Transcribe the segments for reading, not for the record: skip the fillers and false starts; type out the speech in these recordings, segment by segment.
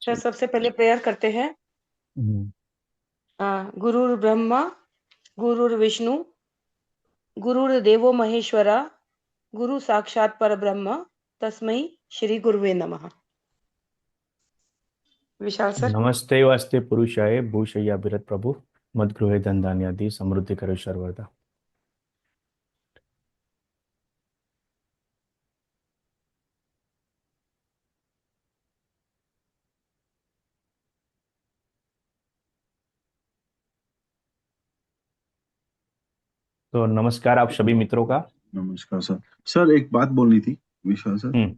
Sir सबसे पहले prayer करते हैं। हम्म, गुरुर् ब्रह्मा गुरुर्विष्णु गुरुर्देवो महेश्वरा गुरु साक्षात परब्रह्म तस्मै श्री गुरुवे नमः। विशाल सर। नमस्ते वास्ते पुरुषाय भूषय्या बिरत प्रभु मद्गृहे धनधान्यादि समृद्धि करो सर्वदा। तो नमस्कार आप सभी मित्रों का। नमस्कार सर। सर एक बात बोलनी थी विशाल सर। हम्म। मेरे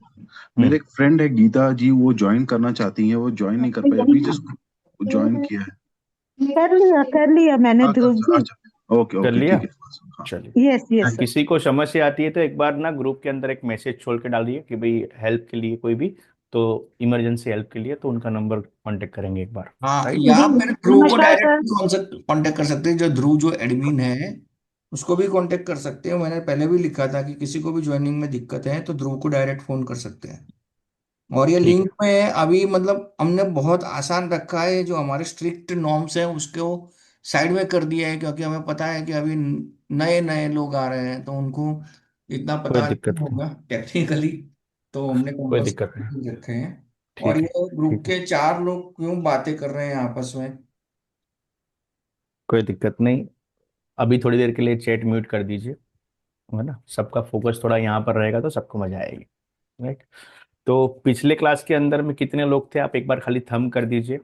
हम्म। एक फ्रेंड है गीता जी, वो ज्वाइन करना चाहती हैं, वो ज्वाइन नहीं कर पाई, अभी जस्ट ज्वाइन किया है। कर लिया मैंने हाँ ध्रुव जी। अच्छा, ओके कर ओके लिया। ठीक है। हाँ चलिए। Yes yes sir. किसी को समस्या आती है तो एक बार ना ग्रुप के अंदर एक मैसेज छोड़ के डाल दिए कि भाई हेल्प के लिए कोई भी, तो इमरजेंसी हेल्प के लिए तो उनका नंबर कांटेक्ट करेंगे एक बार। हाँ, राइट। या जी फिर ध्रुव को नमस्कार डायरेक्ट सर। कांटेक्ट कर सकते हैं। जो ध्रुव जो एडमिन है उसको भी कांटेक्ट कर सकते हैं। मैंने पहले भी लिखा था कि किसी को भी ज्वाइनिंग में दिक्कत है तो ध्रुव को डायरेक्ट फोन कर सकते हैं। और ये ठीक लिंक है। में है अभी, मतलब हमने बहुत आसान रखा है। जो हमारे स्ट्रिक्ट नॉर्म्स हैं उसको साइड में कर दिया है, क्योंकि हमें पता है कि अभी नए नए लोग आ रहे हैं तो उनको इतना कोई पता नहीं दिक्कत नहीं। होगा टेक्निकली। तो हमने कोई दिक्कत नहीं। कंपल्सरी रखे हैं। और ठीक है। ये ग्रुप ठीक है। के 4 लोग क्यों बातें कर रहे हैं आपस में? कोई दिक्कत नहीं। अभी थोड़ी देर के लिए चैट म्यूट कर दीजिए, है ना। सबका फोकस थोड़ा यहाँ पर रहेगा तो सबको मजा आएगी। राइट। तो पिछले क्लास के अंदर में कितने लोग थे आप एक बार खाली थंब कर दीजिए।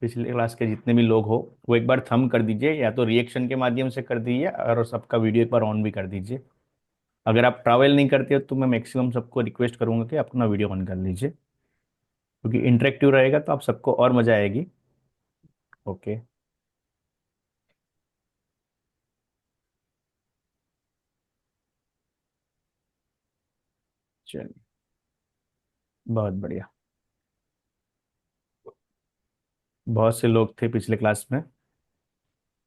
पिछले क्लास के जितने भी लोग हो वो एक बार थंब कर दीजिए, या तो रिएक्शन के माध्यम से कर दीजिए और सबका वीडियो एक बार ऑन भी कर दीजिए। अगर आप ट्रैवल नहीं करते हो तो मैं मैक्सिमम सबको रिक्वेस्ट करूंगा कि अपना वीडियो ऑन कर लीजिए, क्योंकि इंटरेक्टिव रहेगा तो आप सबको और मजा आएगी। ओके। चलिए, बहुत बढ़िया। बहुत से लोग थे पिछले क्लास में,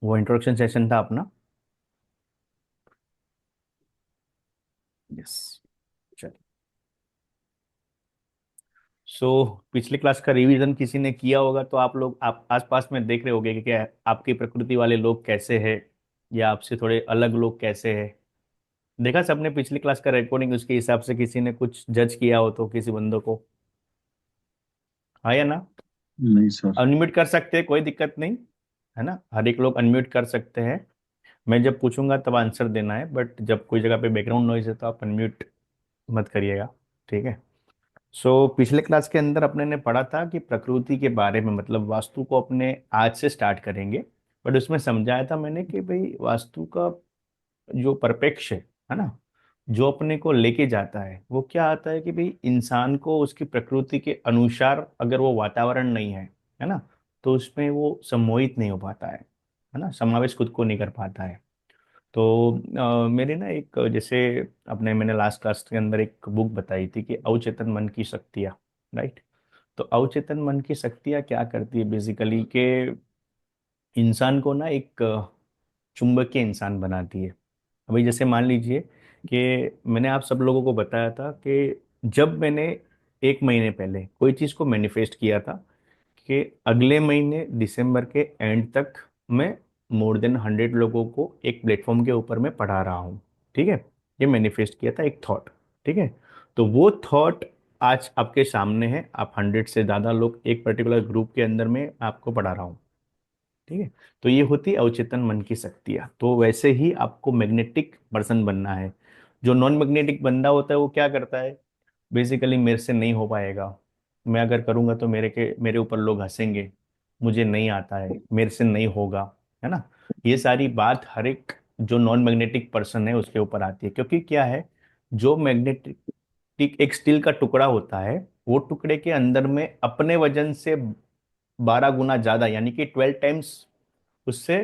वो इंट्रोडक्शन सेशन था अपना। यस। चलिए। सो पिछले क्लास का रिवीजन किसी ने किया होगा तो आप लोग आप आसपास में देख रहे होंगे कि क्या आपकी प्रकृति वाले लोग कैसे हैं, या आपसे थोड़े अलग लोग कैसे हैं। देखा सबने पिछली क्लास का रिकॉर्डिंग, उसके हिसाब से किसी ने कुछ जज किया हो तो किसी बंदों को। हाँ या ना। नहीं सर। अनम्यूट कर सकते हैं, कोई दिक्कत नहीं, है ना। हर एक लोग अनम्यूट कर सकते हैं। मैं जब पूछूंगा तब आंसर देना है, बट जब कोई जगह पे बैकग्राउंड नॉइज है तो आप अनम्यूट मत करिएगा। ठीक है। सो पिछले क्लास के अंदर अपने ने पढ़ा था कि प्रकृति के बारे में, मतलब वास्तु को अपने आज से स्टार्ट करेंगे। बट उसमें समझाया था मैंने कि भाई वास्तु का जो परपेक्ष है ना, जो अपने को लेके जाता है वो क्या आता है कि भाई इंसान को उसकी प्रकृति के अनुसार अगर वो वातावरण नहीं है ना, तो उसमें वो सम्मोहित नहीं हो पाता है ना, समावेश खुद को नहीं कर पाता है। तो मेरे ना एक जैसे अपने मैंने लास्ट क्लास के अंदर एक बुक बताई थी कि अवचेतन मन की शक्तियाँ। राइट। तो अवचेतन मन की शक्तियाँ क्या करती है बेसिकली के इंसान को ना एक चुंबकीय इंसान बनाती है। अभी जैसे मान लीजिए कि मैंने आप सब लोगों को बताया था कि जब मैंने एक महीने पहले कोई चीज़ को मैनिफेस्ट किया था कि अगले महीने दिसंबर के एंड तक मैं मोर देन 100 लोगों को एक प्लेटफॉर्म के ऊपर मैं पढ़ा रहा हूँ। ठीक है। ये मैनिफेस्ट किया था एक थॉट। ठीक है। तो वो थॉट आज आपके सामने है, आप 100 से ज़्यादा लोग एक पर्टिकुलर ग्रुप के अंदर में आपको पढ़ा रहा हूँ। ठीक है। तो ये होती है अवचेतन मन की शक्तियाँ। तो वैसे ही आपको मैग्नेटिक पर्सन बनना है। जो नॉन मैग्नेटिक बंदा होता है वो क्या करता है, बेसिकली मेरे से नहीं हो पाएगा, मैं अगर करूँगा तो मेरे ऊपर लोग हंसेंगे, मुझे नहीं आता है, मेरे से नहीं होगा, है ना। ये सारी बात हर एक जो नॉन मैग्नेटिक पर्सन है उसके ऊपर आती है, क्योंकि क्या है, जो मैग्नेटिक एक स्टील का टुकड़ा होता है, वो टुकड़े के अंदर में अपने वजन से 12 गुना ज्यादा यानी कि 12 टाइम्स उससे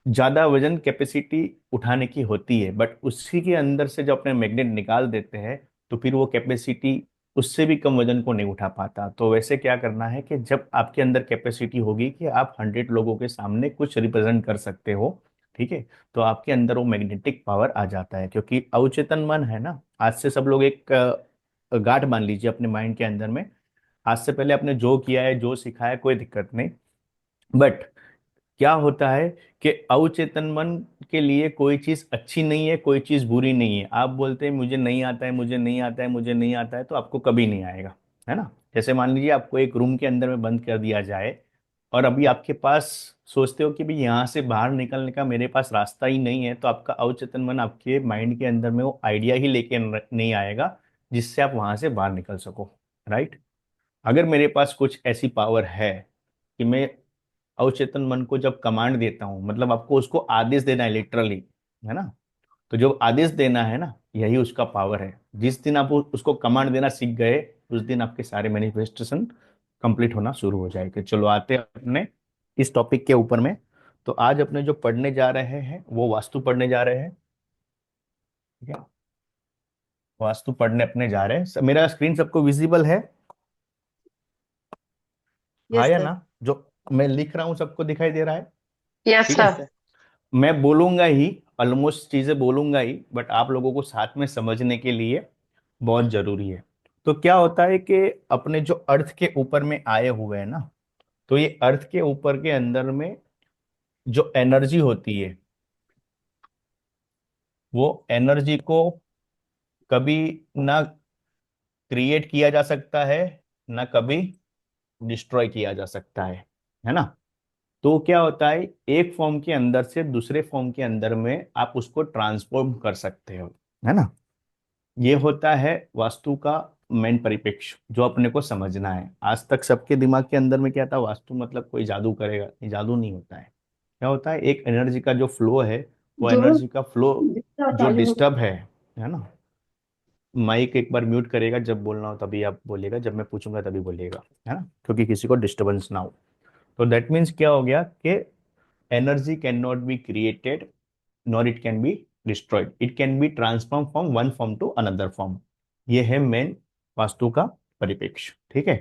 ज्यादा वजन कैपेसिटी उठाने की होती है। बट उसी के अंदर से जब अपने मैग्नेट निकाल देते हैं तो फिर वो कैपेसिटी उससे भी कम वजन को नहीं उठा पाता। तो वैसे क्या करना है कि जब आपके अंदर कैपेसिटी होगी कि आप 100 लोगों के सामने कुछ रिप्रेजेंट कर सकते हो, ठीक है, तो आपके अंदर वो मैग्नेटिक पावर आ जाता है। क्योंकि अवचेतन मन है ना, आज से सब लोग एक गांठ बांध लीजिए अपने माइंड के अंदर में आज से पहले आपने जो किया है, जो सीखा है, कोई दिक्कत नहीं। बट क्या होता है कि अवचेतन मन के लिए कोई चीज अच्छी नहीं है, कोई चीज बुरी नहीं है। आप बोलते हैं मुझे नहीं आता है, मुझे नहीं आता है, मुझे नहीं आता है, तो आपको कभी नहीं आएगा, है ना। जैसे मान लीजिए आपको एक रूम के अंदर में बंद कर दिया जाए और अभी आपके पास सोचते हो कि भाई यहाँ से बाहर निकलने का मेरे पास रास्ता ही नहीं है, तो आपका अवचेतन मन आपके माइंड के अंदर में वो आइडिया ही लेके नहीं आएगा जिससे आप वहां से बाहर निकल सको, राइट। अगर मेरे पास कुछ ऐसी पावर है कि मैं अवचेतन मन को जब कमांड देता हूँ, मतलब आपको उसको आदेश देना है लिटरली, है ना। तो जो आदेश देना है ना, यही उसका पावर है। जिस दिन आप उसको कमांड देना सीख गए, उस दिन आपके सारे मैनिफेस्टेशन कंप्लीट होना शुरू हो जाएंगे। चलो आते हैं अपने इस टॉपिक के ऊपर में। तो आज अपने जो पढ़ने जा रहे हैं वो वास्तु पढ़ने जा रहे हैं, ठीक है। वास्तु पढ़ने अपने जा रहे हैं। मेरा स्क्रीन सबको विजिबल है, हाँ यस या सर। ना। जो मैं लिख रहा हूँ सबको दिखाई दे रहा है, यस ठीक है। सर। मैं बोलूंगा ही, ऑलमोस्ट चीजें बोलूंगा ही, बट आप लोगों को साथ में समझने के लिए बहुत जरूरी है। तो क्या होता है कि अपने जो अर्थ के ऊपर में आए हुए हैं ना, तो ये अर्थ के ऊपर के अंदर में जो एनर्जी होती है, वो एनर्जी को कभी ना क्रिएट किया जा सकता है, ना कभी डिस्ट्रॉय किया जा सकता है ना। तो क्या होता है, एक फॉर्म के अंदर से दूसरे फॉर्म के अंदर में आप उसको ट्रांसफॉर्म कर सकते हो, है ना। ये होता है वास्तु का मेन परिप्रेक्ष्य जो अपने को समझना है। आज तक सबके दिमाग के अंदर में क्या था, वास्तु मतलब कोई जादू करेगा, ये जादू नहीं होता है। क्या होता है, एक एनर्जी का जो फ्लो है, वो एनर्जी का फ्लो जो डिस्टर्ब है ना। माइक एक बार म्यूट करेगा, जब बोलना हो तभी आप बोलिएगा, जब मैं पूछूंगा तभी बोलिएगा, है ना, क्योंकि किसी को डिस्टर्बेंस ना हो। तो दैट मीन्स क्या हो गया कि energy cannot be created nor it can be destroyed, it can be transform from one form to another form. ये है मेन वास्तु का परिप्रेक्ष्य, ठीक है।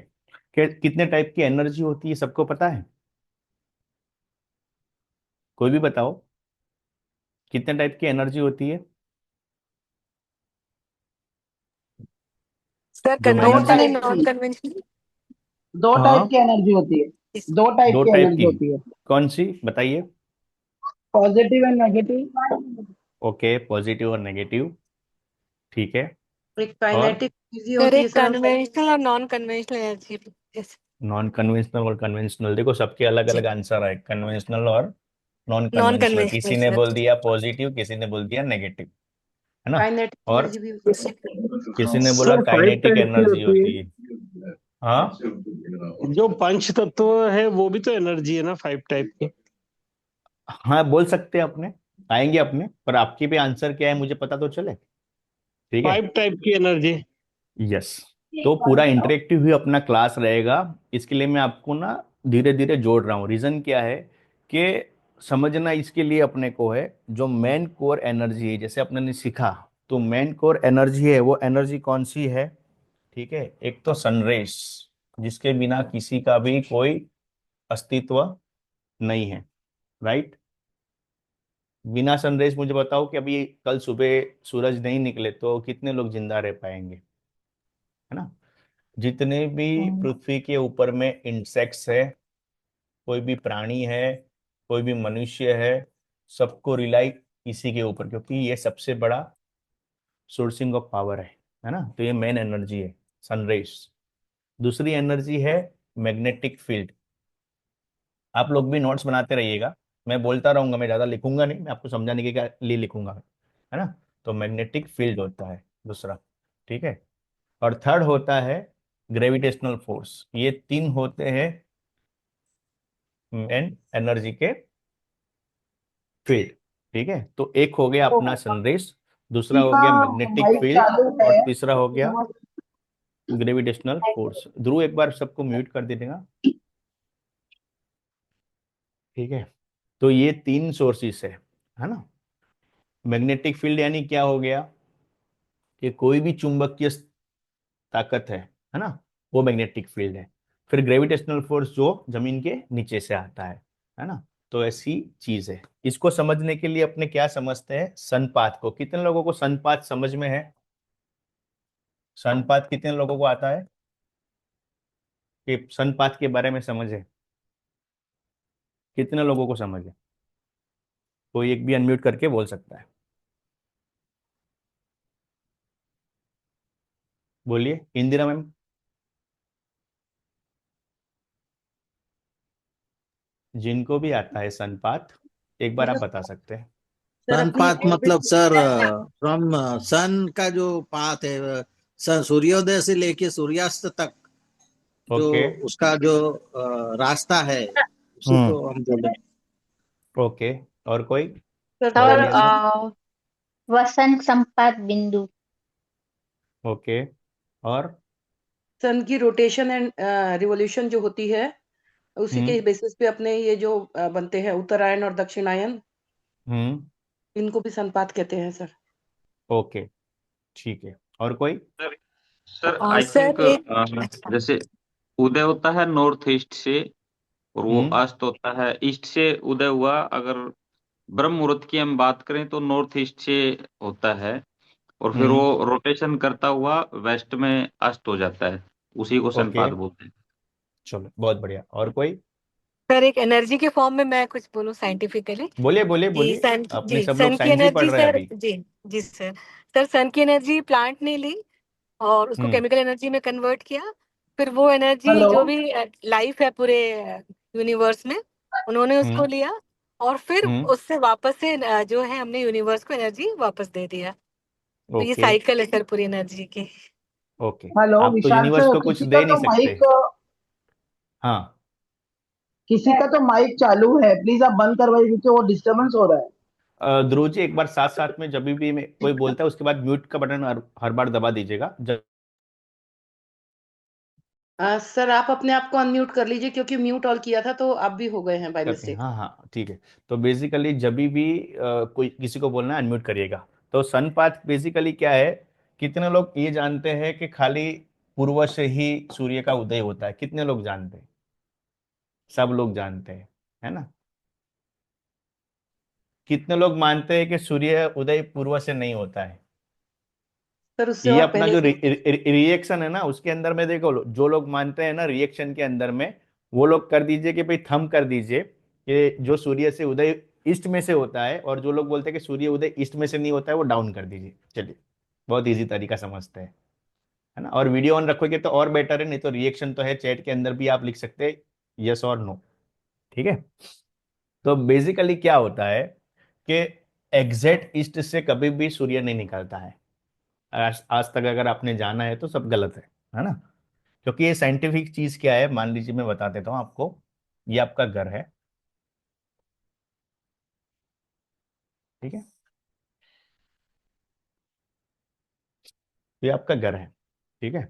कि कितने टाइप की एनर्जी होती है सबको पता है? कोई भी बताओ, कितने टाइप की एनर्जी होती है? सर जो दो एनर्जी, कन्वेंशनल टाइप नॉन की कन्वेंशनल। दो टाइप हाँ, की एनर्जी होती है। दो टाइप दो की टाइप एनर्जी की, होती है, कौन सी बताइए? Positive and negative. Okay, positive और नेगेटिव, ठीक है। एक और काइनेटिक एनर्जी सर होती है एक सर। कन्वेंशनल और non conventional energy. Yes non conventional और कन्वेंशनल, देखो सबके अलग जी, अलग आंसर है, कन्वेंशनल और नॉन नॉन कन्वेंशनल। कन्वेंशनल किसी ने सर। बोल दिया पॉजिटिव, किसी ने बोल दिया नेगेटिव, है ना। काइनेटिक और एनर्जी भी होती है सर। किसी ने बोला सर 5 काइनेटिक टाइप की एनर्जी होती होती है। है। हाँ, जो पंच तत्व है वो भी तो एनर्जी है ना, 5 टाइप की। हाँ बोल सकते हैं अपने, आएंगे अपने, पर आपकी भी आंसर क्या है मुझे पता तो चले, ठीक है। 5 टाइप की एनर्जी। यस। तो पूरा इंटरेक्टिव ही अपना क्लास रहेगा। इसके लिए मैं आपको ना धीरे धीरे जोड़ रहा हूँ। रीजन क्या है कि समझना इसके लिए अपने को है, जो मेन कोर एनर्जी है, जैसे अपने ने सीखा, तो मेन कोर एनर्जी है, वो एनर्जी कौन सी है, ठीक है। एक तो सनरेज, जिसके बिना किसी का भी कोई अस्तित्व नहीं है, राइट। बिना सनरेज मुझे बताओ कि अभी कल सुबह सूरज नहीं निकले तो कितने लोग जिंदा रह पाएंगे, है ना। जितने भी पृथ्वी के ऊपर में इंसेक्ट्स है, कोई भी प्राणी है, कोई भी मनुष्य है, सबको रिलाई इसी के ऊपर, क्योंकि ये सबसे बड़ा सोर्सिंग ऑफ पावर है ना। तो ये मेन एनर्जी है, सनरेज। दूसरी एनर्जी है मैग्नेटिक फील्ड। आप लोग भी नोट्स बनाते रहिएगा, मैं बोलता रहूंगा, मैं ज्यादा लिखूंगा नहीं, मैं आपको समझाने के लिए लिखूंगा, है ना। तो मैग्नेटिक फील्ड होता है दूसरा, ठीक है। और थर्ड होता है ग्रेविटेशनल फोर्स। ये तीन होते हैं मेन एनर्जी के फील्ड, ठीक है। तो एक हो गया तो अपना सनरेज, दूसरा हो किसी का गया मैग्नेटिक माइक फील्ड, चालू और है तीसरा हो गया तो ग्रेविटेशनल फोर्स। ध्रुव एक बार सबको म्यूट कर दीजिएगा, ठीक है। तो ये तीन सोर्सेस है ना। मैग्नेटिक फील्ड यानी क्या हो गया कि कोई भी चुंबकीय ताकत है ना, वो मैग्नेटिक फील्ड है। फिर ग्रेविटेशनल फोर्स जो जमीन के नीचे से आता है ना। तो ऐसी चीज है। इसको समझने के लिए अपने क्या समझते हैं, सनपात को। कितने लोगों को सनपात समझ में है? सनपात कितने लोगों को आता है? कि सनपाथ के बारे में समझ है? कितने लोगों को समझ है? कोई एक भी अनम्यूट करके बोल सकता है। बोलिए इंदिरा मैम। जिनको भी आता है सनपाथ, एक बार आप मतलब बता सकते हैं। सर अपनी सनपात मतलब ऑर्बिट सर फ्रॉम सन का जो पाथ है, सूर्योदय से लेके सूर्यास्त तक जो ओके। उसका जो रास्ता है उसी हम्म। को हम बोले। ओके। और कोई सर बता और दिया सर? वसंत संपात बिंदु। ओके। और सन की रोटेशन एंड रिवॉल्यूशन जो होती है, उसी के हम्म। बेसिस पे अपने ये जो बनते हैं उत्तरायण और दक्षिणायन, हम्म। इनको भी संपात कहते हैं सर। ओके, ठीक है। और कोई? Sir sir I sir think एक अच्छा जैसे उदय होता है नॉर्थ ईस्ट से, और वो हम्म। अस्त होता है ईस्ट से। उदय हुआ, अगर ब्रह्म मुहूर्त की हम बात करें तो नॉर्थ ईस्ट से होता है, और फिर हम्म। वो रोटेशन करता हुआ वेस्ट में अस्त हो जाता है। उसी को ओके, सनपात बोलते हैं। चलो बहुत बढ़िया। और कोई? सर, एक एनर्जी के फॉर्म में मैं कुछ बोलूं साइंटिफिकली बोलिए बोलिए कि बोलिए। सन अपने जी सब लोग सन की साइंस ही पढ़ एनर्जी रहे हैं सर अभी। जी जी सर। सर सन की एनर्जी प्लांट ने ली और उसको हम्म। केमिकल एनर्जी में कन्वर्ट किया। फिर वो एनर्जी हेलो। जो भी लाइफ है पूरे यूनिवर्स में, उन्होंने उसको हम्म। लिया और फिर हम्म। उससे वापस से जो है हमने यूनिवर्स को एनर्जी वापस दे दिया। तो ये ओके। साइकिल है सर पूरी एनर्जी की। ओके। हेलो आप तो विशाल यूनिवर्स सर, को कुछ किसी का दे नहीं तो सकते। माइक हाँ। किसी का तो माइक चालू है, प्लीज आप बंद करवाइए क्योंकि वो डिस्टरबेंस हो रहा है। ध्रुव जी, एक बार साथ साथ में जब भी कोई बोलता है उसके बाद म्यूट का बटन हर बार दबा दीजिएगा जब सर आप अपने आप को अनम्यूट कर लीजिए, क्योंकि म्यूट ऑल किया था तो आप भी हो गए हैं बाय करते हैं। मिस्टेक। हाँ हाँ, ठीक है। तो बेसिकली जब भी कोई किसी को बोलना है अनम्यूट करिएगा। तो सनपाथ बेसिकली क्या है? कितने लोग ये जानते हैं कि खाली पूर्व से ही सूर्य का उदय होता है? कितने लोग जानते हैं? सब लोग जानते हैं, है ना? कितने लोग मानते हैं कि सूर्य उदय पूर्व से नहीं होता है? सर उससे ये और अपना पहले जो से। रिएक्शन है ना, उसके अंदर में देखो, जो लोग मानते हैं ना रिएक्शन के अंदर में, वो लोग कर दीजिए कि भाई थंब कर दीजिए कि जो सूर्य से उदय ईस्ट में से होता है, और जो लोग बोलते हैं कि सूर्य उदय ईस्ट में से नहीं होता है वो डाउन कर दीजिए। चलिए, बहुत इजी तरीका समझते हैं, है ना? और वीडियो ऑन रखोगे तो और बेटर है, नहीं तो रिएक्शन तो है, चैट के अंदर भी आप लिख सकते हैं यस और नो। ठीक है। तो बेसिकली क्या होता है कि एग्जैक्ट ईस्ट से कभी भी सूर्य नहीं निकलता है। आज तक अगर आपने जाना है तो सब गलत है ना? क्योंकि ये साइंटिफिक चीज क्या है, मान लीजिए मैं बता देता हूँ आपको। ये आपका घर है, ठीक है? ये आपका घर है, ठीक है?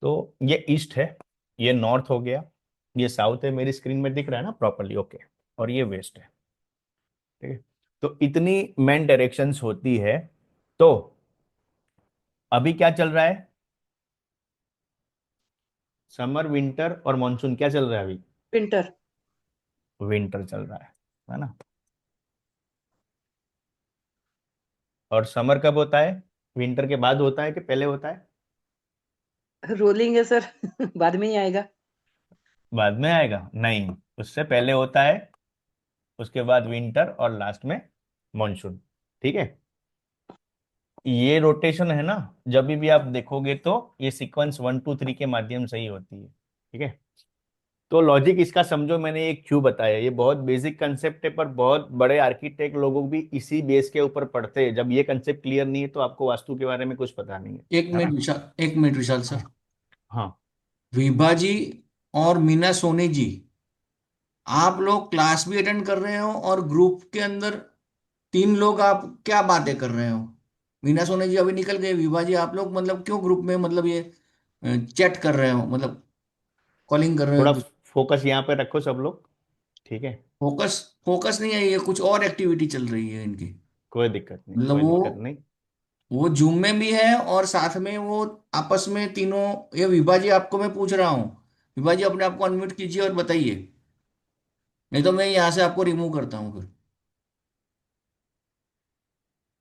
तो ये ईस्ट है, ये नॉर्थ हो गया, ये साउथ है, मेरी स्क्रीन में दिख रहा है ना प्रॉपरली? ओके। और ये वेस्ट है, ठीक है? तो इतनी मेन डायरेक्शंस होती है। तो अभी क्या चल रहा है? समर, विंटर और मॉनसून क्या चल रहा है अभी? विंटर। विंटर चल रहा है ना? और समर कब होता है? विंटर के बाद होता है कि पहले होता है? रोलिंग है सर। बाद में ही आएगा। बाद में आएगा? नहीं, उससे पहले होता है। उसके बाद विंटर और लास्ट में मॉनसून, ठीक है? ये रोटेशन है ना, जब भी आप देखोगे तो ये सीक्वेंस 1 2 3 के माध्यम से ही होती है, ठीक है? तो लॉजिक इसका समझो, मैंने ये क्यों बताया। ये बहुत बेसिक कंसेप्ट है, पर बहुत बड़े आर्किटेक्ट लोगों भी इसी बेस के ऊपर पढ़ते हैं। जब ये कंसेप्ट क्लियर नहीं है तो आपको वास्तु के बारे में कुछ पता नहीं एक है मिनट ना? विशाल, एक मिनट विशाल सर। हाँ। हाँ। विभा जी और मीना सोनी जी, आप लोग क्लास भी अटेंड कर रहे हो और ग्रुप के अंदर 3 लोग आप क्या बातें कर रहे हो? मीना सोनी जी अभी निकल गए, विभा जी आप लोग मतलब क्यों ग्रुप में मतलब ये चैट कर रहे हो, मतलब कॉलिंग कर रहे हो थोड़ा एक दूसरे? फोकस यहाँ पे रखो सब लोग, ठीक है? फोकस फोकस नहीं है, ये कुछ और एक्टिविटी चल रही है इनकी। कोई दिक्कत नहीं, मतलब कोई दिक्कत नहीं। वो जूम में भी है और साथ में वो आपस में तीनों। ये विभा जी आपको मैं पूछ रहा हूँ, विभा जी अपने आप को अनम्यूट कीजिए और बताइए, नहीं तो मैं यहाँ से आपको रिमूव करता हूँ फिर।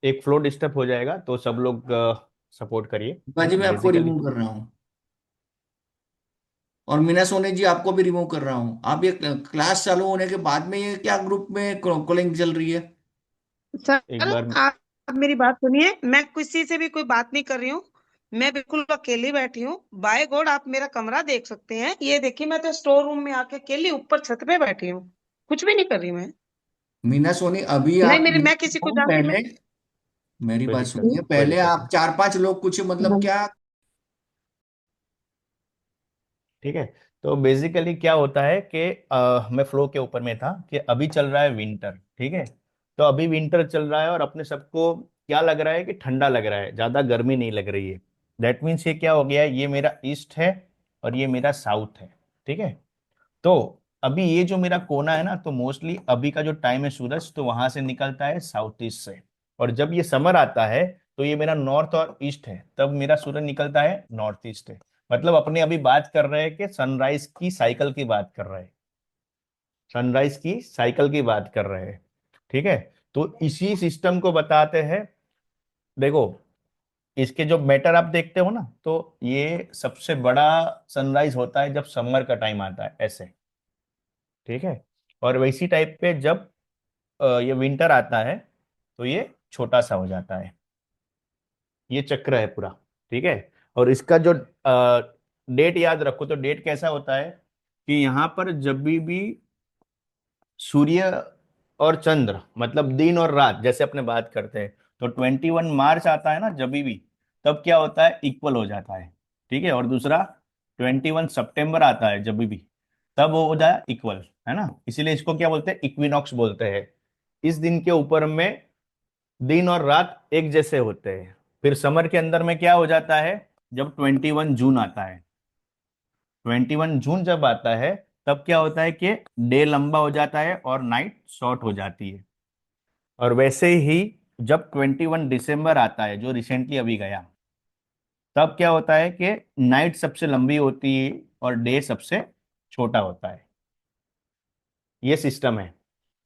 एक फ्लो डिस्टर्ब हो जाएगा, तो सब लोग सपोर्ट करिए, विभा है जी ना? मैं आपको बेसिकली रिमूव कर रहा हूँ। और मीना सोनी जी आपको भी रिमूव कर रहा हूँ। आप ये क्लास चालू होने के बाद में ये क्या ग्रुप में कॉलिंग चल रही है? एक सर बार आप मेरी बात सुनिए, मैं किसी से भी कोई बात नहीं कर रही हूँ, मैं बिल्कुल अकेली बैठी हूँ। बाय गॉड आप मेरा कमरा देख सकते हैं, ये देखिए मैं तो स्टोर रूम में आके अकेली ऊपर छत पे बैठी हूँ, कुछ भी नहीं कर रही मैं। मीना सोनी अभी नहीं आप मेरे मैं किसी को जानती मैं। पहले मेरी कोई बात दिक्कत सुनिए, नहीं, कोई पहले दिक्कत आप नहीं। 4-5 लोग कुछ मतलब क्या? ठीक है, तो बेसिकली क्या होता है कि मैं फ्लो के ऊपर में था कि अभी चल रहा है विंटर। ठीक है, तो अभी विंटर चल रहा है और अपने सबको क्या लग रहा है कि ठंडा लग रहा है, ज्यादा गर्मी नहीं लग रही है। दैट मीन्स ये क्या हो गया है, ये मेरा ईस्ट है और ये मेरा साउथ है। ठीक है, तो अभी ये जो मेरा कोना है ना, तो मोस्टली अभी का जो टाइम है सूरज तो वहां से निकलता है साउथ ईस्ट से। और जब ये समर आता है तो ये मेरा नॉर्थ और ईस्ट है, तब मेरा सूरज निकलता है नॉर्थ ईस्ट है। मतलब अपने अभी बात कर रहे हैं कि सनराइज की साइकिल की बात कर रहे हैं, सनराइज की साइकिल की बात कर रहे हैं। ठीक है, तो इसी सिस्टम को बताते हैं। देखो, इसके जो मैटर आप देखते हो ना, तो ये सबसे बड़ा सनराइज होता है जब समर का टाइम आता है ऐसे। ठीक है, और वैसी टाइप पे जब ये विंटर आता है तो ये छोटा सा हो जाता है। ये चक्र है पूरा। ठीक है, और इसका जो डेट याद रखो, तो डेट कैसा होता है कि यहाँ पर जब भी सूर्य और चंद्र मतलब दिन और रात जैसे अपने बात करते हैं, तो 21 मार्च आता है ना जब भी, तब क्या होता है, इक्वल हो जाता है। ठीक है, और दूसरा 21 सितंबर आता है जब भी, तब वो हो जाए इक्वल, है ना। इसीलिए इसको क्या बोलते हैं, इक्विनॉक्स बोलते हैं। इस दिन के ऊपर में दिन और रात एक जैसे होते हैं। फिर समर के अंदर में क्या हो जाता है, जब 21 जून आता है, 21 जून जब आता है, तब क्या होता है कि डे लंबा हो जाता है और नाइट शॉर्ट हो जाती है। और वैसे ही जब 21 दिसंबर आता है जो रिसेंटली अभी गया, तब क्या होता है कि नाइट सबसे लंबी होती है और डे सबसे छोटा होता है। ये सिस्टम है।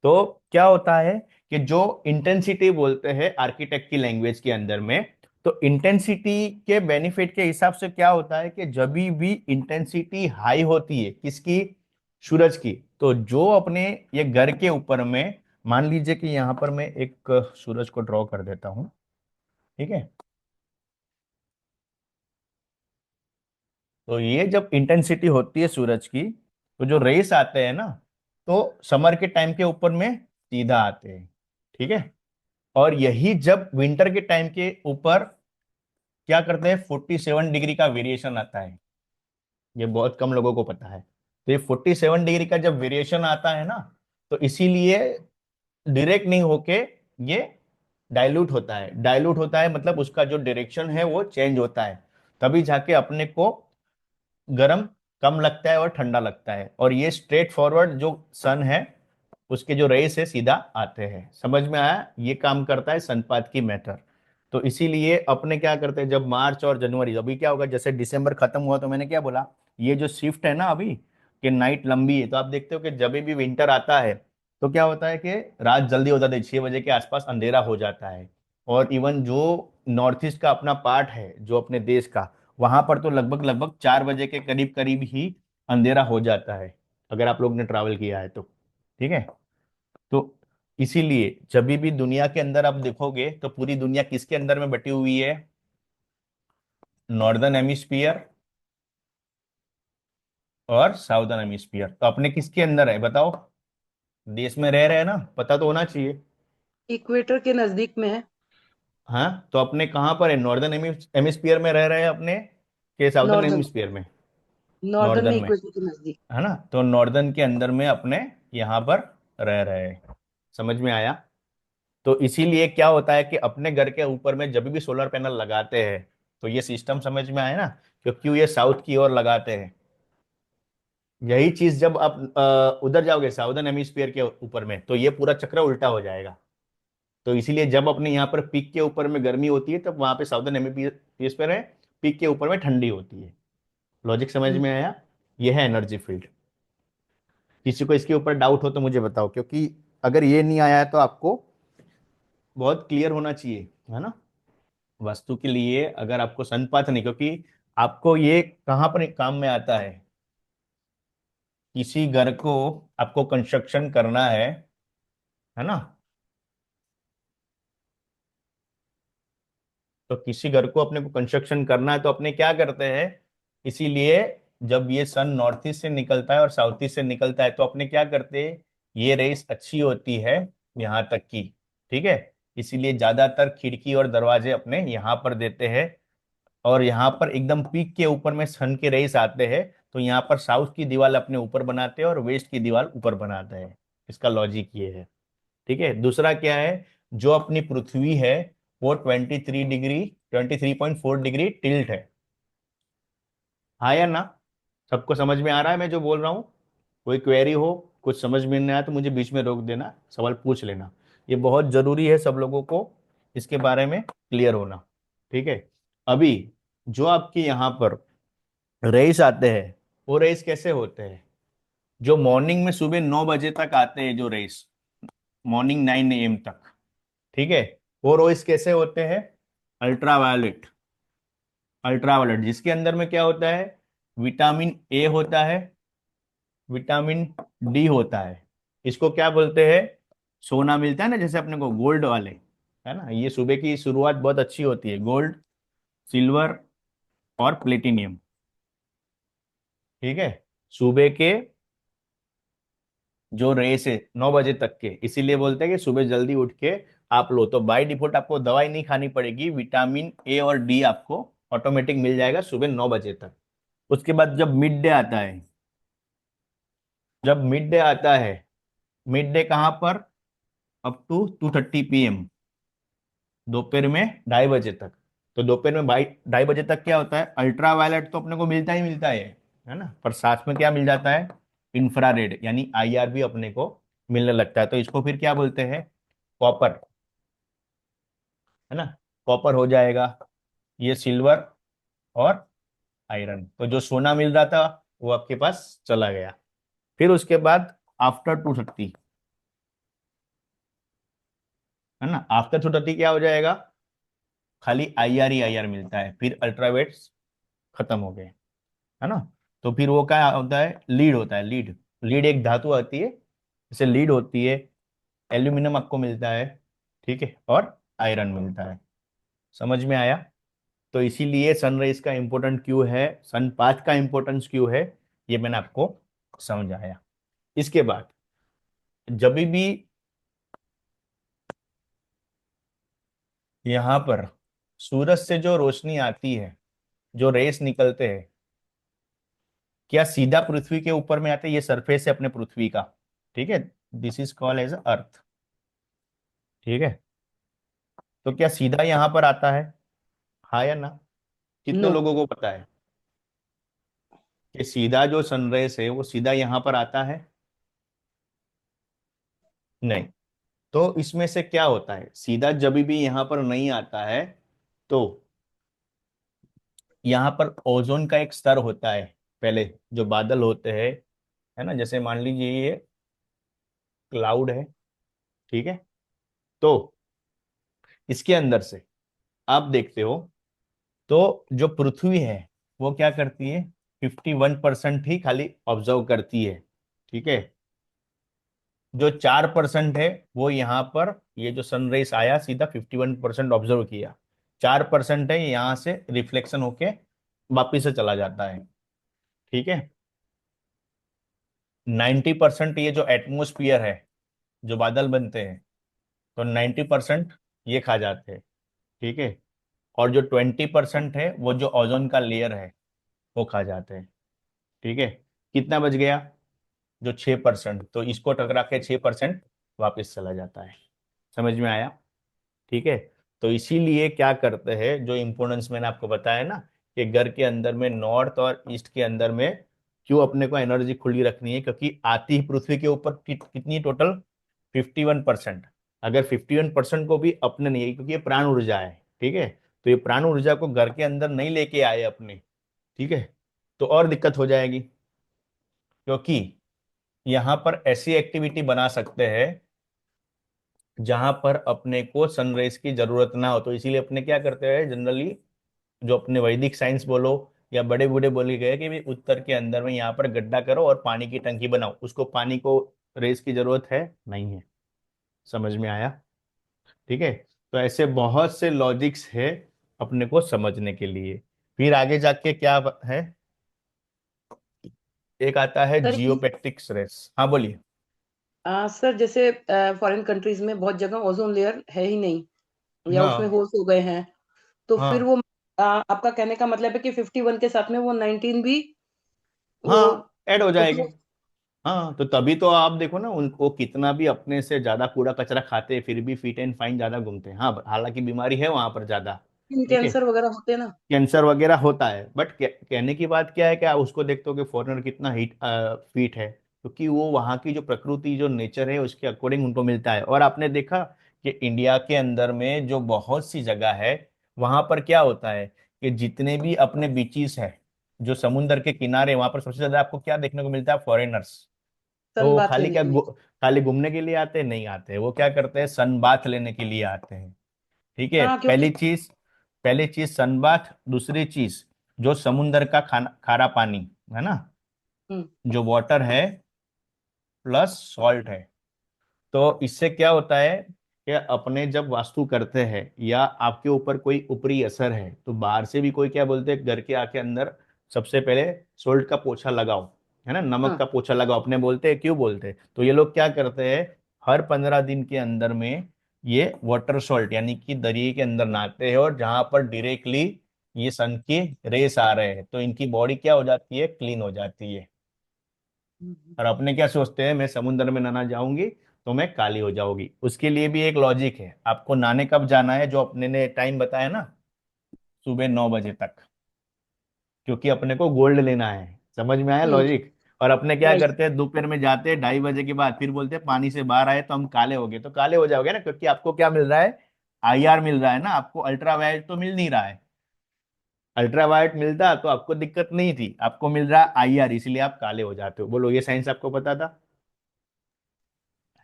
तो क्या होता है कि जो इंटेंसिटी बोलते हैं आर्किटेक्ट की लैंग्वेज के अंदर में, तो इंटेंसिटी के बेनिफिट के हिसाब से क्या होता है कि जब भी इंटेंसिटी हाई होती है किसकी, सूरज की, तो जो अपने ये घर के ऊपर में, मान लीजिए कि यहां पर मैं एक सूरज को ड्रॉ कर देता हूं। ठीक है, तो ये जब इंटेंसिटी होती है सूरज की, तो जो रेस आते हैं ना, तो समर के टाइम के ऊपर में सीधा आते हैं। ठीक है, और यही जब विंटर के टाइम के ऊपर क्या करते हैं, 47 डिग्री का वेरिएशन आता है। ये बहुत कम लोगों को पता है। तो ये 47 डिग्री का जब वेरिएशन आता है ना, तो इसीलिए डायरेक्ट नहीं होके ये डाइल्यूट होता है। डाइल्यूट होता है मतलब उसका जो डायरेक्शन है वो चेंज होता है, तभी जाके अपने को गर्म कम लगता है और ठंडा लगता है। और ये स्ट्रेट फॉरवर्ड जो सन है उसके जो रेस है सीधा आते हैं। समझ में आया, ये काम करता है सनपात की मेथड। तो इसीलिए अपने क्या करते हैं, जब मार्च और जनवरी, अभी क्या होगा, जैसे दिसंबर खत्म हुआ तो मैंने क्या बोला, ये जो शिफ्ट है ना अभी कि नाइट लंबी है, तो आप देखते हो कि जब भी विंटर आता है तो क्या होता है कि रात जल्दी हो जाती है, 6 बजे के आसपास अंधेरा हो जाता है। और इवन जो नॉर्थ ईस्ट का अपना पार्ट है जो अपने देश का, वहां पर तो लगभग लगभग 4 बजे के करीब करीब ही अंधेरा हो जाता है, अगर आप लोग ने ट्रैवल किया है तो। ठीक है, तो इसीलिए जब भी दुनिया के अंदर आप देखोगे तो पूरी दुनिया किसके अंदर में बटी हुई है, नॉर्दर्न हेमिस्फीयर और साउदर्न हेमिस्फीयर। तो अपने किसके अंदर है बताओ, देश में रह रहे हैं ना, पता तो होना चाहिए। इक्वेटर के नजदीक में है। हाँ, तो अपने कहाँ पर है, नॉर्दर्न हेमिस्फीयर में रह रहे हैं अपने के साउदर्न नॉर्दर्न, हेमिस्फीयर में? नॉर्दर्न में नॉर्दर्न में, इक्वेटर के नजदीक। है ना। तो नॉर्दर्न के अंदर में अपने यहाँ पर रह रहे हैं। समझ में आया। तो इसीलिए क्या होता है कि अपने घर के ऊपर में जब भी सोलर पैनल लगाते हैं, तो ये सिस्टम समझ में आया ना, क्यों ये साउथ की ओर लगाते हैं। यही चीज जब आप उधर जाओगे साउदर्न हेमिस्फीयर के ऊपर में, तो ये पूरा चक्र उल्टा हो जाएगा। तो इसीलिए जब अपने यहाँ पर पीक के ऊपर में गर्मी होती है, तब वहां पे साउदर्न हेमिस्फीयर है, पीक के ऊपर में ठंडी होती है। लॉजिक समझ में आया। यह है एनर्जी फील्ड। किसी को इसके ऊपर डाउट हो तो मुझे बताओ, क्योंकि अगर ये नहीं आया है तो आपको बहुत क्लियर होना चाहिए, है ना। वास्तु के लिए अगर आपको संपात नहीं, क्योंकि आपको ये कहाँ पर काम में आता है, किसी घर को आपको कंस्ट्रक्शन करना है ना, तो किसी घर को अपने को कंस्ट्रक्शन करना है तो अपने क्या करते हैं, इसीलिए जब ये सन नॉर्थ ईस्ट से निकलता है और साउथ ईस्ट से निकलता है तो अपने क्या करते हैं, ये रेस अच्छी होती है यहाँ तक की, ठीक है, इसीलिए ज्यादातर खिड़की और दरवाजे अपने यहाँ पर देते हैं, और यहाँ पर एकदम पीक के ऊपर में सन के रेस आते हैं, तो यहाँ पर साउथ की दीवार अपने ऊपर बनाते हैं और वेस्ट की दीवार ऊपर बनाते हैं। इसका लॉजिक ये है, ठीक है। दूसरा क्या है, जो अपनी पृथ्वी है वो 23.4 डिग्री टिल्ट है, हाँ या ना? सबको समझ में आ रहा है मैं जो बोल रहा हूँ? कोई क्वेरी हो, कुछ समझ में नहीं आया तो मुझे बीच में रोक देना, सवाल पूछ लेना, ये बहुत जरूरी है सब लोगों को इसके बारे में क्लियर होना, ठीक है। अभी जो आपके यहाँ पर रेस आते हैं वो रेस कैसे होते हैं, जो मॉर्निंग में सुबह 9 बजे तक आते हैं, जो रेस मॉर्निंग 9 AM तक, ठीक है, वो रेस कैसे होते हैं, अल्ट्रावायलेट, अल्ट्रावायलेट जिसके अंदर में क्या होता है, विटामिन ए होता है, विटामिन डी होता है, इसको क्या बोलते हैं, सोना मिलता है ना जैसे अपने को गोल्ड वाले, है ना, ये सुबह की शुरुआत बहुत अच्छी होती है, गोल्ड, सिल्वर और प्लेटिनियम, ठीक है, सुबह के जो रेस है 9 बजे तक के, इसीलिए बोलते हैं कि सुबह जल्दी उठ के आप लो, तो बाय डिफॉल्ट आपको दवाई नहीं खानी पड़ेगी, विटामिन ए और डी आपको ऑटोमेटिक मिल जाएगा सुबह 9 बजे तक। उसके बाद जब मिड डे आता है, जब मिड डे आता है, मिड डे कहाँ पर, अप टू 2:30 PM, दोपहर में 2:30 बजे तक, तो दोपहर में 2:30 बजे तक क्या होता है, अल्ट्रावायलेट तो अपने को मिलता ही मिलता है ना, पर साथ में क्या मिल जाता है, इंफ्रारेड यानी IR भी अपने को मिलने लगता है, तो इसको फिर क्या बोलते हैं, कॉपर, है ना, कॉपर हो जाएगा, ये सिल्वर और आयरन, तो जो सोना मिल रहा था वो आपके पास चला गया। फिर उसके बाद आफ्टर 2:30, है ना, आफ्टर 2:30 क्या हो जाएगा, खाली IR ही IR मिलता है, फिर अल्ट्रावेट्स खत्म हो गए, है ना। तो फिर वो क्या होता है, लीड होता है, लीड, लीड एक धातु आती है, जैसे लीड होती है, एल्यूमिनियम आपको मिलता है, ठीक है, और आयरन मिलता है, समझ में आया? तो इसीलिए सनराइज का इंपॉर्टेंट क्यों है, सनपाथ का इंपॉर्टेंस क्यों है, ये मैंने आपको समझाया। इसके बाद जब भी यहाँ पर सूरज से जो रोशनी आती है, जो रेस निकलते हैं, क्या सीधा पृथ्वी के ऊपर में आते हैं, ये सरफेस है अपने पृथ्वी का, ठीक है, this is called as earth, ठीक है, तो क्या सीधा यहाँ पर आता है, हाँ या ना? कितने नो। लोगों को पता है कि सीधा जो सनरेस है वो सीधा यहाँ पर आता है? नहीं। तो इसमें से क्या होता है, सीधा जब भी यहाँ पर नहीं आता है तो यहाँ पर ओजोन का एक स्तर होता है, पहले जो बादल होते हैं, है ना, जैसे मान लीजिए ये क्लाउड है, ठीक है, तो इसके अंदर से आप देखते हो तो जो पृथ्वी है वो क्या करती है, 51% ही खाली ऑब्जर्व करती है, ठीक है, जो 4% है वो यहाँ पर, ये जो सनराइज आया सीधा 51% ऑब्जर्व किया, 4% है यहाँ से रिफ्लेक्शन होके वापिस से चला जाता है, ठीक है, 90% ये जो एटमोस्फियर है, जो बादल बनते हैं, तो 90% ये खा जाते हैं, ठीक है, और जो 20% है वो जो ओजोन का लेयर है वो खा जाते हैं, ठीक है, कितना बच गया, जो 6%, तो इसको टकरा के 6% वापस चला जाता है, समझ में आया? ठीक है, तो इसीलिए क्या करते हैं, जो इंपोर्टेंस मैंने आपको बताया ना, कि घर के अंदर में नॉर्थ और ईस्ट के अंदर में क्यों अपने को एनर्जी खुली रखनी है, क्योंकि आती ही पृथ्वी के ऊपर कितनी टोटल, 51%, अगर 51% को भी अपने नहीं है, क्योंकि ये प्राण ऊर्जा है, ठीक है, तो ये प्राण ऊर्जा को घर के अंदर नहीं लेके आए अपने, ठीक है, तो और दिक्कत हो जाएगी, क्योंकि यहाँ पर ऐसी एक्टिविटी बना सकते हैं जहां पर अपने को सनराइज की जरूरत ना हो, तो इसीलिए अपने क्या करते हैं जनरली, जो अपने वैदिक साइंस बोलो या बड़े बूढ़े बोले गए कि भाई उत्तर के अंदर में यहाँ पर गड्ढा करो और पानी की टंकी बनाओ, उसको पानी को रेस की जरूरत है नहीं है। समझ में आया? ठीक है। तो ऐसे बहुत से लॉजिक्स है अपने को समझने के लिए। फिर आगे जाके क्या है, एक आता है सर जियोपेट्रिक स्ट्रेस। हाँ बोलिए। सर जैसे फॉरेन कंट्रीज में बहुत जगह ओजोन लेयर है ही नहीं या उसमें हाँ होल्स हो गए हैं, तो फिर हाँ वो आपका कहने का मतलब है कि 51 के साथ में वो 19 भी वो हाँ ऐड हो जाएगी। उसमें। हाँ तो तभी तो आप देखो ना, उनको कितना भी अपने से ज्यादा कूड़ा कचरा खाते हैं फिर भी फिट एंड फाइन ज्यादा घूमते हैं। हाँ हालांकि बीमारी है वहां पर ज्यादा। ठीक है, कैंसर वगैरह होते हैं ना। कैंसर वगैरह होता है, बट कहने की बात क्या है कि आप उसको देखते हो कि फॉरेनर कितना फिट है, क्योंकि वो वहाँ की जो प्रकृति जो नेचर है उसके अकॉर्डिंग उनको मिलता है। और आपने देखा कि इंडिया के अंदर में जो बहुत सी जगह है वहां पर क्या होता है कि जितने भी अपने बीचीज है, जो समुद्र के किनारे, वहां पर सबसे ज्यादा आपको क्या देखने को मिलता है? फॉरेनर्स। तो सन वो बाथ खाली लेने क्या के लिए। खाली घूमने के लिए आते हैं? नहीं आते, वो क्या करते हैं? सन बाथ लेने के लिए आते हैं। ठीक है, हाँ क्योंकि पहली चीज सन बाथ, दूसरी चीज जो समुंदर का खारा पानी है ना, हम्म जो वाटर है प्लस सॉल्ट है। तो इससे क्या होता है कि अपने जब वास्तु करते हैं या आपके ऊपर कोई ऊपरी असर है तो बाहर से भी कोई क्या बोलते हैं, घर के आके अंदर सबसे पहले सोल्ट का पोछा लगाओ, है ना, नमक हाँ का पोछा लगाओ। अपने बोलते हैं, क्यों बोलते हैं? तो ये लोग क्या करते हैं, हर 15 दिन के अंदर में ये वाटर सॉल्ट यानी कि दरिया के अंदर नहाते हैं, और जहां पर डायरेक्टली ये सन की रेस आ रहे हैं तो इनकी बॉडी क्या हो जाती है? क्लीन हो जाती है। और अपने क्या सोचते हैं, मैं समुद्र में नहाना जाऊंगी तो मैं काली हो जाऊंगी। उसके लिए भी एक लॉजिक है, आपको नहाने कब जाना है, जो अपने ने टाइम बताया ना, सुबह 9 बजे तक, क्योंकि अपने को गोल्ड लेना है। समझ में आया हम्म लॉजिक? और अपने क्या राइट। करते हैं, दोपहर में जाते हैं 2:30 बजे के बाद, फिर बोलते हैं पानी से बाहर आए तो हम काले हो गए। तो काले हो जाओगे ना, क्योंकि आपको क्या मिल रहा है? आईआर मिल रहा है ना, आपको अल्ट्रावायलेट तो मिल नहीं रहा है। अल्ट्रावायलेट मिलता तो आपको दिक्कत नहीं थी, आपको मिल रहा है आईआर, इसलिए आप काले हो जाते हो। बोलो, ये साइंस आपको पता था?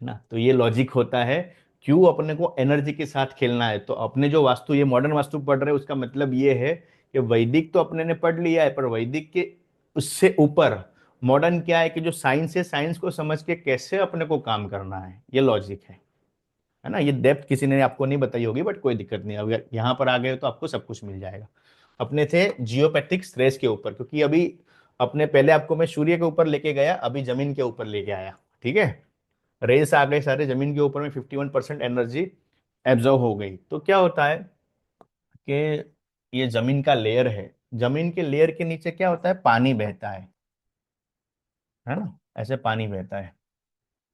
है ना? तो ये लॉजिक होता है, क्यों अपने को एनर्जी के साथ खेलना है। तो अपने जो वास्तु, ये मॉडर्न वास्तु पढ़ रहे हैं, उसका मतलब ये है कि वैदिक तो अपने ने पढ़ लिया है, पर वैदिक के उससे ऊपर मॉडर्न क्या है कि जो साइंस है, साइंस को समझ के कैसे अपने को काम करना है, ये लॉजिक है ना। ये डेप्थ किसी ने आपको नहीं बताई होगी, बट कोई दिक्कत नहीं, अगर यहाँ पर आ गए तो आपको सब कुछ मिल जाएगा। अपने थे जियोपैथिक स्ट्रेस के ऊपर, क्योंकि अभी अपने पहले आपको मैं सूर्य के ऊपर लेके गया, अभी जमीन के ऊपर लेके आया। ठीक है, रेस आ गए सारे जमीन के ऊपर में, 51% एनर्जी एब्जॉर्व हो गई। तो क्या होता है कि ये जमीन का लेयर है, जमीन के लेयर के नीचे क्या होता है? पानी बहता है ना, ऐसे पानी बहता है।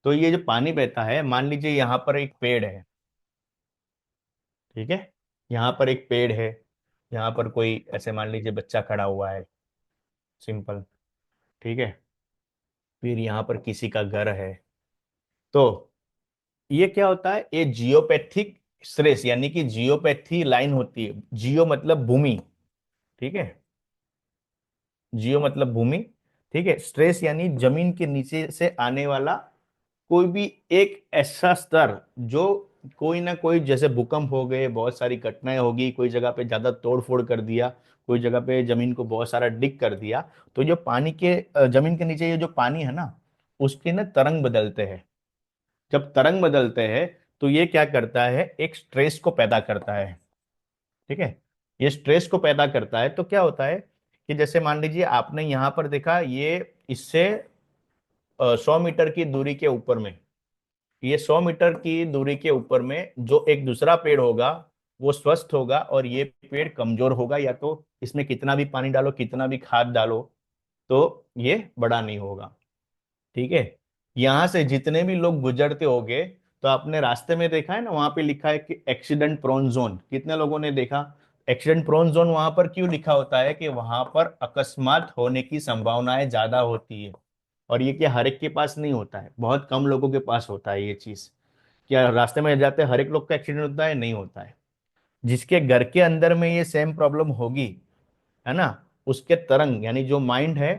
तो ये जो पानी बहता है, मान लीजिए यहाँ पर एक पेड़ है, ठीक है, यहाँ पर एक पेड़ है, यहाँ पर कोई ऐसे मान लीजिए बच्चा खड़ा हुआ है, सिंपल। ठीक है, फिर यहाँ पर किसी का घर है। तो ये क्या होता है? ये जियोपैथिक स्ट्रेस यानी कि जियोपैथी लाइन होती है। जियो मतलब भूमि, ठीक है, जियो मतलब भूमि। ठीक है, स्ट्रेस यानी जमीन के नीचे से आने वाला कोई भी एक ऐसा स्तर जो कोई ना कोई, जैसे भूकंप हो गए, बहुत सारी घटनाएं होगी, कोई जगह पे ज्यादा तोड़ फोड़ कर दिया, कोई जगह पे जमीन को बहुत सारा डिग कर दिया, तो जो पानी के जमीन के नीचे ये जो पानी है ना, उसके ना तरंग बदलते हैं। जब तरंग बदलते हैं तो ये क्या करता है? एक स्ट्रेस को पैदा करता है। ठीक है, ये स्ट्रेस को पैदा करता है तो क्या होता है कि जैसे मान लीजिए आपने यहाँ पर देखा, ये इससे 100 मीटर की दूरी के ऊपर में, ये 100 मीटर की दूरी के ऊपर में जो एक दूसरा पेड़ होगा वो स्वस्थ होगा, और ये पेड़ कमजोर होगा, या तो इसमें कितना भी पानी डालो, कितना भी खाद डालो, तो ये बड़ा नहीं होगा। ठीक है, यहां से जितने भी लोग गुजरते होंगे, तो आपने रास्ते में देखा है ना, वहां पे लिखा है कि एक्सीडेंट प्रोन जोन। कितने लोगों ने देखा? एक्सीडेंट प्रोन जोन वहां पर क्यों लिखा होता है? कि वहां पर अकस्मात होने की संभावनाएं ज्यादा होती है। और ये क्या हर एक के पास नहीं होता है, बहुत कम लोगों के पास होता है ये चीज। क्या रास्ते में जाते हर एक लोग का एक्सीडेंट होता है? नहीं होता है। जिसके घर के अंदर में ये सेम प्रॉब्लम होगी, है ना, उसके तरंग यानी जो माइंड है,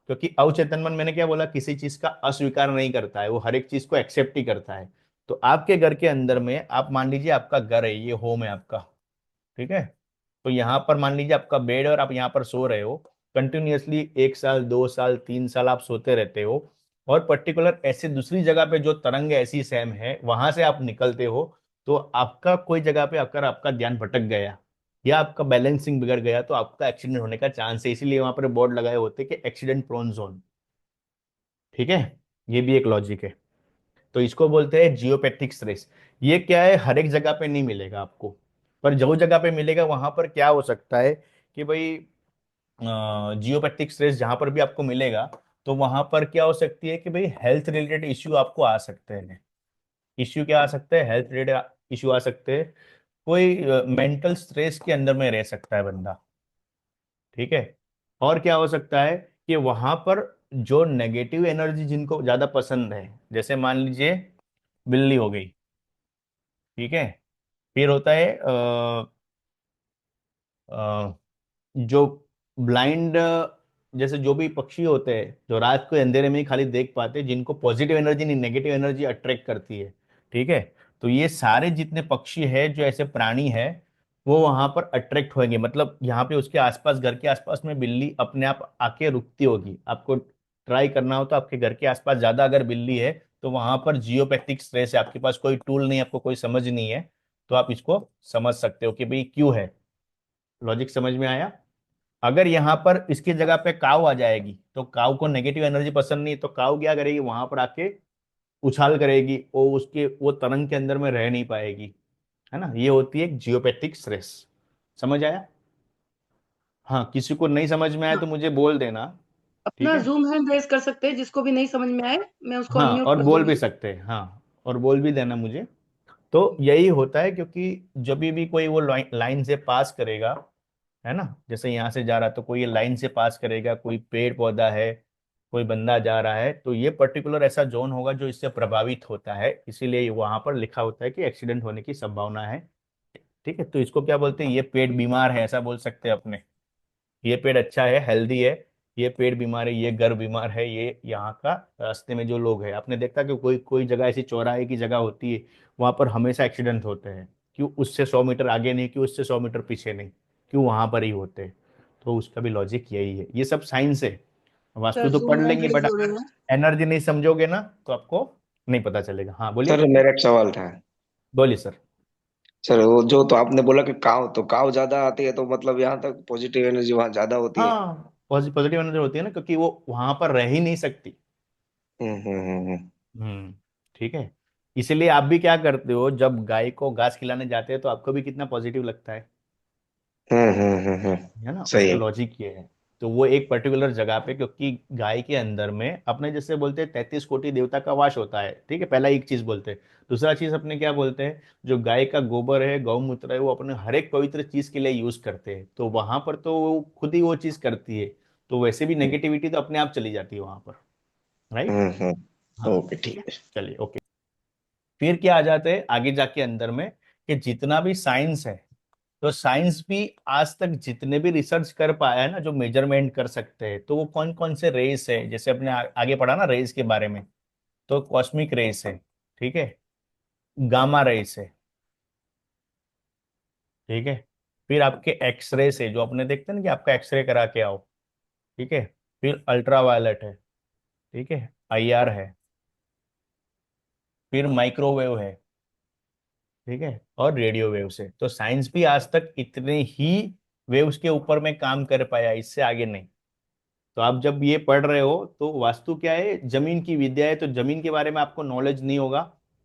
क्योंकि अवचेतन मन, मैंने क्या बोला, किसी चीज का अस्वीकार नहीं करता है, वो हर एक चीज को एक्सेप्ट ही करता है। तो आपके घर के अंदर में, आप मान लीजिए आपका घर है, ये होम है आपका, ठीक है, तो यहाँ पर मान लीजिए आपका बेड है और आप यहाँ पर सो रहे हो, कंटिन्यूअसली 1 साल 2 साल 3 साल आप सोते रहते हो और पर्टिकुलर ऐसे दूसरी जगह पे जो तरंग ऐसी सेम है वहां से आप निकलते हो, तो आपका कोई जगह पे अगर आपका ध्यान भटक गया या आपका बैलेंसिंग बिगड़ गया तो आपका एक्सीडेंट होने का चांस है। इसीलिए वहां पर बोर्ड लगाए होते हैं कि एक्सीडेंट प्रोन जोन। ठीक है, ये भी एक लॉजिक है। तो इसको बोलते हैं जियोपैथिक स्ट्रेस। ये क्या है, हर एक जगह पे नहीं मिलेगा आपको, पर जो जगह पे मिलेगा वहां पर क्या हो सकता है कि भाई जियोपैथिक स्ट्रेस जहां पर भी आपको मिलेगा तो वहां पर क्या हो सकती है कि भाई हेल्थ रिलेटेड इश्यू आपको आ सकते हैं। इश्यू क्या आ सकते हैं, हेल्थ रिलेटेड इश्यू आ सकते हैं। कोई मेंटल स्ट्रेस के अंदर में रह सकता है बंदा। ठीक है, और क्या हो सकता है कि वहां पर जो नेगेटिव एनर्जी जिनको ज्यादा पसंद है, जैसे मान लीजिए बिल्ली हो गई। ठीक है, फिर होता है जो ब्लाइंड, जैसे जो भी पक्षी होते हैं जो रात को अंधेरे में ही खाली देख पाते हैं, जिनको पॉजिटिव एनर्जी नहीं नेगेटिव एनर्जी अट्रैक्ट करती है। ठीक है, तो ये सारे जितने पक्षी है जो ऐसे प्राणी है वो वहां पर अट्रैक्ट होंगे। मतलब यहाँ पे उसके आसपास, घर के आसपास में बिल्ली अपने आप आके रुकती होगी। आपको ट्राई करना हो तो आपके घर के आसपास ज्यादा अगर बिल्ली है तो वहां पर जियोपैथिक स्ट्रेस है। आपके पास कोई टूल नहीं, आपको कोई समझ नहीं है, तो आप इसको समझ सकते हो कि भाई क्यों है। लॉजिक समझ में आया। अगर यहाँ पर इसकी जगह पे काऊ आ जाएगी तो काऊ को नेगेटिव एनर्जी पसंद नहीं, तो काऊ क्या करेगी, वहां पर आके उछाल करेगी, वो उसके वो तरंग के अंदर में रह नहीं पाएगी। है ना, ये होती है एक जियोपैथिक स्ट्रेस। समझ आया। हाँ, किसी को नहीं समझ में आया हाँ, तो मुझे बोल देना। ठीक अपना है, जूम हैंड रेज कर सकते हैं, जिसको भी नहीं समझ में आए मैं उसको हाँ, अनम्यूट और कर बोल भी दूंगी। सकते हैं, हाँ, और बोल भी देना मुझे। तो यही होता है, क्योंकि जब भी कोई वो लाइन से पास करेगा, है ना, जैसे यहाँ से जा रहा है तो कोई ये लाइन से पास करेगा, कोई पेड़ पौधा है, कोई बंदा जा रहा है, तो ये पर्टिकुलर ऐसा जोन होगा जो इससे प्रभावित होता है। इसीलिए वहां पर लिखा होता है कि एक्सीडेंट होने की संभावना है। ठीक है, तो इसको क्या बोलते हैं, ये पेड़ बीमार है ऐसा बोल सकते हैं अपने। ये पेड़ अच्छा है, हेल्दी है, ये पेड़ बीमार है, ये घर बीमार है, ये यहाँ का रास्ते में जो लोग हैं। आपने देखा कि कोई कोई जगह ऐसी चौराहे की जगह होती है, वहां पर हमेशा एक्सीडेंट होते हैं। क्यों, उससे 100 मीटर आगे नहीं, क्यों उससे 100 मीटर पीछे नहीं, क्यों वहां पर ही होते हैं। तो उसका भी लॉजिक यही है। ये सब साइंस है, वास्तु सर तो जूम पढ़ हैंड लेंगे रेज बट हो रहे अगर हैं। एनर्जी नहीं समझोगे ना तो आपको नहीं पता चलेगा। हाँ सर बोलिए। मेरा एक सवाल था। बोलिए सर। सर वो जो तो आपने बोला कि काव, तो काव ज्यादा आती है तो मतलब यहाँ तक पॉजिटिव एनर्जी वहां ज्यादा होती है। हाँ, पॉजिटिव एनर्जी होती है ना, क्योंकि वो वहां पर रह ही नहीं सकती। हम्म। ठीक है, इसीलिए आप भी क्या करते हो, जब गाय को घास खिलाने जाते हैं तो आपको भी कितना पॉजिटिव लगता है ना। सही उसका है। लॉजिक ये है। तो वो एक पर्टिकुलर जगह पे, क्योंकि गाय के अंदर में अपने जैसे बोलते हैं 33 कोटि देवता का वास होता है। ठीक है, पहला एक चीज बोलते हैं। दूसरा चीज अपने क्या बोलते हैं, जो गाय का गोबर है, गौमूत्र है, वो अपने हर एक पवित्र चीज के लिए यूज करते हैं। तो वहां पर तो वो खुद ही वो चीज करती है, तो वैसे भी नेगेटिविटी तो अपने आप चली जाती है वहां पर। राइट। हाँ, ओके ठीक है। चलिए ओके। फिर क्या आ जाते हैं आगे जाके अंदर में, कि जितना भी साइंस है, तो साइंस भी आज तक जितने भी रिसर्च कर पाया है ना, जो मेजरमेंट कर सकते हैं, तो वो कौन कौन से रेस है, जैसे अपने आगे पढ़ा ना रेस के बारे में, तो कॉस्मिक रेस है। ठीक है, गामा रेस है। ठीक है, फिर आपके एक्सरेस है, जो अपने देखते हैं ना कि आपका एक्सरे करा के आओ। ठीक है, फिर अल्ट्रावायलेट है। ठीक है, आईआर है, फिर माइक्रोवेव है। ठीक है, और रेडियो वेव्स है। तो साइंस भी आज तक इतने ही वेव्स के ऊपर में काम कर पाया, इससे आगे नहीं। तो आप जब ये पढ़ रहे हो तो वास्तु क्या है, जमीन की विद्या है, तो जमीन के बारे में आपको नॉलेज नहीं होगा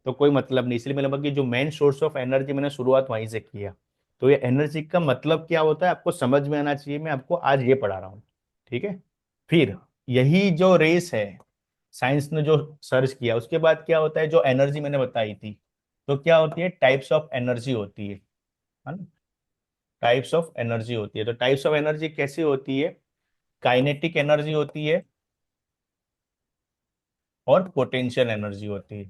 तो कोई मतलब नहीं। इसलिए मैंने बोला कि जो मेन सोर्स ऑफ एनर्जी, मैंने शुरुआत वहीं से किया। तो ये एनर्जी का मतलब क्या होता है आपको समझ में आना चाहिए। मैं आपको आज ये पढ़ा रहा हूँ। ठीक है, फिर यही जो रेस है, साइंस ने जो सर्च किया, उसके बाद क्या होता है, जो एनर्जी मैंने बताई थी, तो क्या होती है, टाइप्स ऑफ एनर्जी होती है ना। टाइप्स ऑफ एनर्जी होती है, तो टाइप्स ऑफ एनर्जी कैसी होती है, काइनेटिक एनर्जी होती है और पोटेंशियल एनर्जी होती है।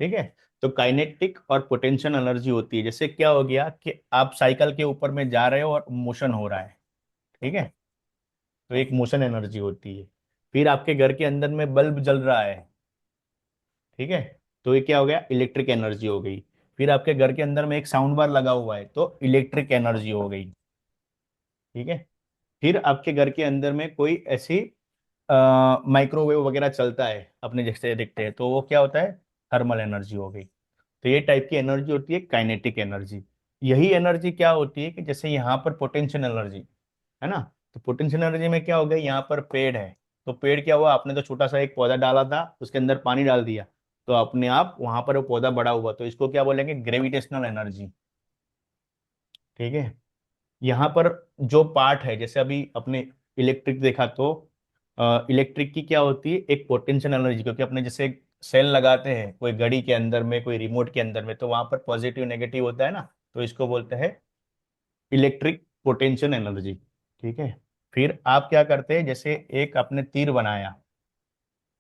ठीक है, तो काइनेटिक और पोटेंशियल एनर्जी होती है, जैसे क्या हो गया कि आप साइकिल के ऊपर में जा रहे हो और मोशन हो रहा है। ठीक है, तो एक मोशन एनर्जी होती है। फिर आपके घर के अंदर में बल्ब जल रहा है। ठीक है, तो ये क्या हो गया, इलेक्ट्रिक एनर्जी हो गई। फिर आपके घर के अंदर में एक साउंड बार लगा हुआ है, तो इलेक्ट्रिक एनर्जी हो गई। ठीक है, फिर आपके घर के अंदर में कोई ऐसी माइक्रोवेव वगैरह चलता है अपने जैसे देखते हैं, तो वो क्या होता है, थर्मल एनर्जी हो गई। तो ये टाइप की एनर्जी होती है काइनेटिक एनर्जी। यही एनर्जी क्या होती है कि जैसे यहाँ पर पोटेंशियल एनर्जी है ना, तो पोटेंशियल एनर्जी में क्या हो गया, यहाँ पर पेड़ है, तो पेड़ क्या हुआ, आपने तो छोटा सा एक पौधा डाला था, उसके अंदर पानी डाल दिया, तो अपने आप वहां पर वो पौधा बड़ा हुआ, तो इसको क्या बोलेंगे, ग्रेविटेशनल एनर्जी। ठीक है। यहाँ पर जो पार्ट है, जैसे अभी अपने इलेक्ट्रिक देखा, तो इलेक्ट्रिक की क्या होती है, एक पोटेंशियल एनर्जी, क्योंकि अपने जैसे सेल लगाते हैं कोई घड़ी के अंदर में, कोई रिमोट के अंदर में, तो वहां पर पॉजिटिव नेगेटिव होता है ना, तो इसको बोलते हैं इलेक्ट्रिक पोटेंशियल एनर्जी। ठीक है। फिर आप क्या करते हैं, जैसे एक आपने तीर बनाया,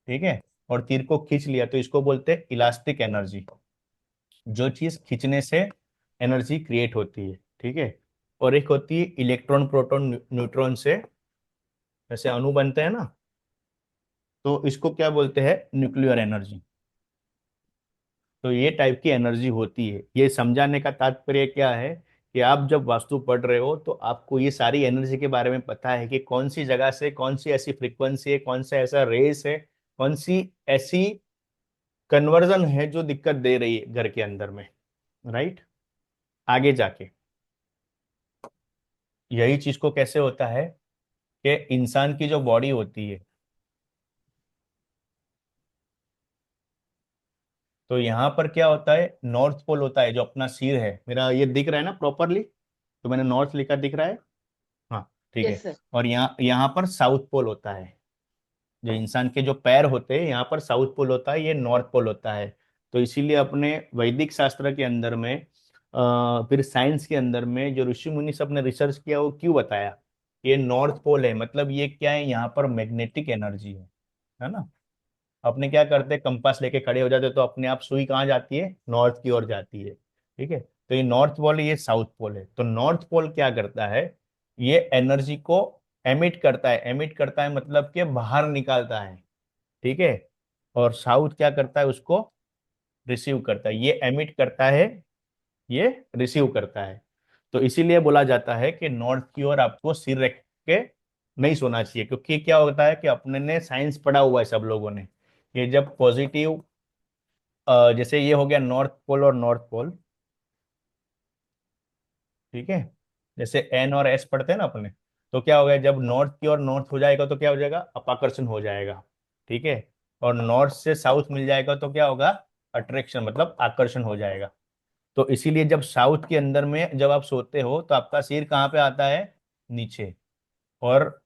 ठीक है, और तीर को खींच लिया, तो इसको बोलते हैं इलास्टिक एनर्जी। जो चीज खींचने से एनर्जी क्रिएट होती है। ठीक है। और एक होती है इलेक्ट्रॉन प्रोटॉन न्यूट्रॉन से जैसे अणु बनते हैं ना, तो इसको क्या बोलते हैं, न्यूक्लियर एनर्जी। तो ये टाइप की एनर्जी होती है। ये समझाने का तात्पर्य क्या है कि आप जब वास्तु पढ़ रहे हो तो आपको ये सारी एनर्जी के बारे में पता है कि कौन सी जगह से कौन सी ऐसी फ्रीक्वेंसी है, कौन सा ऐसा रेस है, कौन सी ऐसी कन्वर्जन है जो दिक्कत दे रही है घर के अंदर में। राइट। आगे जाके यही चीज को कैसे होता है कि इंसान की जो बॉडी होती है, तो यहाँ पर क्या होता है, नॉर्थ पोल होता है, जो अपना सिर है, मेरा ये दिख रहा है ना प्रॉपरली, तो मैंने नॉर्थ लिखा दिख रहा है। हाँ ठीक यस है। सर। और यहाँ पर साउथ पोल होता है, जो इंसान के जो पैर होते हैं यहाँ पर साउथ पोल होता है, ये नॉर्थ पोल होता है। तो इसीलिए अपने वैदिक शास्त्र के अंदर में फिर साइंस के अंदर में जो ऋषि मुनि सब ने रिसर्च किया, वो क्यों बताया, ये नॉर्थ पोल है, मतलब ये क्या है, यहाँ पर मैग्नेटिक एनर्जी है ना। अपने क्या करते हैं, कंपास लेके खड़े हो जाते हैं, तो अपने आप सुई कहाँ जाती है, नॉर्थ की ओर जाती है। ठीक है। तो ये नॉर्थ पोल है, ये साउथ पोल है। तो नॉर्थ पोल क्या करता है, ये एनर्जी को एमिट करता है, एमिट करता है मतलब कि बाहर निकालता है। ठीक है। और साउथ क्या करता है, उसको रिसीव करता है। ये एमिट करता है, ये रिसीव करता है। तो इसीलिए बोला जाता है कि नॉर्थ की ओर आपको सिर रख के नहीं सोना चाहिए, क्योंकि क्या होता है कि अपने ने साइंस पढ़ा हुआ है सब लोगों ने, ये जब पॉजिटिव जैसे ये हो गया नॉर्थ पोल और नॉर्थ पोल, ठीक है, जैसे एन और एस पढ़ते हैं ना अपने, तो क्या हो गया, जब नॉर्थ की ओर नॉर्थ हो जाएगा तो क्या हो जाएगा, अपाकर्षण हो जाएगा। ठीक है। और नॉर्थ से साउथ मिल जाएगा तो क्या होगा, अट्रैक्शन मतलब आकर्षण हो जाएगा। तो इसीलिए जब साउथ के अंदर में जब आप सोते हो तो आपका सिर कहाँ पे आता है, नीचे, और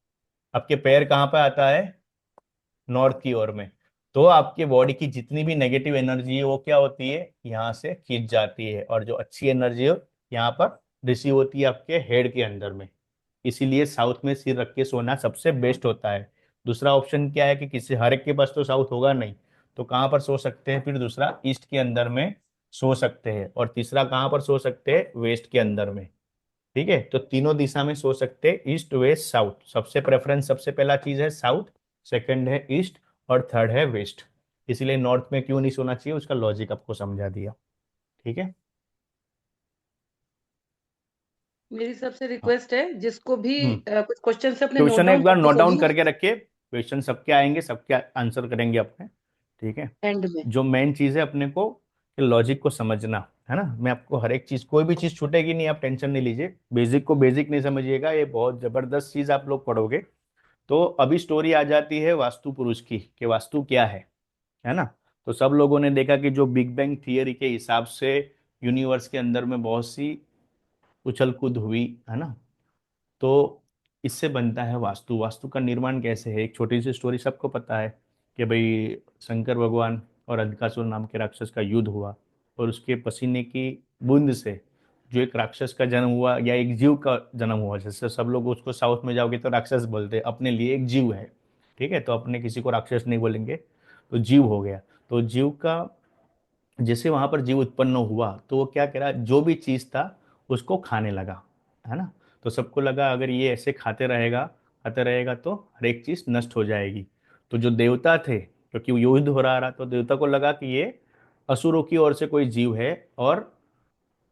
आपके पैर कहाँ पे आता है, नॉर्थ की ओर में। तो आपके बॉडी की जितनी भी नेगेटिव एनर्जी है वो क्या होती है, यहाँ से खींच जाती है, और जो अच्छी एनर्जी है यहाँ पर रिसीव होती है आपके हेड के अंदर में। इसीलिए साउथ में सिर रख के सोना सबसे बेस्ट होता है। दूसरा ऑप्शन क्या है कि किसी हर एक के पास तो साउथ होगा नहीं, तो कहाँ पर सो सकते हैं, फिर दूसरा ईस्ट के अंदर में सो सकते हैं, और तीसरा कहाँ पर सो सकते हैं, वेस्ट के अंदर में। ठीक है। तो तीनों दिशा में सो सकते हैं, ईस्ट वेस्ट साउथ। सबसे प्रेफरेंस, सबसे पहला चीज है साउथ, सेकंड है ईस्ट, और थर्ड है वेस्ट। इसीलिए नॉर्थ में क्यों नहीं सोना चाहिए, उसका लॉजिक आपको समझा दिया। ठीक है। मेरी सबसे हाँ। रिक्वेस्ट है, जिसको भी कुछ क्वेश्चन से अपने नोट क्वेश्चन डाउन एक बार करके नोट डाउन सोइए करके रखिए, क्वेश्चन सबके आएंगे, सबके आंसर करेंगे अपने। ठीक है। एंड में। जो मेन चीज है अपने को लॉजिक को समझना है ना। मैं आपको हर एक चीज, कोई भी चीज छूटेगी नहीं, आप टेंशन नहीं लीजिए। बेसिक को बेसिक नहीं समझिएगा, ये बहुत जबरदस्त चीज आप लोग पढ़ोगे। तो अभी स्टोरी आ जाती है वास्तु पुरुष की, कि वास्तु क्या है ना। तो सब लोगों ने देखा कि जो बिग बैंग थियरी के हिसाब से यूनिवर्स के अंदर में बहुत सी उछल कूद हुई है ना, तो इससे बनता है वास्तु। वास्तु का निर्माण कैसे है, एक छोटी सी स्टोरी सबको पता है कि भाई शंकर भगवान और अंधकासुर नाम के राक्षस का युद्ध हुआ, और उसके पसीने की बूंद से जो एक राक्षस का जन्म हुआ, या एक जीव का जन्म हुआ। जैसे सब लोग उसको साउथ में जाओगे तो राक्षस बोलते हैं, अपने लिए एक जीव है। ठीक है। तो अपने किसी को राक्षस नहीं बोलेंगे, तो जीव हो गया। तो जीव का जैसे वहां पर जीव उत्पन्न हुआ, तो वो क्या करा, जो भी चीज था उसको खाने लगा, है ना। तो सबको लगा अगर ये ऐसे खाते रहेगा तो हर एक चीज नष्ट हो जाएगी। तो जो देवता थे, क्योंकि युद्ध हो रहा तो देवता को लगा कि ये असुरों की ओर से कोई जीव है, और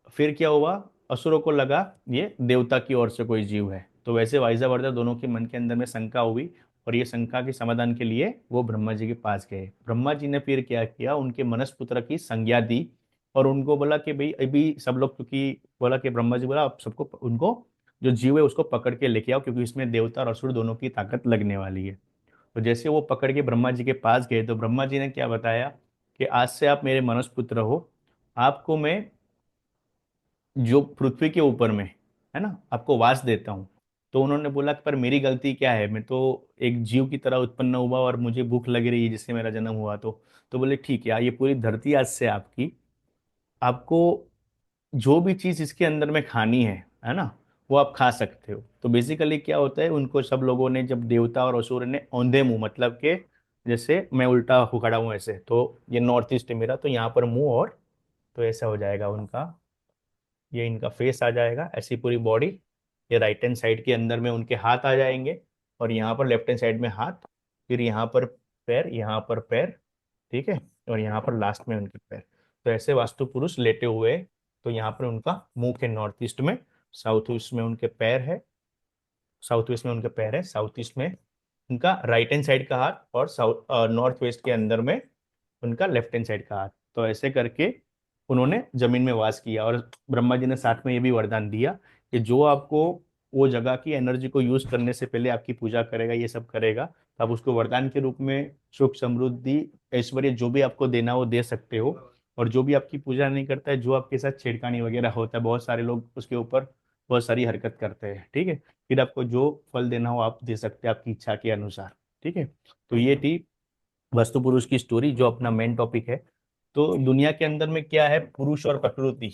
फिर क्या हुआ, असुरों को लगा ये देवता की ओर से कोई जीव है। तो वैसे वाइजा वर्दा दोनों के मन के अंदर में शंका हुई, और ये शंका के समाधान के लिए वो ब्रह्मा जी के पास गए। ब्रह्मा जी ने फिर क्या किया, उनके मनसपुत्र की संज्ञा दी और उनको बोला कि भाई अभी सब लोग, क्योंकि बोला कि ब्रह्मा जी बोला आप सबको उनको जो जीव है उसको पकड़ के लेके आओ, क्योंकि इसमें देवता और असुर दोनों की ताकत लगने वाली है। तो जैसे वो पकड़ के ब्रह्मा जी के पास गए तो ब्रह्मा जी ने क्या बताया कि आज से आप मेरे मनसपुत्र हो, आपको मैं जो पृथ्वी के ऊपर में है ना आपको वास देता हूँ। तो उन्होंने बोला कि पर मेरी गलती क्या है, मैं तो एक जीव की तरह उत्पन्न हुआ और मुझे भूख लग रही है जिससे मेरा जन्म हुआ। तो बोले ठीक है, ये पूरी धरती आज से आपकी, आपको जो भी चीज इसके अंदर में खानी है ना, वो आप खा सकते हो। तो बेसिकली क्या होता है, उनको सब लोगों ने, जब देवता और असुर ने औंधे मुंह, मतलब के जैसे मैं उल्टा हो खड़ा हूँ ऐसे, तो ये नॉर्थ ईस्ट है मेरा, तो यहाँ पर मुंह, और तो ऐसा हो जाएगा उनका, ये इनका फेस आ जाएगा, ऐसी पूरी बॉडी। ये राइट हैंड साइड के अंदर में उनके हाथ आ जाएंगे, और यहाँ पर लेफ्ट हैंड साइड में हाथ, फिर यहाँ पर पैर, यहाँ पर पैर, ठीक है, और यहाँ पर लास्ट में उनके पैर। तो ऐसे वास्तु पुरुष लेटे हुए हैं। तो यहाँ पर उनका मुंह के नॉर्थ ईस्ट में, साउथ ईस्ट में उनके पैर है, साउथ वेस्ट में उनके पैर है, साउथ ईस्ट में उनका राइट हैंड साइड का हाथ, और साउथ नॉर्थ वेस्ट के अंदर में उनका लेफ्ट हैंड साइड का हाथ। तो ऐसे करके उन्होंने जमीन में वास किया। और ब्रह्मा जी ने साथ में ये भी वरदान दिया कि जो आपको वो जगह की एनर्जी को यूज करने से पहले आपकी पूजा करेगा, ये सब करेगा, तो आप उसको वरदान के रूप में सुख, समृद्धि, ऐश्वर्य जो भी आपको देना हो दे सकते हो। और जो भी आपकी पूजा नहीं करता है, जो आपके साथ छेड़खानी वगैरह होता है, बहुत सारे लोग उसके ऊपर बहुत सारी हरकत करते हैं, ठीक है, फिर आपको जो फल देना हो आप दे सकते हैं आपकी इच्छा के अनुसार, ठीक है। तो ये थी वस्तु पुरुष की स्टोरी, जो अपना मेन टॉपिक है। तो दुनिया के अंदर में क्या है, पुरुष और प्रकृति,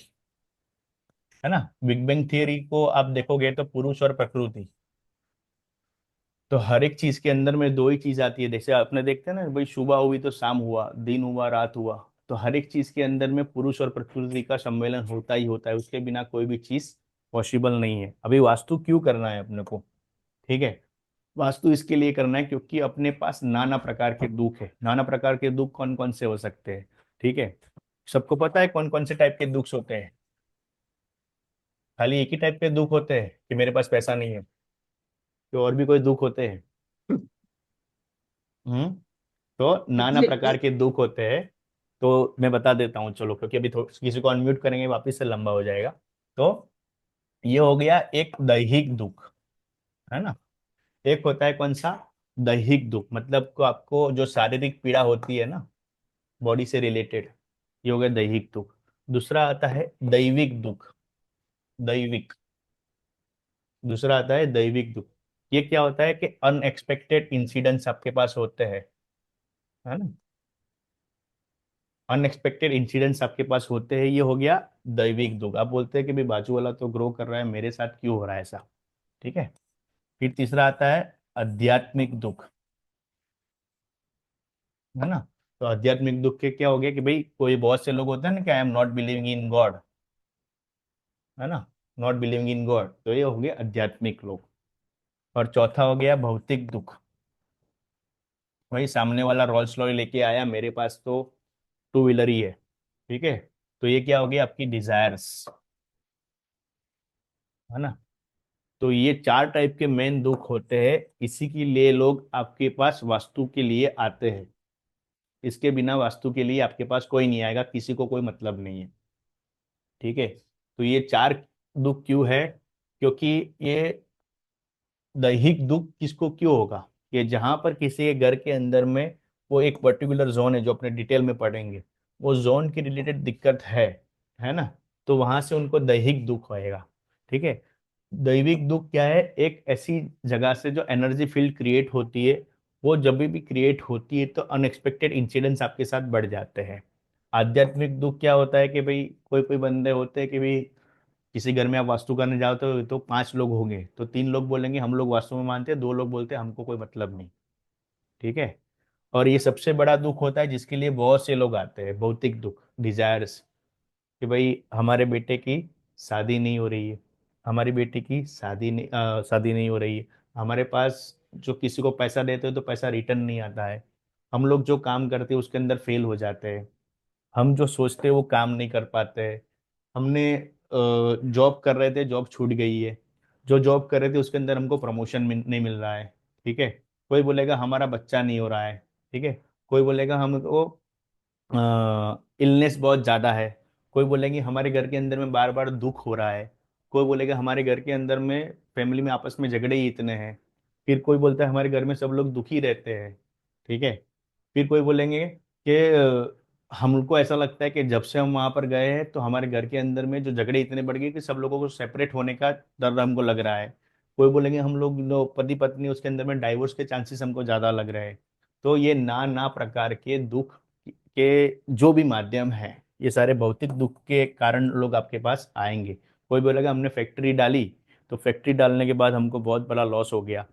है ना। बिग बैंग थियरी को आप देखोगे तो पुरुष और प्रकृति, तो हर एक चीज के अंदर में दो ही चीज आती है। जैसे आपने देखते हैं ना भाई, सुबह हुई तो शाम हुआ, दिन हुआ रात हुआ, तो हर एक चीज के अंदर में पुरुष और प्रकृति का सम्मेलन होता ही होता है, उसके बिना कोई भी चीज पॉसिबल नहीं है। अभी वास्तु क्यों करना है अपने को, ठीक है, वास्तु इसके लिए करना है क्योंकि अपने पास नाना प्रकार के दुख है। नाना प्रकार के दुख कौन कौन से हो सकते हैं, ठीक है, सबको पता है कौन कौन से टाइप के दुख होते हैं। खाली एक ही टाइप के दुख होते हैं कि मेरे पास पैसा नहीं है, तो और भी कोई दुख होते हैं? हम्म। तो नाना प्रकार के दुख होते हैं। तो मैं बता देता हूँ चलो, क्योंकि अभी किसी को अनम्यूट करेंगे वापिस से लंबा हो जाएगा। तो ये हो गया एक दैहिक दुख, है ना। एक होता है कौन सा, दैहिक दुख, मतलब को आपको जो शारीरिक पीड़ा होती है ना बॉडी से रिलेटेड, ये हो गया दैहिक दुख। दूसरा आता है दैविक दुख, दैविक, दूसरा आता है दैविक दुख। ये क्या होता है कि अनएक्सपेक्टेड इंसिडेंट्स आपके पास होते हैं, है ना, अनएक्सपेक्टेड इंसिडेंट्स आपके पास होते हैं, ये हो गया दैविक दुख। आप बोलते हैं कि भाई बाजू वाला तो ग्रो कर रहा है, मेरे साथ क्यों हो रहा है ऐसा, ठीक है। फिर तीसरा आता है आध्यात्मिक दुख, है ना। तो आध्यात्मिक दुख के क्या हो गया कि भाई कोई बहुत से लोग होते हैं ना कि I am not believing in God, है ना, नॉट बिलीविंग इन गॉड, तो ये हो गया आध्यात्मिक लोग। और चौथा हो गया भौतिक दुख, भाई सामने वाला रोल्स रॉय लेके आया, मेरे पास तो टू व्हीलर ही है, ठीक है, तो ये क्या हो गया आपकी डिजायर्स, है ना। तो ये चार टाइप के मेन दुख होते हैं, इसी के लिए लोग आपके पास वास्तु के लिए आते हैं। इसके बिना वास्तु के लिए आपके पास कोई नहीं आएगा, किसी को कोई मतलब नहीं है, ठीक है। तो ये चार दुख क्यों है, क्योंकि ये दैहिक दुख किसको क्यों होगा, कि जहां पर किसी के घर के अंदर में वो एक पर्टिकुलर जोन है जो अपने डिटेल में पढ़ेंगे, वो जोन की रिलेटेड दिक्कत है ना, तो वहां से उनको दैहिक दुख होएगा, ठीक है। दैविक दुख क्या है, एक ऐसी जगह से जो एनर्जी फील्ड क्रिएट होती है, वो जब भी क्रिएट होती है तो अनएक्सपेक्टेड इंसिडेंट्स आपके साथ बढ़ जाते हैं। आध्यात्मिक दुख क्या होता है कि भाई कोई कोई बंदे होते हैं कि भाई किसी घर में आप वास्तु करने जाओ तो पांच लोग होंगे, तो तीन लोग बोलेंगे हम लोग वास्तु में मानते हैं, दो लोग बोलते हैं हमको कोई मतलब नहीं, ठीक है। और ये सबसे बड़ा दुख होता है जिसके लिए बहुत से लोग आते हैं, भौतिक दुख, डिजायर्स, कि भाई हमारे बेटे की शादी नहीं हो रही है, हमारी बेटी की शादी नहीं हो रही है, हमारे पास जो किसी को पैसा देते हो तो पैसा रिटर्न नहीं आता है, हम लोग जो काम करते हैं उसके अंदर फेल हो जाते हैं, हम जो सोचते हैं वो काम नहीं कर पाते हैं, हमने जॉब कर रहे थे, जॉब छूट गई है, जो जॉब कर रहे थे उसके अंदर हमको प्रमोशन नहीं मिल रहा है, ठीक है। कोई बोलेगा हमारा बच्चा नहीं हो रहा है, ठीक है। कोई बोलेगा हमको इलनेस बहुत ज़्यादा है। कोई बोलेंगे हमारे घर के अंदर में बार बार दुख हो रहा है। कोई बोलेगा हमारे घर के अंदर में फैमिली में आपस में झगड़े ही इतने हैं। फिर कोई बोलता है हमारे घर में सब लोग दुखी रहते हैं, ठीक है। फिर कोई बोलेंगे कि हमको ऐसा लगता है कि जब से हम वहां पर गए हैं तो हमारे घर के अंदर में जो झगड़े इतने बढ़ गए कि सब लोगों को सेपरेट होने का डर हमको लग रहा है। कोई बोलेंगे हम लोग पति पत्नी उसके अंदर में डाइवोर्स के चांसेस हमको ज्यादा लग रहे हैं। तो ये ना प्रकार के दुख के जो भी माध्यम है, ये सारे भौतिक दुख के कारण लोग आपके पास आएंगे। कोई बोलेगा हमने फैक्ट्री डाली, तो फैक्ट्री डालने के बाद हमको बहुत बड़ा लॉस हो गया।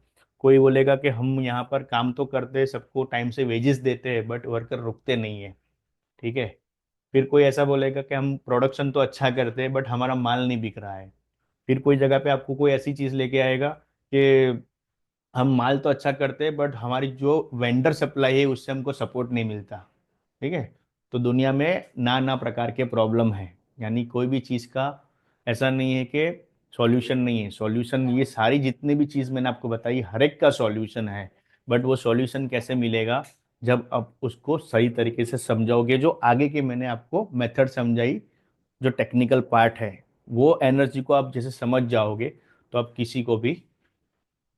कोई बोलेगा कि हम यहाँ पर काम तो करते हैं, सबको टाइम से वेजेस देते हैं, बट वर्कर रुकते नहीं है, ठीक है। फिर कोई ऐसा बोलेगा कि हम प्रोडक्शन तो अच्छा करते हैं बट हमारा माल नहीं बिक रहा है। फिर कोई जगह पे आपको कोई ऐसी चीज लेके आएगा कि हम माल तो अच्छा करते हैं बट हमारी जो वेंडर सप्लाई है उससे हमको सपोर्ट नहीं मिलता, ठीक है। तो दुनिया में ना प्रकार के प्रॉब्लम है, यानी कोई भी चीज़ का ऐसा नहीं है कि सॉल्यूशन नहीं है। सॉल्यूशन ये सारी जितनी भी चीज़ मैंने आपको बताई हर एक का सॉल्यूशन है। बट वो सॉल्यूशन कैसे मिलेगा, जब आप उसको सही तरीके से समझाओगे। जो आगे के मैंने आपको मेथड समझाई, जो टेक्निकल पार्ट है, वो एनर्जी को आप जैसे समझ जाओगे तो आप किसी को भी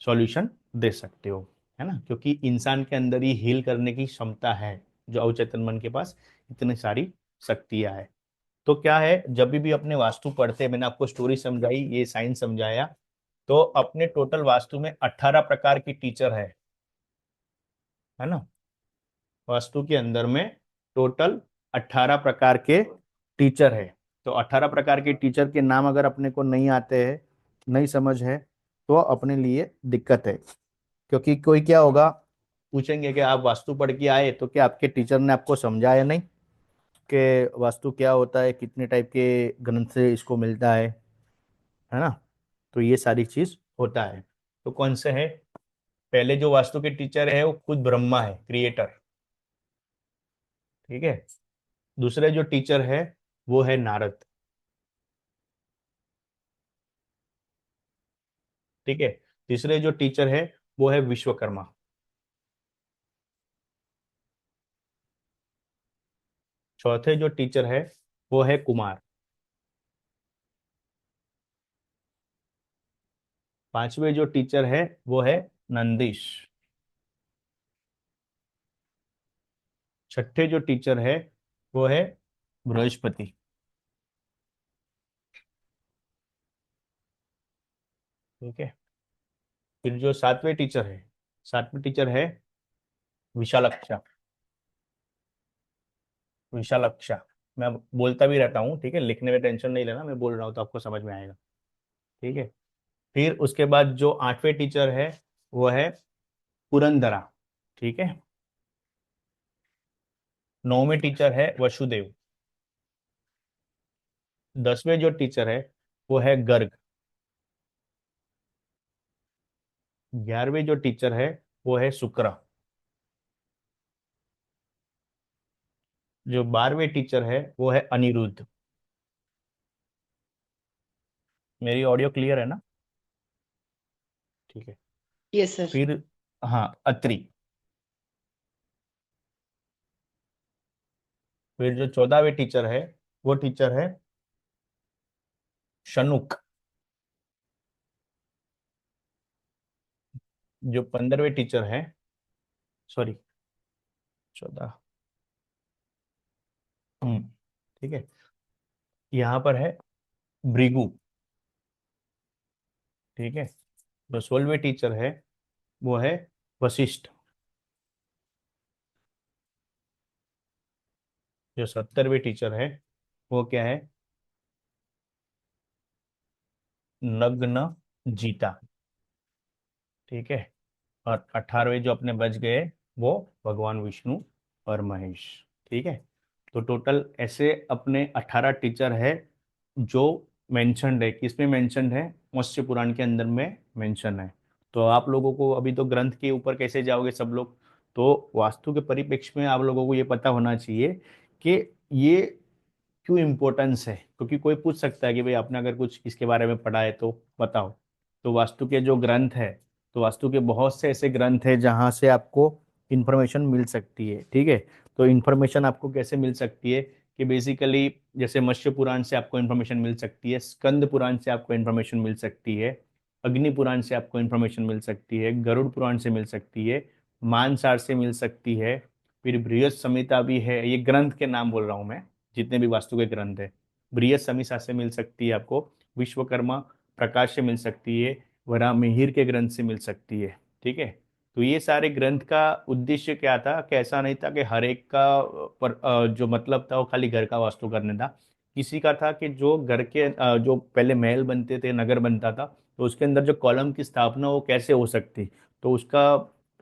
सॉल्यूशन दे सकते हो, है ना। क्योंकि इंसान के अंदर ही हील करने की क्षमता है, जो अवचेतन मन के पास इतनी सारी शक्तियां है। तो क्या है, जब भी अपने वास्तु पढ़ते हैं, मैंने आपको स्टोरी समझाई, ये साइंस समझाया, तो अपने टोटल वास्तु में 18 प्रकार की टीचर है ना। वास्तु के अंदर में टोटल 18 प्रकार के टीचर है। तो 18 प्रकार के टीचर के नाम अगर अपने को नहीं आते हैं, नहीं समझ है, तो अपने लिए दिक्कत है। क्योंकि कोई क्या होगा, पूछेंगे कि आप वास्तु पढ़ के आए तो क्या आपके टीचर ने आपको समझाया नहीं कि वास्तु क्या होता है, कितने टाइप के ग्रंथ से इसको मिलता है ना। तो ये सारी चीज होता है। तो कौन से है, पहले जो वास्तु के टीचर है वो खुद ब्रह्मा है, क्रिएटर, ठीक है। दूसरे जो टीचर है वो है नारद, ठीक है। तीसरे जो टीचर है वो है विश्वकर्मा। चौथे जो टीचर है वो है कुमार। पांचवे जो टीचर है वो है नंदीश। छठे जो टीचर है वो है बृहस्पति, ठीक है। फिर जो सातवें टीचर है विशालक्षा। विशालक्षा, मैं बोलता भी रहता हूँ, ठीक है, लिखने में टेंशन नहीं लेना, मैं बोल रहा हूँ तो आपको समझ में आएगा, ठीक है। फिर उसके बाद जो आठवें टीचर है वो है पुरंदरा, ठीक है। नौवें टीचर है वसुदेव। 10वें जो टीचर है वो है गर्ग। 11वें जो टीचर है वो है शुक्र। जो 12वें टीचर है वो है अनिरुद्ध। मेरी ऑडियो क्लियर है ना, ठीक है। Yes sir. फिर हाँ, अत्रि। फिर जो 14वें टीचर है वो टीचर है शनुक। जो 15वें टीचर है, सॉरी 14, ठीक है, यहाँ पर है भृगु, ठीक है। जो 16वें टीचर है वो है वशिष्ठ। जो 70वें टीचर है वो क्या है, नग्न जीता, ठीक है। और 18वें जो अपने बच गए वो भगवान विष्णु और महेश, ठीक है। तो टोटल ऐसे अपने 18 टीचर है जो मेंशनड है। किसमें मेंशनड है, मत्स्य पुराण के अंदर में मेंशन है। तो आप लोगों को अभी तो ग्रंथ के ऊपर कैसे जाओगे सब लोग, तो वास्तु के परिप्रेक्ष्य में आप लोगों को ये पता होना चाहिए कि ये क्यों इम्पोर्टेंस है। क्योंकि कोई पूछ सकता है कि भाई आपने अगर कुछ इसके बारे में पढ़ा है तो बताओ, तो वास्तु के जो ग्रंथ है, तो वास्तु के बहुत से ऐसे ग्रंथ है जहाँ से आपको इंफॉर्मेशन मिल सकती है। ठीक है, तो इंफॉर्मेशन आपको कैसे मिल सकती है कि बेसिकली जैसे मत्स्य पुराण से आपको इंफॉर्मेशन मिल सकती है, स्कंद पुराण से आपको इंफॉर्मेशन मिल सकती है, अग्नि पुराण से आपको इंफॉर्मेशन मिल सकती है, गरुड़ पुराण से मिल सकती है, मानसार से मिल सकती है, फिर बृहत संहिता भी है। ये ग्रंथ के नाम बोल रहा हूँ मैं, जितने भी वास्तु के ग्रंथ है। बृहत संहिता से मिल सकती है आपको, विश्वकर्मा प्रकाश से मिल सकती है, वराहमिहिर के ग्रंथ से मिल सकती है। ठीक है, तो ये सारे ग्रंथ का उद्देश्य क्या था कि ऐसा नहीं था कि हर एक का जो मतलब था वो खाली घर का वास्तु करने था। किसी का था कि जो घर के जो पहले महल बनते थे, नगर बनता था, तो उसके अंदर जो कॉलम की स्थापना वो कैसे हो सकती, तो उसका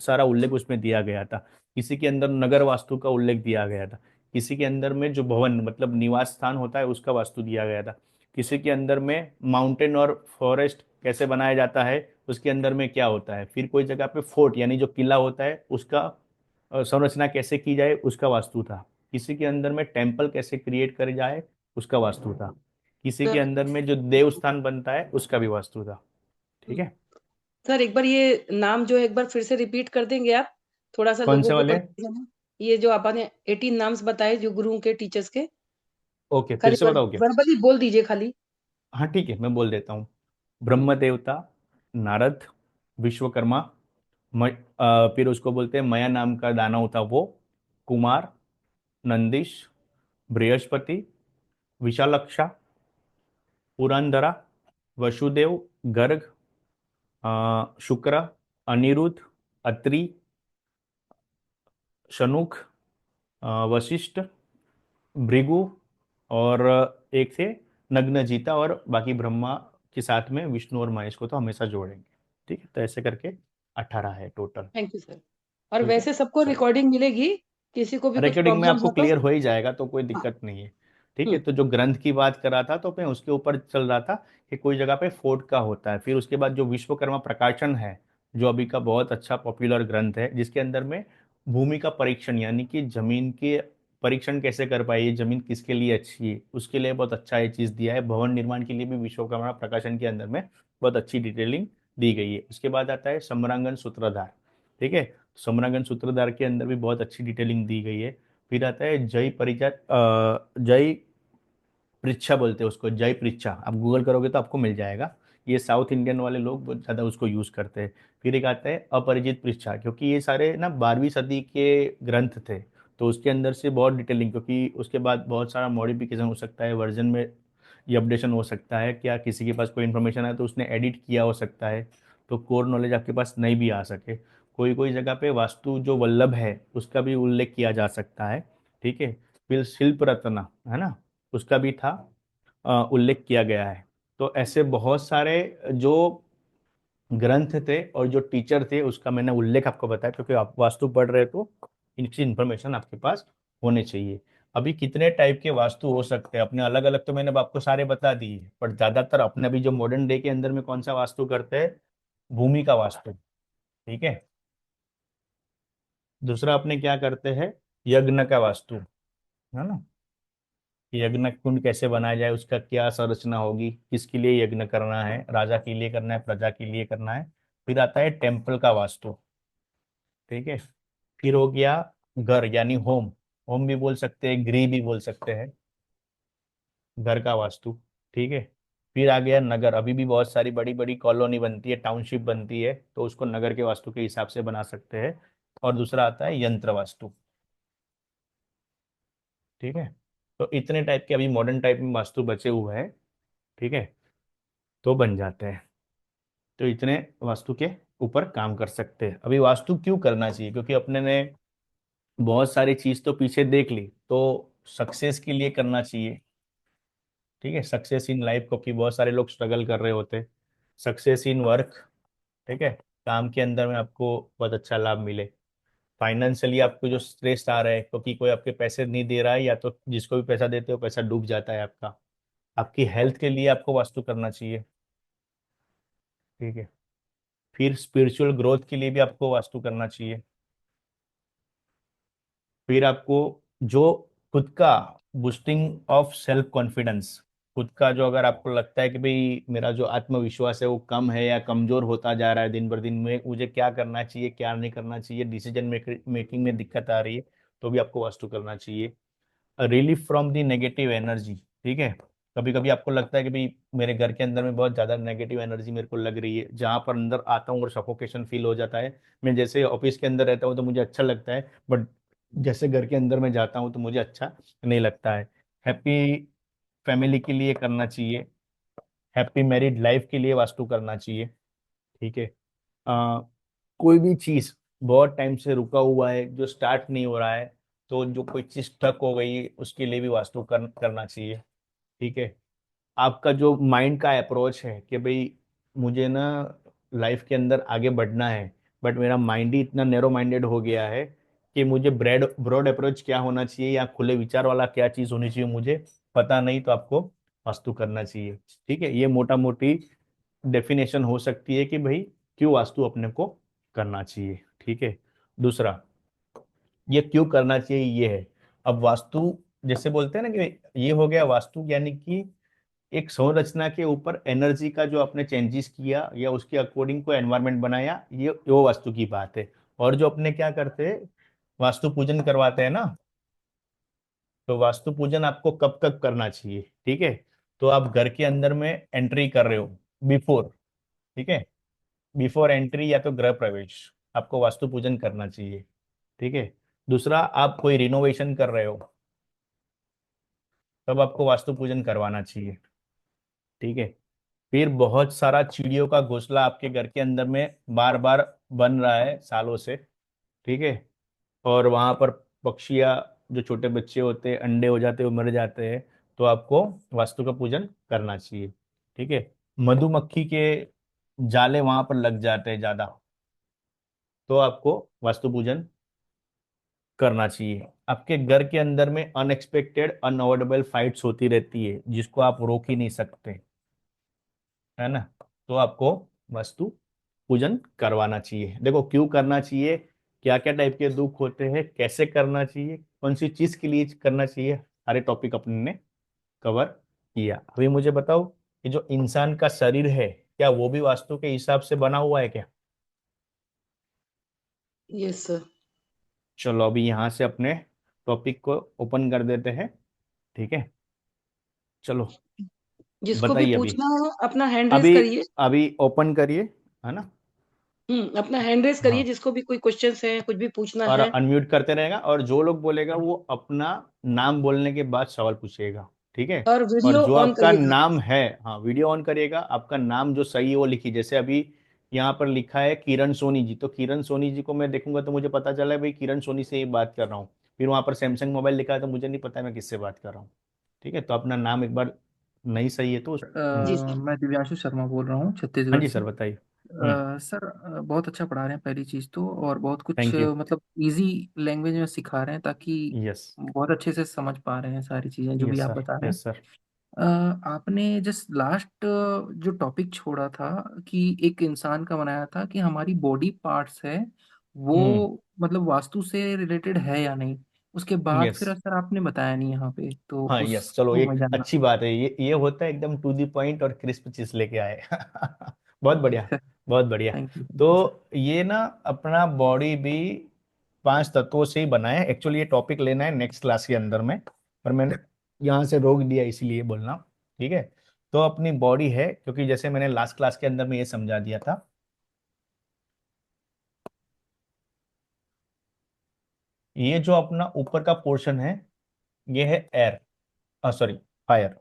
सारा उल्लेख उसमें दिया गया था। किसी के अंदर नगर वास्तु का उल्लेख दिया गया था, किसी के अंदर में जो भवन मतलब निवास स्थान होता है उसका वास्तु दिया गया था, किसी के अंदर में माउंटेन और फॉरेस्ट कैसे बनाया जाता है उसके अंदर में क्या होता है, फिर कोई जगह पे फोर्ट यानी जो किला होता है उसका संरचना कैसे की जाए उसका वास्तु था, किसी के अंदर में टेम्पल कैसे क्रिएट करे जाए उसका वास्तु था, किसी के सर अंदर में जो देव स्थान बनता है उसका भी वास्तु था। ठीक है, सर एक बार ये नाम जो है एक बार फिर से रिपीट कर देंगे आप, थोड़ा सा कौन लोगों से को वाले? कंफ्यूजन है। ये जो आपने 18 नाम्स बताए जो गुरुओं के, टीचर्स के, ओके, फिर खाली से बताओ क्या? वर्बली बोल दीजिए खाली। हाँ ठीक है, मैं बोल देता हूँ। ब्रह्म देवता, नारद, विश्वकर्मा, फिर उसको बोलते हैं मया नाम का दानव था वो, कुमार, नंदिश, बृहस्पति, विशालक्षा, पुरंदरा, वसुदेव, गर्ग, शुक्र, अनिरुद्ध, अत्रि, शनुक, वशिष्ठ, भृगु, और एक थे नग्नजीता, और बाकी ब्रह्मा के साथ में विष्णु और महेश को तो हमेशा जोड़ेंगे। ठीक है, तो ऐसे करके 18 है टोटल। Thank you sir. और ठीक है, वैसे सबको चलो, रिकॉर्डिंग मिलेगी, किसी को भी कुछ रिकॉर्डिंग में प्रॉब्लम आपको हो तो। क्लियर हो ही जाएगा, तो कोई हाँ। दिक्कत नहीं है। ठीक है, हम्म। तो जो ग्रंथ की बात कर रहा था तो मैं उसके ऊपर चल रहा था कि कोई जगह पे फोर्ट का होता है। फिर उसके बाद जो विश्वकर्मा प्रकाशन है, जो अभी का बहुत अच्छा पॉपुलर ग्रंथ है, जिसके अंदर में भूमि का परीक्षण यानी कि जमीन के परीक्षण कैसे कर पाए, ये जमीन किसके लिए अच्छी है उसके लिए बहुत अच्छा ये चीज़ दिया है। भवन निर्माण के लिए भी विश्वकर्मा प्रकाशन के अंदर में बहुत अच्छी डिटेलिंग दी गई है। उसके बाद आता है सम्रांगण सूत्रधार। ठीक है, सम्रांगण सूत्रधार के अंदर भी बहुत अच्छी डिटेलिंग दी गई है। फिर आता है जय परिचय, जय पृच्छा बोलते हैं उसको, जय पृच्छा, आप गूगल करोगे तो आपको मिल जाएगा। ये साउथ इंडियन वाले लोग बहुत ज़्यादा उसको यूज़ करते हैं। फिर एक आता है अपरिचित पृच्छा, क्योंकि ये सारे ना 12वीं सदी के ग्रंथ थे, तो उसके अंदर से बहुत डिटेलिंग, क्योंकि उसके बाद बहुत सारा मॉडिफिकेशन हो सकता है, वर्जन में ये अपडेशन हो सकता है, क्या किसी के पास कोई इन्फॉर्मेशन है तो उसने एडिट किया हो सकता है, तो कोर नॉलेज आपके पास नहीं भी आ सके। कोई कोई जगह पे वास्तु जो वल्लभ है उसका भी उल्लेख किया जा सकता है। ठीक है, फिर शिल्प रत्न है ना, उसका भी था उल्लेख किया गया है। तो ऐसे बहुत सारे जो ग्रंथ थे और जो टीचर थे उसका मैंने उल्लेख आपको बताया, क्योंकि आप वास्तु पढ़ रहे तो इनकी इन्फॉर्मेशन आपके पास होने चाहिए। अभी कितने टाइप के वास्तु हो सकते हैं अपने अलग अलग, तो मैंने अब आपको सारे बता दिए, पर ज्यादातर अपने अभी जो मॉडर्न डे के अंदर में कौन सा वास्तु करते हैं, भूमि का वास्तु। ठीक है, दूसरा अपने क्या करते हैं, यज्ञ का वास्तु, है ना, कि यज्ञ कुंड कैसे बनाया जाए, उसका क्या संरचना होगी, किसके लिए यज्ञ करना है, राजा के लिए करना है, प्रजा के लिए करना है। फिर आता है टेम्पल का वास्तु। ठीक है, फिर हो गया घर यानी होम, होम भी बोल सकते हैं, गृह भी बोल सकते हैं, घर का वास्तु। ठीक है, फिर आ गया नगर, अभी भी बहुत सारी बड़ी बड़ी कॉलोनी बनती है, टाउनशिप बनती है, तो उसको नगर के वास्तु के हिसाब से बना सकते हैं। और दूसरा आता है यंत्र वास्तु। ठीक है, तो इतने टाइप के अभी मॉडर्न टाइप में वास्तु बचे हुए हैं। ठीक है, तो बन जाते हैं, तो इतने वास्तु के ऊपर काम कर सकते हैं। अभी वास्तु क्यों करना चाहिए, क्योंकि अपने ने बहुत सारी चीज तो पीछे देख ली, तो सक्सेस के लिए करना चाहिए। ठीक है, सक्सेस इन लाइफ, क्योंकि बहुत सारे लोग स्ट्रगल कर रहे होते, सक्सेस इन वर्क। ठीक है, काम के अंदर में आपको बहुत अच्छा लाभ मिले, फाइनेंशियली आपको जो स्ट्रेस आ रहा है क्योंकि कोई आपके पैसे नहीं दे रहा है, या तो जिसको भी पैसा देते हो पैसा डूब जाता है आपका, आपकी हेल्थ के लिए आपको वास्तु करना चाहिए। ठीक है, फिर स्पिरिचुअल ग्रोथ के लिए भी आपको वास्तु करना चाहिए। फिर आपको जो खुद का बूस्टिंग ऑफ सेल्फ कॉन्फिडेंस, खुद का जो, अगर आपको लगता है कि भाई मेरा जो आत्मविश्वास है वो कम है या कमजोर होता जा रहा है दिन भर दिन में, मुझे क्या करना चाहिए क्या नहीं करना चाहिए, डिसीजन मेकिंग में दिक्कत आ रही है, तो भी आपको वास्तु करना चाहिए। Relief from the negative energy, ठीक है। कभी कभी आपको लगता है कि भाई मेरे घर के अंदर में बहुत ज्यादा नेगेटिव एनर्जी मेरे को लग रही है, जहां पर अंदर आता हूँ और सफोकेशन फील हो जाता है। मैं जैसे ऑफिस के अंदर रहता हूँ तो मुझे अच्छा लगता है, बट जैसे घर के अंदर में जाता हूँ तो मुझे अच्छा नहीं लगता है। हैप्पी फैमिली के लिए करना चाहिए, हैप्पी मैरिड लाइफ के लिए वास्तु करना चाहिए, ठीक है। आ, कोई भी चीज बहुत टाइम से रुका हुआ है जो स्टार्ट नहीं हो रहा है, तो जो कोई चीज स्टक हो गई उसके लिए भी वास्तु करना चाहिए, ठीक है। आपका जो माइंड का अप्रोच है कि भाई मुझे ना लाइफ के अंदर आगे बढ़ना है, बट मेरा माइंड ही इतना नैरो माइंडेड हो गया है कि मुझे ब्रॉड अप्रोच क्या होना चाहिए या खुले विचार वाला क्या चीज होनी चाहिए मुझे पता नहीं, तो आपको वास्तु करना चाहिए, ठीक है। ये मोटा मोटी डेफिनेशन हो सकती है कि भाई क्यों वास्तु अपने को करना चाहिए, ठीक है। दूसरा, ये क्यों करना चाहिए ये है। अब वास्तु जैसे बोलते हैं ना कि ये हो गया वास्तु, यानी कि एक संरचना के ऊपर एनर्जी का जो आपने चेंजेस किया या उसके अकॉर्डिंग को एनवायरनमेंट बनाया, ये वो वास्तु की बात है। और जो अपने क्या करते हैं, वास्तु पूजन करवाते हैं ना, तो वास्तु पूजन आपको कब कब करना चाहिए, ठीक है। तो आप घर के अंदर में एंट्री कर रहे हो, बिफोर, ठीक है, बिफोर एंट्री या तो गृह प्रवेश आपको वास्तु पूजन करना चाहिए, ठीक है। दूसरा, आप कोई रिनोवेशन कर रहे हो तब आपको वास्तु पूजन करवाना चाहिए, ठीक है। फिर बहुत सारा चिड़ियों का घोंसला आपके घर के अंदर में बार बार बन रहा है सालों से, ठीक है, और वहां पर पक्षियाँ, जो छोटे बच्चे होते हैं अंडे हो जाते हैं वो मर जाते हैं, तो आपको वास्तु का पूजन करना चाहिए, ठीक है। मधुमक्खी के जाले वहां पर लग जाते हैं ज्यादा, तो आपको वास्तु पूजन करना चाहिए। आपके घर के अंदर में अनएक्सपेक्टेड अनअवॉइडेबल फाइट्स होती रहती है जिसको आप रोक ही नहीं सकते, है ना, तो आपको वास्तु पूजन करवाना चाहिए। देखो क्यों करना चाहिए, क्या क्या टाइप के दुख होते हैं, कैसे करना चाहिए, कौन सी चीज के लिए करना चाहिए, सारे टॉपिक अपने ने कवर किया। अभी मुझे बताओ कि जो इंसान का शरीर है क्या वो भी वास्तु के हिसाब से बना हुआ है क्या? Yes sir. चलो अभी यहाँ से अपने टॉपिक को ओपन कर देते हैं, ठीक है। चलो जिसको भी बताइए अभी, पूछना हो अपना हैंड रेज अभी करिए। अभी ओपन करिए, है ना। अपना हैंड रेज करिए, हाँ, जिसको भी कोई क्वेश्चंस है, कुछ भी पूछना और है। अनम्यूट करते रहेगा, और जो लोग बोलेगा वो अपना नाम बोलने के बाद सवाल पूछेगा, ठीक है। और और वीडियो जो ऑन आपका करिएगा। नाम है, हाँ वीडियो ऑन करिएगा, आपका नाम जो सही है वो लिखिए। जैसे अभी यहाँ पर लिखा है किरण सोनी जी, तो किरण सोनी जी को मैं देखूंगा तो मुझे पता चला है भाई किरण सोनी से ही बात कर रहा हूँ। फिर वहां पर सैमसंग मोबाइल लिखा है तो मुझे नहीं पता मैं किससे बात कर रहा हूँ, ठीक है। तो अपना नाम एक बार नहीं सही है तो जी सर। मैं दिव्यांशु शर्मा बोल रहा हूँ हाँ छत्तीसगढ़ जी से। सर बताइए। सर बहुत अच्छा पढ़ा रहे हैं पहली चीज़ तो, और बहुत कुछ थैंक यू। मतलब इजी लैंग्वेज में सिखा रहे हैं ताकि यस। बहुत अच्छे से समझ पा रहे हैं सारी चीज़ें जो भी यस आप सर, बता रहे हैं। Yes sir. आपने जस्ट लास्ट जो टॉपिक छोड़ा था कि एक इंसान का बनाया था कि हमारी बॉडी पार्ट्स है वो मतलब वास्तु से रिलेटेड है या नहीं, उसके बाद यस। फिर सर आपने बताया नहीं यहाँ पे, तो हाँ यस, चलो उसको मैं एक जानना अच्छी बात है, ये होता है एकदम टू द पॉइंट और क्रिस्प चीज लेके आए। बहुत बढ़िया, था। बहुत बढ़िया। थैंक तो यू सर। ये ना अपना बॉडी भी 5 तत्वों से ही बना है। एक्चुअली ये टॉपिक लेना है नेक्स्ट क्लास के अंदर में, पर मैंने यहाँ से रोक दिया इसीलिए बोलना, ठीक है। तो अपनी बॉडी है, क्योंकि जैसे मैंने लास्ट क्लास के अंदर में ये समझा दिया था, ये जो अपना ऊपर का पोर्शन है ये है एयर, सॉरी फायर।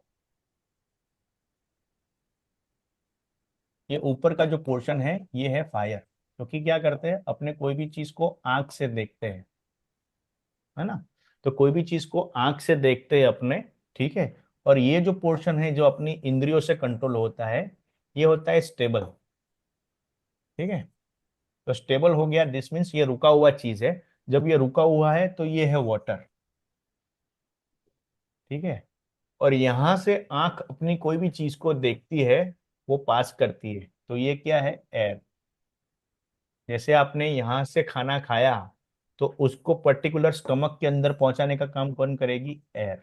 ये ऊपर का जो पोर्शन है ये है फायर, क्योंकि क्या करते हैं अपने कोई भी चीज को आंख से देखते हैं, है ना। तो कोई भी चीज को आंख से देखते हैं अपने, ठीक है। और ये जो पोर्शन है जो अपनी इंद्रियों से कंट्रोल होता है, ये होता है स्टेबल, ठीक है। तो स्टेबल हो गया, दिस मीन्स ये रुका हुआ चीज है। जब ये रुका हुआ है तो ये है वाटर, ठीक है। और यहां से आंख अपनी कोई भी चीज को देखती है, वो पास करती है, तो ये क्या है, एयर। जैसे आपने यहाँ से खाना खाया तो उसको पर्टिकुलर स्टमक के अंदर पहुंचाने का काम कौन करेगी, एयर।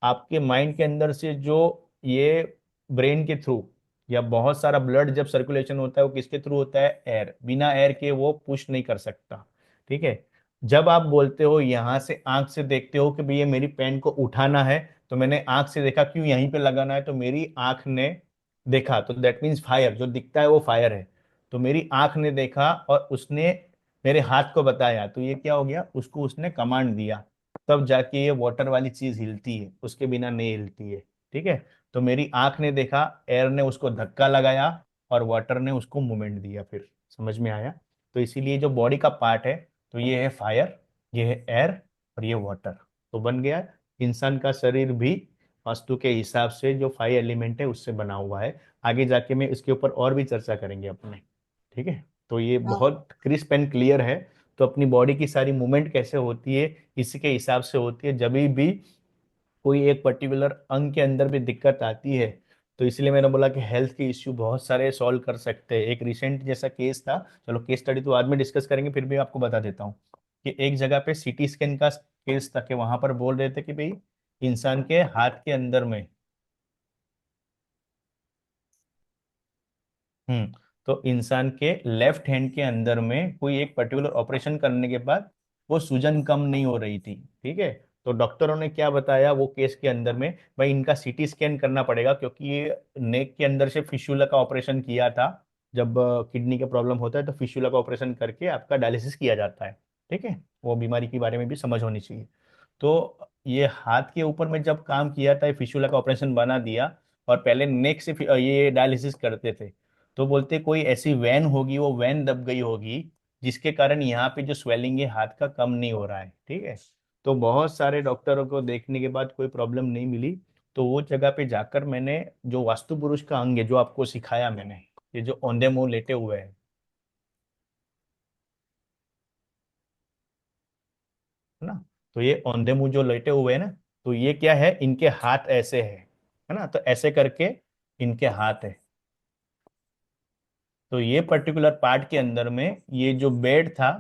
आपके माइंड के अंदर से जो ये ब्रेन के थ्रू या बहुत सारा ब्लड जब सर्कुलेशन होता है वो किसके थ्रू होता है? एयर। बिना एयर के वो पुश नहीं कर सकता। ठीक है। जब आप बोलते हो यहां से आंख से देखते हो कि भैया मेरी पेन को उठाना है, तो मैंने आंख से देखा, क्यों यहीं पे लगाना है, तो मेरी आंख ने देखा, तो दैट मीन्स फायर। जो दिखता है वो फायर है। तो मेरी आंख ने देखा और उसने मेरे हाथ को बताया, तो ये क्या हो गया? उसको उसने कमांड दिया, तब जाके ये वाटर वाली चीज हिलती है, उसके बिना नहीं हिलती है। ठीक है। तो मेरी आंख ने देखा, एयर ने उसको धक्का लगाया और वाटर ने उसको मूवमेंट दिया। फिर समझ में आया? तो इसीलिए जो बॉडी का पार्ट है, तो ये है फायर, ये है एयर और ये वाटर। तो बन गया इंसान का शरीर भी वास्तु के हिसाब से जो 5 एलिमेंट है उससे बना हुआ है। आगे जाके मैं इसके ऊपर और भी चर्चा करेंगे अपने। ठीक है। तो ये बहुत क्रिस्प एंड क्लियर है। तो अपनी बॉडी की सारी मूवमेंट कैसे होती है, इसी के हिसाब से होती है। जब भी कोई एक पर्टिकुलर अंग के अंदर भी दिक्कत आती है, तो इसलिए मैंने बोला कि हेल्थ के इश्यू बहुत सारे सॉल्व कर सकते हैं। एक रिसेंट जैसा केस था, चलो केस स्टडी तो बाद में डिस्कस करेंगे, फिर भी आपको बता देता हूँ कि एक जगह पे सीटी स्कैन का केस था कि वहां पर बोल रहे थे कि भाई इंसान के हाथ के अंदर में, तो इंसान के लेफ्ट हैंड के अंदर में कोई एक पर्टिकुलर ऑपरेशन करने के बाद वो सूजन कम नहीं हो रही थी। ठीक है। तो डॉक्टरों ने क्या बताया वो केस के अंदर में, भाई इनका सीटी स्कैन करना पड़ेगा, क्योंकि ये नेक के अंदर से फिशुला का ऑपरेशन किया था। जब किडनी का प्रॉब्लम होता है तो फिशुला का ऑपरेशन करके आपका डायलिसिस किया जाता है। ठीक है। वो बीमारी के बारे में भी समझ होनी चाहिए। तो ये हाथ के ऊपर में जब काम किया था, फिशुला का ऑपरेशन बना दिया, और पहले नेक से ये डायलिसिस करते थे। तो बोलते कोई ऐसी वैन होगी, वो वैन दब गई होगी, जिसके कारण यहाँ पे जो स्वेलिंग है हाथ का कम नहीं हो रहा है। ठीक है। तो बहुत सारे डॉक्टरों को देखने के बाद कोई प्रॉब्लम नहीं मिली। तो वो जगह पे जाकर मैंने जो वास्तु पुरुष का अंग है जो आपको सिखाया मैंने, ये जो औंधे मुंह लेटे हुए हैं, है ना, तो ये औंधे मुंह जो लेटे हुए हैं ना, तो ये क्या है, इनके हाथ ऐसे है ना, तो ऐसे करके इनके हाथ है। तो ये पर्टिकुलर पार्ट के अंदर में ये जो बेड था,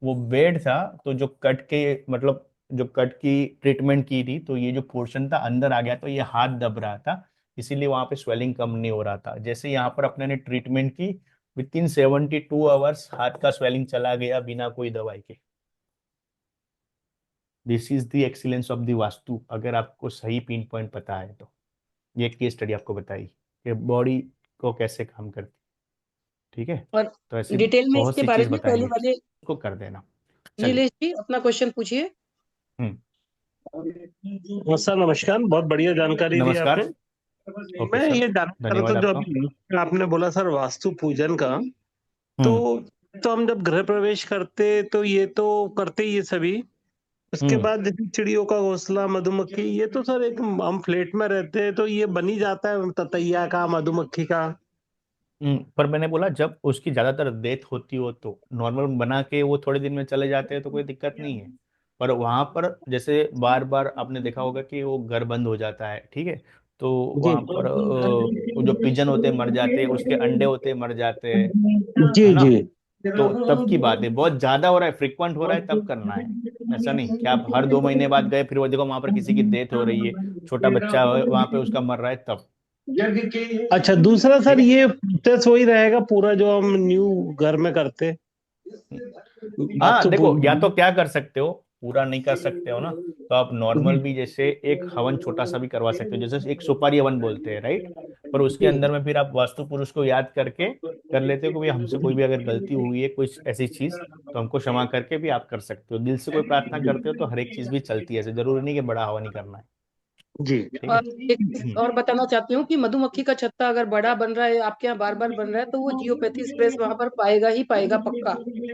वो बेड था, तो जो कट के मतलब जो कट की ट्रीटमेंट की थी, तो ये जो पोर्शन था अंदर आ गया, तो ये हाथ दब रहा था, इसीलिए वहां पे स्वेलिंग कम नहीं हो रहा था। जैसे यहाँ पर अपने ने ट्रीटमेंट की, विद इन 72 आवर्स हाथ का स्वेलिंग चला गया बिना कोई दवाई के। This is the excellence of the vastu, अगर आपको सही पिन पॉइंट पता है तो। ये केस स्टडी आपको बताई कि बॉडी को कैसे काम करती। ठीक है। और तो ऐसी डिटेल में बहुत इसके सी बारे चीज में पहले बताएंगे, वाले उसको कर देना। चलिए। नीलेश जी अपना क्वेश्चन पूछिए। हम्म। सर नमस्कार, बहुत बढ़िया जानकारी दी नमस्कार। आपने। ओके मैं सर, ये जानना चाह रहा धन्यवाद था, जो आपका। अभी आपने बोला सर वास्तु पूजन का, तो हम्म। तो हम जब गृह प्रवेश करते तो ये तो करते ही ये सभी, उसके हम्म। बाद जैसे चिड़ियों का घोंसला, मधुमक्खी, ये तो सर एक हम फ्लैट में रहते हैं तो ये बन ही जाता है, ततैया का, मधुमक्खी का। पर मैंने बोला जब उसकी ज्यादातर डेथ होती हो तो नॉर्मल बना के वो थोड़े दिन में चले जाते हैं तो कोई दिक्कत नहीं है। पर वहां पर जैसे बार बार आपने देखा होगा कि वो घर बंद हो जाता है। ठीक है। तो जी वहां पर वो जो पिजन होते हैं मर जाते हैं, उसके अंडे होते हैं मर जाते हैं, है जी ना। जी। तो तब की बात है, बहुत ज्यादा हो रहा है, फ्रिक्वेंट हो रहा है, तब करना है। ऐसा नहीं कि आप हर 2 महीने बाद गए फिर वो देखो वहां पर किसी की डेथ हो रही है, छोटा बच्चा वहां पे उसका मर रहा है, तब। अच्छा, दूसरा ठीक सर है। ये प्रोसेस वही रहेगा पूरा जो हम न्यू घर में करते, हाँ वास्तु देखो, या पूजन। तो क्या कर सकते हो, पूरा नहीं कर सकते हो ना, तो आप नॉर्मल भी जैसे एक हवन छोटा सा भी करवा सकते हो, जैसे एक सुपारी हवन बोलते हैं, राइट। पर उसके जी। अंदर में फिर आप वास्तु पुरुष को याद करके कर लेते हो कि भाई हमसे कोई भी अगर गलती हुई है कुछ ऐसी चीज, तो हमको क्षमा करके भी आप कर सकते हो। दिल से कोई प्रार्थना करते हो तो हर एक चीज भी चलती है, ऐसे जरूरी नहीं कि बड़ा हवन ही करना है। जी। ठीक है। और एक चीज और बताना चाहती हूँ कि मधुमक्खी का छत्ता अगर बड़ा बन रहा है आपके यहाँ बार बार बन रहा है तो वो जियोपैथी स्प्रेस वहां पर पाएगा ही पाएगा, पक्का, कोई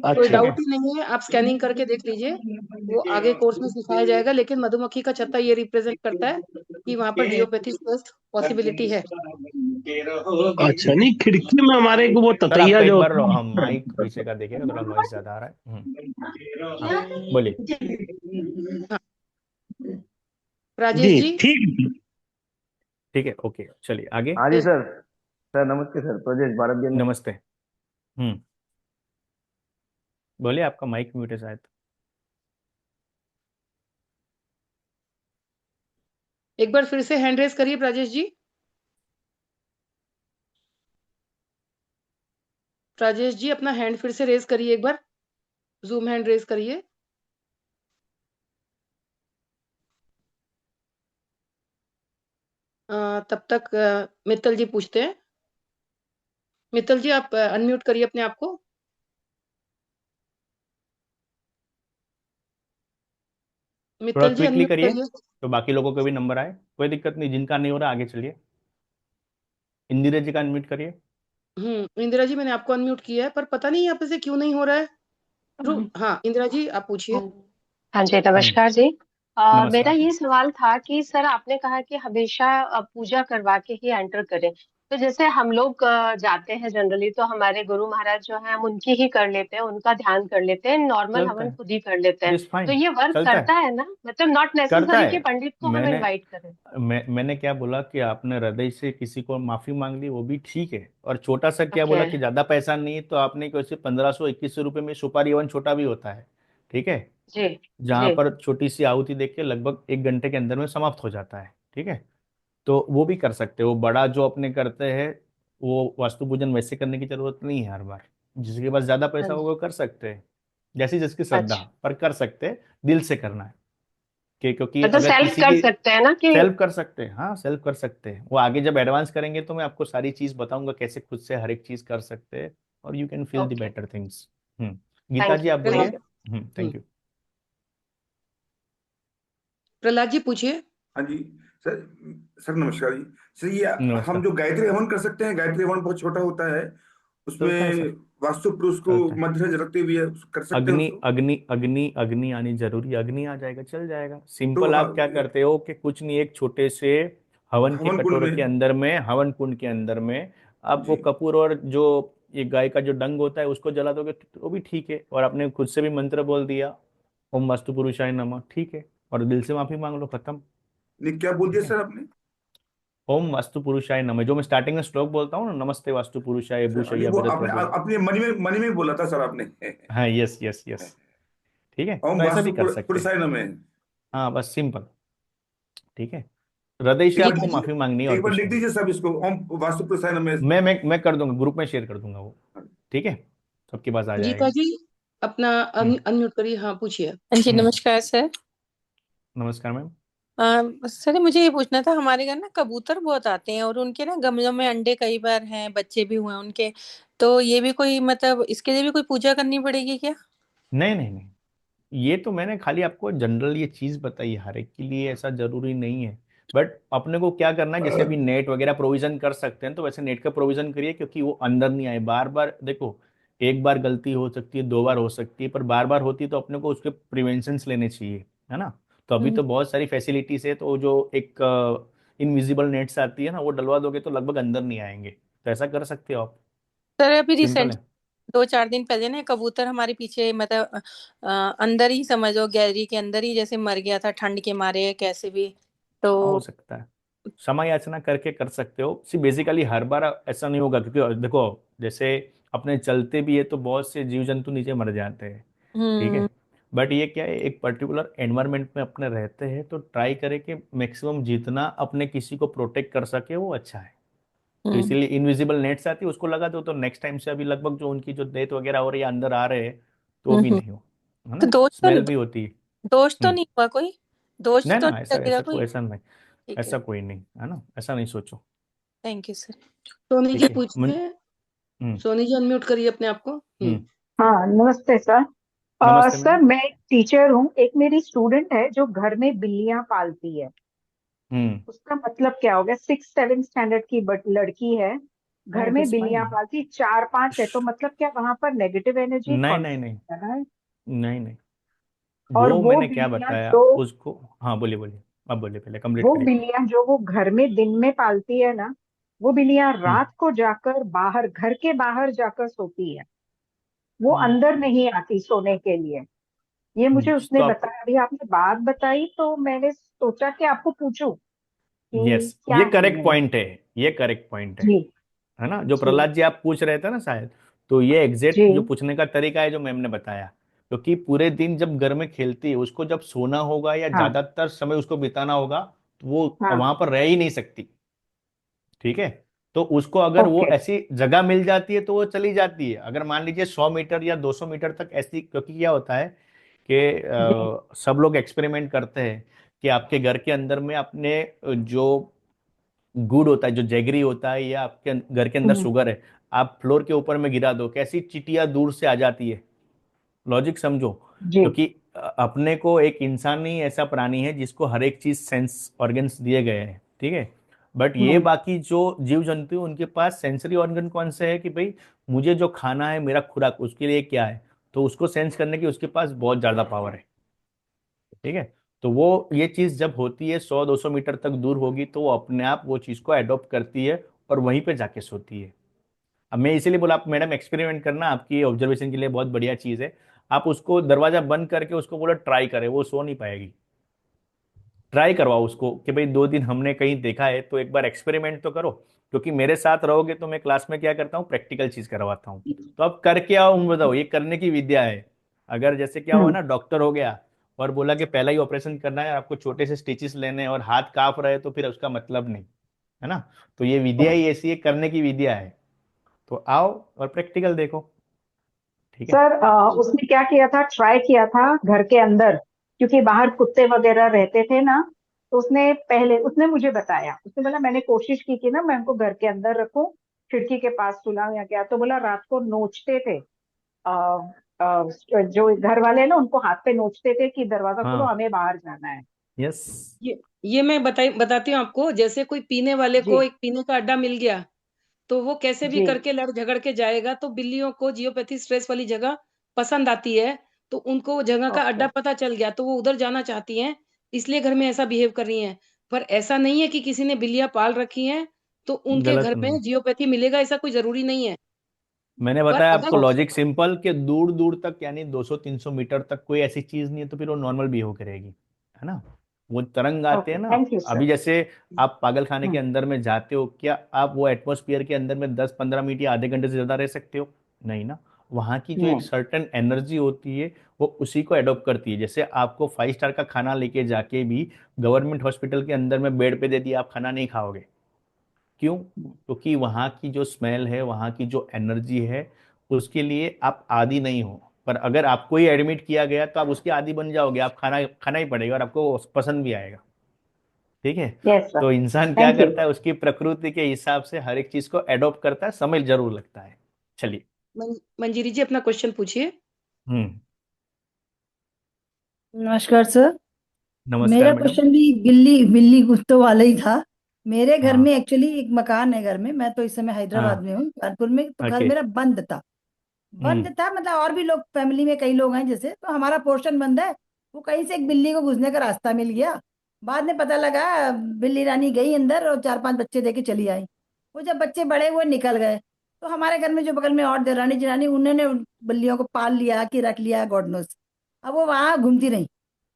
अच्छा। ठीक है। डाउट ही नहीं है। आप स्कैनिंग करके देख लीजिए, वो आगे कोर्स में सिखाया जाएगा। लेकिन मधुमक्खी का छत्ता ये रिप्रेजेंट करता है कि वहां पर जियोपैथी स्प्रेस पॉसिबिलिटी है। अच्छा, नहीं खिड़की में हमारे को वो सर ततैया आपका एक जो बार होता हम माइक पीछे का देखिएगा, थोड़ा नॉइज ज्यादा आ रहा है। हाँ, बोलिए। हाँ, है। राजेश जी जी। ठीक। ठीक है, ओके, चलिए आगे। हाँ जी सर। सर नमस्ते सर, प्रजेश भारत जी। नमस्ते। हम्म। बोलिए, आपका माइक म्यूट है शायद। एक बार फिर से हैंड रेज करिए राजेश जी। राजेश जी अपना हैंड फिर से रेज करिए एक बार, जूम हैंड रेज करिए। तब तक मित्तल जी पूछते हैं। मित्तल जी आप अनम्यूट करिए अपने आप को। थोड़ा मित्तल जी क्विकली अनम्यूट करिए करिए। तो बाकी लोगों को भी नंबर आए। कोई दिक्कत नहीं, जिनका नहीं हो रहा आगे चलिए। इंदिरा जी का अनम्यूट करिए। इंदिरा जी मैंने आपको अनम्यूट किया है पर पता नहीं यहाँ पे से क्यों नहीं हो रहा है। हाँ इंदिरा जी आप पूछिए। हाँ जी नमस्कार जी। मेरा नमस्कार। ये सवाल था कि सर आपने कहा कि हमेशा पूजा करवा के ही एंटर करें। तो जैसे हम लोग जाते हैं जनरली तो हमारे गुरु महाराज जो हैं हम उनकी ही कर लेते हैं, उनका ध्यान कर लेते हैं, नॉर्मल चलता हवन है, खुद ही कर लेते हैं। दिस तो फाइन, ये वर्क चलता करता है, है ना, मतलब नॉट करता नेसेसरी है। कि पंडित को हम मैंने इनवाइट करें। मैंने क्या बोला कि आपने हृदय से किसी को माफी मांग ली, वो भी ठीक है। और छोटा सा क्या ओके। बोला कि ज्यादा पैसा नहीं है तो आपने कैसे 1500 2100 रुपये में सुपारी हवन छोटा भी होता है, ठीक है, जी जहां जी। पर छोटी सी आहुति देख के लगभग 1 घंटे के अंदर में समाप्त हो जाता है, ठीक है। तो वो भी कर सकते हो। बड़ा जो अपने करते हैं वो वास्तु पूजन वैसे करने की जरूरत नहीं है हर बार। जिसके पास ज्यादा हाँ पैसा जी। होगा वो कर सकते हैं, जैसी जिसकी श्रद्धा, अच्छा, पर कर सकते हैं। दिल से करना है कि क्योंकि मतलब अगर सेल्फ किसी कर की सकते हैं ना कि। सेल्फ कर सकते हैं, हाँ सेल्फ कर सकते हैं। वो आगे जब एडवांस करेंगे तो मैं आपको सारी चीज बताऊंगा कैसे खुद से हर एक चीज कर सकते हैं और you can feel the okay, better things. Geeta thank ji you आप बोलिए। Thank you. Thank you. Prahlad ji पूछिए। हाँ जी सर। सर नमस्कार जी। सर ये हम नमस्कार। जो गायत्री हवन कर सकते हैं, गायत्री हवन बहुत छोटा होता है, चलता है उसमें सर, वास्तु पुरुष को चलता है। मध्य रखते हुए कर सकते हैं अग्नि उसको। अग्नि अग्नि अग्नि आनी जरूरी, अग्नि आ जाएगा, चल जाएगा। तो सिंपल आप क्या करते हो कि कुछ नहीं, एक छोटे से हवन के हवन कुंड कटोरे में। के अंदर में, हवन कुंड के अंदर में आप वो जी। कपूर और जो ये गाय का जो डंग होता है उसको जला दोगे तो वो भी ठीक है। और आपने खुद से भी मंत्र बोल दिया, ओम वास्तु पुरुषाय नमः, ठीक है, और दिल से माफी मांग लो, खत्म। नहीं, क्या बोल ठीक दिया है, सर आपने? ओम वास्तु पुरुषाय नमः, जो मैं स्टार्टिंग में श्लोक बोलता हूँ ना, नमस्ते वास्तु पुरुषाय सर नहीं, भूषय्या वो भरत आपने वगैरह। अपने मन में बोला था सर आपने। हाँ, यस यस यस, ठीक है, ओम तो ऐसा वास्तु भी कर सकते हैं। पुरुषाय नमः। हाँ बस सिंपल, ठीक है। हृदय से एक बार आपको दीजिए, माफी मांगनी है और एक बार कुछ लिख नहीं। दीजिए सब इसको, ओम वास्तु पुरुषाय नमः। मैं कर दूंगा, ग्रुप में शेयर कर दूंगा वो, ठीक है, सबके पास आ गीता जाएगा। जी अपना हम्म अनम्यूट करिए। हाँ पूछिए। जी हम्म नमस्कार सर। नमस्कार मैम। सर मुझे ये पूछना था, हमारे घर ना कबूतर बहुत आते हैं और उनके ना गमलों में अंडे कई बार हैं, बच्चे भी हुए हैं उनके। तो ये भी कोई मतलब इसके लिए भी कोई पूजा करनी पड़ेगी क्या? नहीं नहीं नहीं, ये तो मैंने खाली आपको जनरल ये चीज बताई, हर एक के लिए ऐसा जरूरी नहीं है। बट अपने को क्या करना है, जैसे अभी नेट वगैरह प्रोविजन कर सकते हैं तो वैसे नेट का प्रोविजन करिए, क्योंकि वो अंदर नहीं आए बार बार। देखो, एक बार गलती हो सकती है, 2 बार हो सकती है, पर बार बार होती है तो अपने को उसके प्रिवेंशंस लेने चाहिए, है ना। तो अभी हम्म। तो बहुत सारी फैसिलिटीज है, तो जो एक इनविजिबल नेट्स आती है ना, वो डलवा दोगे तो लगभग अंदर नहीं आएंगे। तो ऐसा कर सकते हो आप, सर अभी सिंपल रिसेंट है। 2-4 दिन पहले ना कबूतर हमारे पीछे मतलब अंदर ही समझ लो, गैलरी के अंदर ही जैसे मर गया था ठंड के मारे कैसे भी। तो हाँ, हो सकता है, समय याचना करके कर सकते हो। सी बेसिकली हर बार ऐसा नहीं होगा, क्योंकि देखो, जैसे अपने चलते भी है तो बहुत से जीव जंतु नीचे मर जाते हैं, ठीक है। हम्म बट ये क्या है, एक पर्टिकुलर एनवायरनमेंट में अपने रहते हैं तो ट्राई करें कि मैक्सिमम जितना अपने किसी को प्रोटेक्ट कर सके वो अच्छा है। तो हम्म इसीलिए इनविजिबल नेट्स आती है, उसको लगा दो तो नेक्स्ट टाइम से अभी लगभग जो उनकी जो डेथ वगैरह हो रही है अंदर आ रहे हैं तो वो भी हम्म। नहीं हो, है तो ना। स्मेल भी होती है। दोष तो हम्म नहीं हुआ कोई? दोष नहीं तो ना, नहीं ऐसा लगेगा ऐसा कोई? कोई ऐसा नहीं, ठीक है, ऐसा कोई नहीं है ना, ऐसा नहीं सोचो, thank you sir. Soni ji ठीक है। पूछिए। हम्म सोनी जी अनम्यूट करिए अपने आप को। हम्म हाँ नमस्ते सर। नमस्ते सर मैम। मैं एक टीचर हूँ, एक मेरी स्टूडेंट है जो घर में बिल्लियां पालती है। हम्म उसका मतलब क्या हो गया, 6-7 स्टैंडर्ड की लड़की है, हाँ, घर इट में इज बिल्लियां फाइन। पालती 4-5 है, तो मतलब क्या वहां पर नेगेटिव एनर्जी नहीं कौन नहीं सी नहीं है ना। नहीं नहीं, और वो वो मैंने क्या बिल्लियां बताया जो उसको। हाँ बोलिए बोलिए, अब बोलिए, पहले कंप्लीट वो करिए। बिल्लियां जो वो घर में दिन में पालती है ना, वो बिल्लियां हम्म रात को जाकर बाहर, घर के बाहर जाकर सोती है, वो हम्म अंदर नहीं आती सोने के लिए। ये मुझे उसने तो आप, बताया, अभी आपने बात बताई तो मैंने सोचा कि आपको पूछूं कि यस, क्या ये है करेक्ट ये। पॉइंट है, ये करेक्ट पॉइंट जी है ना, जो जी प्रहलाद जी आप पूछ रहे थे ना शायद। तो ये एग्जैक्ट जी जो पूछने का तरीका है जो मैम ने बताया, क्योंकि पूरे दिन जब घर में खेलती है, उसको जब सोना होगा या हाँ ज्यादातर समय उसको बिताना होगा तो वो हाँ। वहां पर रह ही नहीं सकती। ठीक है, तो उसको अगर वो ओके। ऐसी जगह मिल जाती है तो वो चली जाती है। अगर मान लीजिए 100 मीटर या 200 मीटर तक ऐसी, क्योंकि क्या होता है कि जी। सब लोग एक्सपेरिमेंट करते हैं कि आपके घर के अंदर में अपने जो गुड़ होता है, जो जैगरी होता है, या आपके घर के अंदर हम्म, शुगर है, आप फ्लोर के ऊपर में गिरा दो, कैसी चींटियां दूर से आ जाती है। लॉजिक समझो। जी। क्योंकि अपने को, एक इंसान ही ऐसा प्राणी है जिसको हर एक चीज सेंस ऑर्गन्स दिए गए हैं, ठीक है। बट ये हम्म, बाकी जो जीव जंतु हैं, उनके पास सेंसरी ऑर्गन कौन से है कि भाई मुझे जो खाना है, मेरा खुराक, उसके लिए क्या है, तो उसको सेंस करने की उसके पास बहुत ज्यादा पावर है। ठीक है, तो वो ये चीज जब होती है 100-200 मीटर तक दूर होगी, तो वो अपने आप वो चीज को अडॉप्ट करती है और वहीं पे जाके सोती है। अब मैं इसीलिए बोला, आप मैडम एक्सपेरिमेंट करना, आपकी ऑब्जर्वेशन के लिए बहुत बढ़िया चीज है। आप उसको दरवाजा बंद करके उसको बोला ट्राई करे, वो सो नहीं पाएगी। ट्राई करवाओ उसको कि भाई 2 दिन हमने कहीं देखा है, तो एक बार एक्सपेरिमेंट तो करो। क्योंकि मेरे साथ रहोगे तो मैं क्लास में क्या करता हूँ, प्रैक्टिकल चीज करवाता हूँ। तो अब करके आओ, बताओ, ये करने की विद्या है। अगर जैसे क्या हुआ हम्म। ना, डॉक्टर हो गया और बोला कि पहला ही ऑपरेशन करना है, आपको छोटे से स्टिचेस लेने हैं और हाथ कांप रहे, तो फिर उसका मतलब नहीं है ना। तो ये विद्या ही ऐसी है, करने की विद्या है। तो आओ और प्रैक्टिकल देखो। ठीक है। सर उसने क्या किया था, ट्राई किया था घर के अंदर, क्योंकि बाहर कुत्ते वगैरह रहते थे ना। तो उसने पहले, उसने मुझे बताया, उसने बोला मैंने कोशिश की कि ना मैं उनको घर के अंदर रखूं, खिड़की के पास सुलाऊं या क्या। तो बोला रात को नोचते थे, आ, आ, जो घर वाले हैं ना उनको हाथ पे नोचते थे कि दरवाजा खोलो, हाँ। हमें बाहर जाना है। यस। ये मैं बताती हूँ आपको। जैसे कोई पीने वाले जी। को एक पीने का अड्डा मिल गया, तो वो कैसे भी जी। करके लड़ झगड़ के जाएगा। तो बिल्लियों को जियोपैथी स्ट्रेस वाली जगह पसंद आती है, तो उनको वो जगह का ओके। अड्डा पता चल गया, तो वो उधर जाना चाहती हैं, इसलिए घर में ऐसा बिहेव कर रही हैं। पर ऐसा नहीं है कि किसी ने बिल्लियां पाल रखी हैं तो उनके गलत घर में नहीं। जियोपैथी मिलेगा, ऐसा कोई जरूरी नहीं है। मैंने पर बताया आपको अगर लॉजिक सिंपल, कि दूर दूर तक यानी 200-300 मीटर तक कोई ऐसी चीज नहीं है, तो फिर वो नॉर्मल बिहेव करेगी, है ना। वो तरंग आते हैं ओके, ना। Thank you sir. अभी जैसे आप पागल खाने के हम्म। अंदर में जाते हो, क्या आप वो एटमोस्फियर के अंदर में 10-15 मिनट या आधे घंटे से ज्यादा रह सकते हो? नहीं ना। वहाँ की जो एक नहीं। सर्टेन एनर्जी होती है, वो उसी को अडॉप्ट करती है। जैसे आपको 5 स्टार का खाना लेके जाके भी गवर्नमेंट हॉस्पिटल के अंदर में बेड पे दे दिया, आप खाना नहीं खाओगे। क्यों? क्योंकि वहाँ की जो स्मेल है, वहाँ की जो एनर्जी है, उसके लिए आप आदी नहीं हो। पर अगर आपको ही एडमिट किया गया तो आप उसके आदी बन जाओगे, आप खाना खाना ही पड़ेगा और आपको पसंद भी आएगा। ठीक है। Yes sir. तो इंसान क्या थैंक यू। करता है, उसकी प्रकृति के हिसाब से हर एक चीज को एडॉप्ट करता है, समय जरूर लगता है। चलिए। मंजीरी जी अपना क्वेश्चन पूछिए। हम्म। नमस्कार सर। नमस्कार मेरा मैडम। क्वेश्चन भी बिल्ली बिल्ली कुत्तों वाला ही था। मेरे घर में हाँ। एक्चुअली एक मकान है, घर में मैं तो इस समय हैदराबाद हाँ। में हूँ, कानपुर में। तो घर ओके। मेरा बंद था। बंद हम्म। था मतलब और भी लोग फैमिली में कई लोग हैं जैसे, तो हमारा पोर्शन बंद है। वो कहीं से एक बिल्ली को घुसने का रास्ता मिल गया। बाद में पता लगा बिल्ली रानी गई अंदर और 4-5 बच्चे देके चली आई। वो जब बच्चे बड़े हुए निकल गए, तो हमारे घर में जो बगल में और देरानी जिरानी, उन्होंने उन बिल्लियों को पाल लिया कि रख लिया, गॉड नोस। अब वो वहां घूमती रही।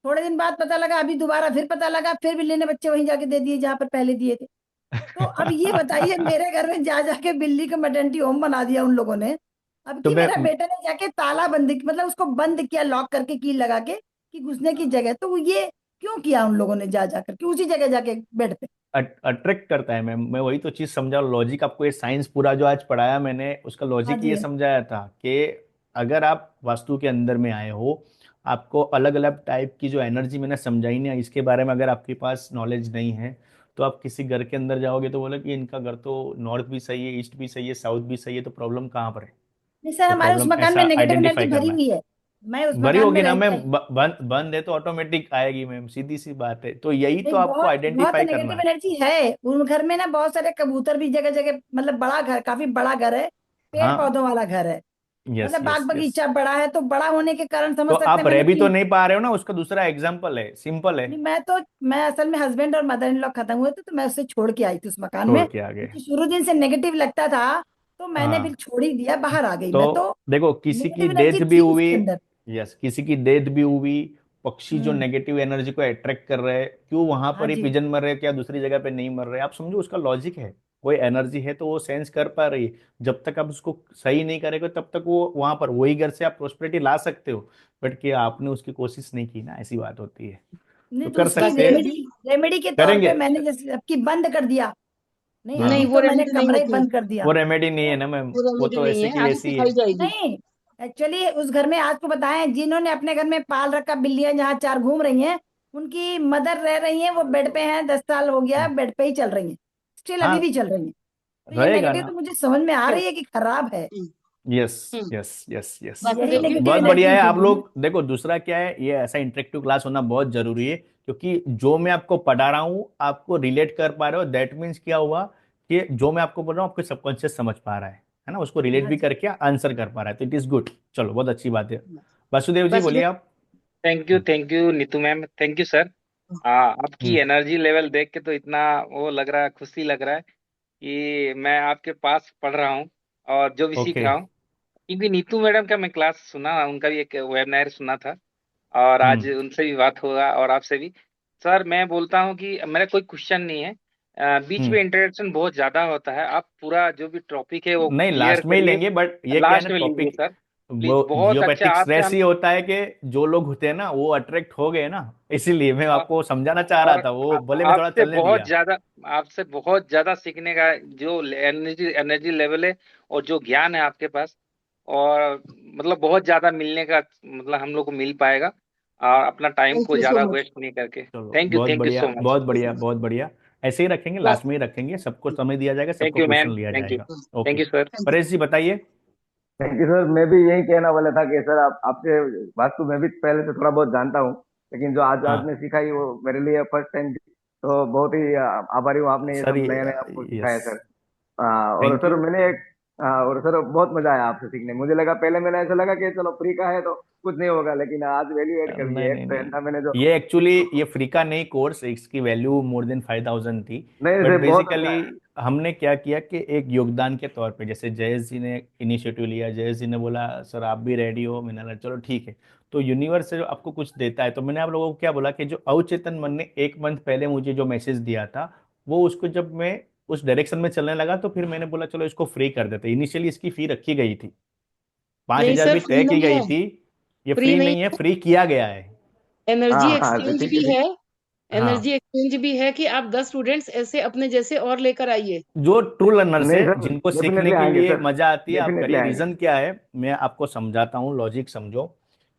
थोड़े दिन बाद पता लगा, अभी दोबारा फिर पता लगा, फिर बिल्ली ने बच्चे वहीं जाके दे दिए जहां पर पहले दिए थे। तो अब ये बताइए, मेरे घर में जा जाके बिल्ली का मैटरनिटी होम बना दिया उन लोगों ने। अब तो की मैं मेरा बेटा ने जाके ताला बंद, मतलब उसको बंद किया लॉक करके, की लगा के कि घुसने की जगह। तो वो ये क्यों किया उन लोगों ने, जा जा करके उसी जगह जाके बेड पे। अट्रैक्ट करता है मैम, मैं वही तो चीज समझा, लॉजिक आपको, ये साइंस पूरा जो आज पढ़ाया मैंने, उसका हाँ लॉजिक जी। ये समझाया था कि अगर आप वास्तु के अंदर में आए हो, आपको अलग अलग टाइप की जो एनर्जी मैंने समझाई ना, इसके बारे में अगर आपके पास नॉलेज नहीं है, तो आप किसी घर के अंदर जाओगे तो बोले कि इनका घर तो नॉर्थ भी सही है, ईस्ट भी सही है, साउथ भी सही है, तो प्रॉब्लम कहाँ पर है? नहीं सर, तो हमारे उस प्रॉब्लम मकान में ऐसा नेगेटिव आइडेंटिफाई एनर्जी भरी करना है। हुई है। मैं उस भरी मकान में होगी ना रहती मैम, आई। बंद बंद है तो ऑटोमेटिक आएगी मैम, सीधी सी बात है। तो यही तो नहीं, आपको बहुत बहुत आइडेंटिफाई करना नेगेटिव है। एनर्जी है उन घर में ना। बहुत सारे कबूतर भी जगह जगह, मतलब बड़ा घर, काफी बड़ा घर है, पेड़ हाँ। पौधों वाला घर है। यस मतलब बाग यस यस। बगीचा बड़ा है, तो बड़ा होने के कारण तो समझ सकते आप हैं, रह मैंने भी तो तीन। नहीं पा रहे हो ना, उसका दूसरा एग्जाम्पल है, सिंपल है। नहीं, मैं असल में हस्बैंड और मदर इन लॉ खत्म हुए थे, तो मैं उससे छोड़ के आई थी उस मकान छोड़ में, के आ गए। क्योंकि शुरू दिन से नेगेटिव लगता था। तो मैंने फिर हाँ। छोड़ ही दिया, बाहर आ गई मैं तो तो। देखो, किसी की नेगेटिव डेथ एनर्जी भी थी हुई। उसके अंदर। यस, किसी की डेथ भी हुई। पक्षी जो हम्म। नेगेटिव एनर्जी को अट्रैक्ट कर रहे हैं, क्यों वहां हाँ पर ही जी। पिजन मर रहे हैं, क्या दूसरी जगह पे नहीं मर रहे? आप समझो, उसका लॉजिक है। कोई एनर्जी है तो वो सेंस कर पा रही है। जब तक आप उसको सही नहीं करेंगे, तब तक वो वहां पर, वही घर से आप प्रोस्पेरिटी ला सकते हो। बट कि आपने उसकी कोशिश नहीं की ना, ऐसी बात होती है। नहीं तो तो कर उसकी सकते हैं, रेमेडी के तौर करेंगे। पे मैंने जैसे सबकी बंद कर दिया। नहीं हाँ नहीं, अभी वो तो मैंने रेमेडी नहीं कमरा ही होती, बंद कर दिया। वो रेमेडी नहीं है ना मैम, वो वो रेमेडी तो नहीं ऐसे है, की आगे वैसी ही है। सिखाई जाएगी। नहीं एक्चुअली उस घर में आपको बताएं, जिन्होंने अपने घर में पाल रखा बिल्लियां जहाँ चार घूम रही हैं, उनकी मदर रह रही हैं, वो बेड पे हैं, 10 साल हो गया बेड पे ही चल रही हैं, स्टिल अभी हाँ भी चल रही हैं। तो ये रहेगा नेगेटिव ना। तो मुझे समझ में आ रही है कि खराब है। यस हम्म यस यस यस, यही चलो वासुदेव जी, बहुत नेगेटिव बढ़िया एनर्जी है। आप होगी ना। लोग देखो, दूसरा क्या है, ये ऐसा इंटरेक्टिव क्लास होना बहुत जरूरी है, क्योंकि जो मैं आपको पढ़ा रहा हूँ आपको रिलेट कर पा रहे हो, दैट मीन्स क्या हुआ कि जो मैं आपको बोल रहा हूँ आपको सबकॉन्शियस समझ पा रहा है ना, उसको रिलेट हाँ भी जी। करके आंसर कर पा रहा है, तो इट इज गुड। चलो बहुत अच्छी बात है। वासुदेव जी बोलिए वासुदेव। आप। Thank you Neetu ma'am, thank you sir. आपकी हम्म। एनर्जी लेवल देख के तो इतना वो लग रहा है, खुशी लग रहा है कि मैं आपके पास पढ़ रहा हूँ और जो भी सीख ओके। रहा हूँ। क्योंकि नीतू मैडम का मैं क्लास सुना, उनका भी एक वेबिनार सुना था, और आज हम्म। उनसे भी बात होगा और आपसे भी। सर मैं बोलता हूँ कि मेरा कोई क्वेश्चन नहीं है, बीच हम्म। में इंटरेक्शन बहुत ज्यादा होता है, आप पूरा जो भी टॉपिक है वो नहीं क्लियर लास्ट में ही करिए, लेंगे, बट ये क्या है ना लास्ट में लीजिए टॉपिक, सर, वो प्लीज। बहुत अच्छा जियोपैथिक आपसे स्ट्रेस हम। ही होता है कि जो लोग होते हैं ना वो अट्रैक्ट हो गए ना, इसीलिए मैं और आपको समझाना चाह रहा और था, वो भले मैं थोड़ा आपसे चलने बहुत दिया। ज्यादा, आपसे बहुत ज्यादा सीखने का जो एनर्जी एनर्जी लेवल है और जो ज्ञान है आपके पास, और मतलब बहुत ज्यादा मिलने का, मतलब हम लोग को मिल पाएगा, और अपना टाइम थैंक को यू सो ज्यादा मच। वेस्ट नहीं करके। चलो बहुत थैंक यू बढ़िया सो मच। बहुत बढ़िया बहुत बढ़िया। ऐसे ही रखेंगे, लास्ट में ही रखेंगे, सबको समय दिया जाएगा, थैंक सबको यू क्वेश्चन मैम, लिया थैंक यू, जाएगा। Thank okay, you sir. Paresh ji बताइए। Thank you sir. मैं भी यही कहना वाला था कि सर आपसे वास्तु मैं भी पहले से थोड़ा बहुत जानता हूँ, लेकिन जो आज आपने हाँ सिखाई वो मेरे लिए फर्स्ट टाइम, तो बहुत ही आभारी हूँ, आपने ये सर, सब नया नया आपको यस, सिखाया सर। और थैंक सर यू। मैंने एक और सर बहुत मजा आया आपसे सीखने में। मुझे लगा पहले, मैंने ऐसा लगा कि चलो फ्री का है तो कुछ नहीं होगा, लेकिन आज वैल्यू ऐड कर नहीं दिया नहीं एक नहीं, घंटा मैंने जो। ये एक्चुअली ये फ्री का नहीं कोर्स, इसकी वैल्यू मोर देन 5,000 थी। नहीं बट सर बहुत अच्छा बेसिकली है। हमने क्या किया कि एक योगदान के तौर पे, जैसे जयेश जी ने इनिशिएटिव लिया, जयेश जी ने बोला सर आप भी रेडी हो, मैंने बोला चलो ठीक है। तो यूनिवर्स से जो आपको कुछ देता है, तो मैंने आप लोगों को क्या बोला कि जो अवचेतन मन ने 1 मंथ पहले मुझे जो मैसेज दिया था, वो उसको जब मैं उस डायरेक्शन में चलने लगा, तो फिर मैंने बोला चलो इसको फ्री कर देते। इनिशियली इसकी फी रखी गई थी, पांच नहीं हजार सर, भी फ्री तय की नहीं गई है, थी। ये फ्री फ्री नहीं नहीं है, है। फ्री किया गया है। एनर्जी हाँ हाँ एक्सचेंज ठीक भी है ठीक। है। हाँ, एनर्जी एक्सचेंज भी है कि आप 10 स्टूडेंट्स ऐसे अपने जैसे और लेकर आइए। जो ट्रू लर्नर्स है, नहीं सर जिनको सीखने डेफिनेटली के आएंगे लिए सर, मजा आती है, आप डेफिनेटली करिए। आएंगे। रीजन क्या है मैं आपको समझाता हूँ, लॉजिक समझो।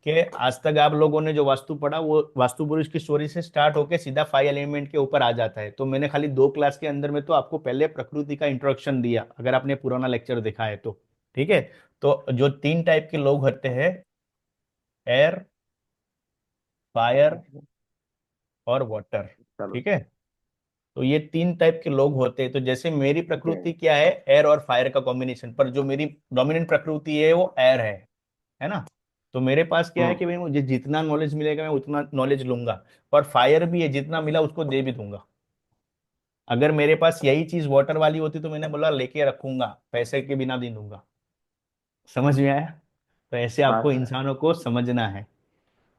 कि आज तक आप लोगों ने जो वास्तु पढ़ा, वो वास्तु पुरुष की स्टोरी से स्टार्ट होके सीधा 5 एलिमेंट के ऊपर आ जाता है। तो मैंने खाली 2 क्लास के अंदर में तो आपको पहले प्रकृति का इंट्रोडक्शन दिया, अगर आपने पुराना लेक्चर देखा है तो। ठीक है। तो जो 3 टाइप के लोग होते हैं, एयर, फायर और वाटर। चलो ठीक है। तो ये 3 टाइप के लोग होते हैं। तो जैसे मेरी ओके। प्रकृति क्या है, एयर और फायर का कॉम्बिनेशन, पर जो मेरी डोमिनेंट प्रकृति है वो एयर है ना। तो मेरे पास क्या है कि भाई मुझे जितना नॉलेज मिलेगा मैं उतना नॉलेज लूंगा, और फायर भी है, जितना मिला उसको दे भी दूंगा। अगर मेरे पास यही चीज वाटर वाली होती तो मैंने बोला लेके रखूंगा, पैसे के बिना नहीं दूंगा। समझ में आया। तो ऐसे हाँ आपको सर। इंसानों को समझना है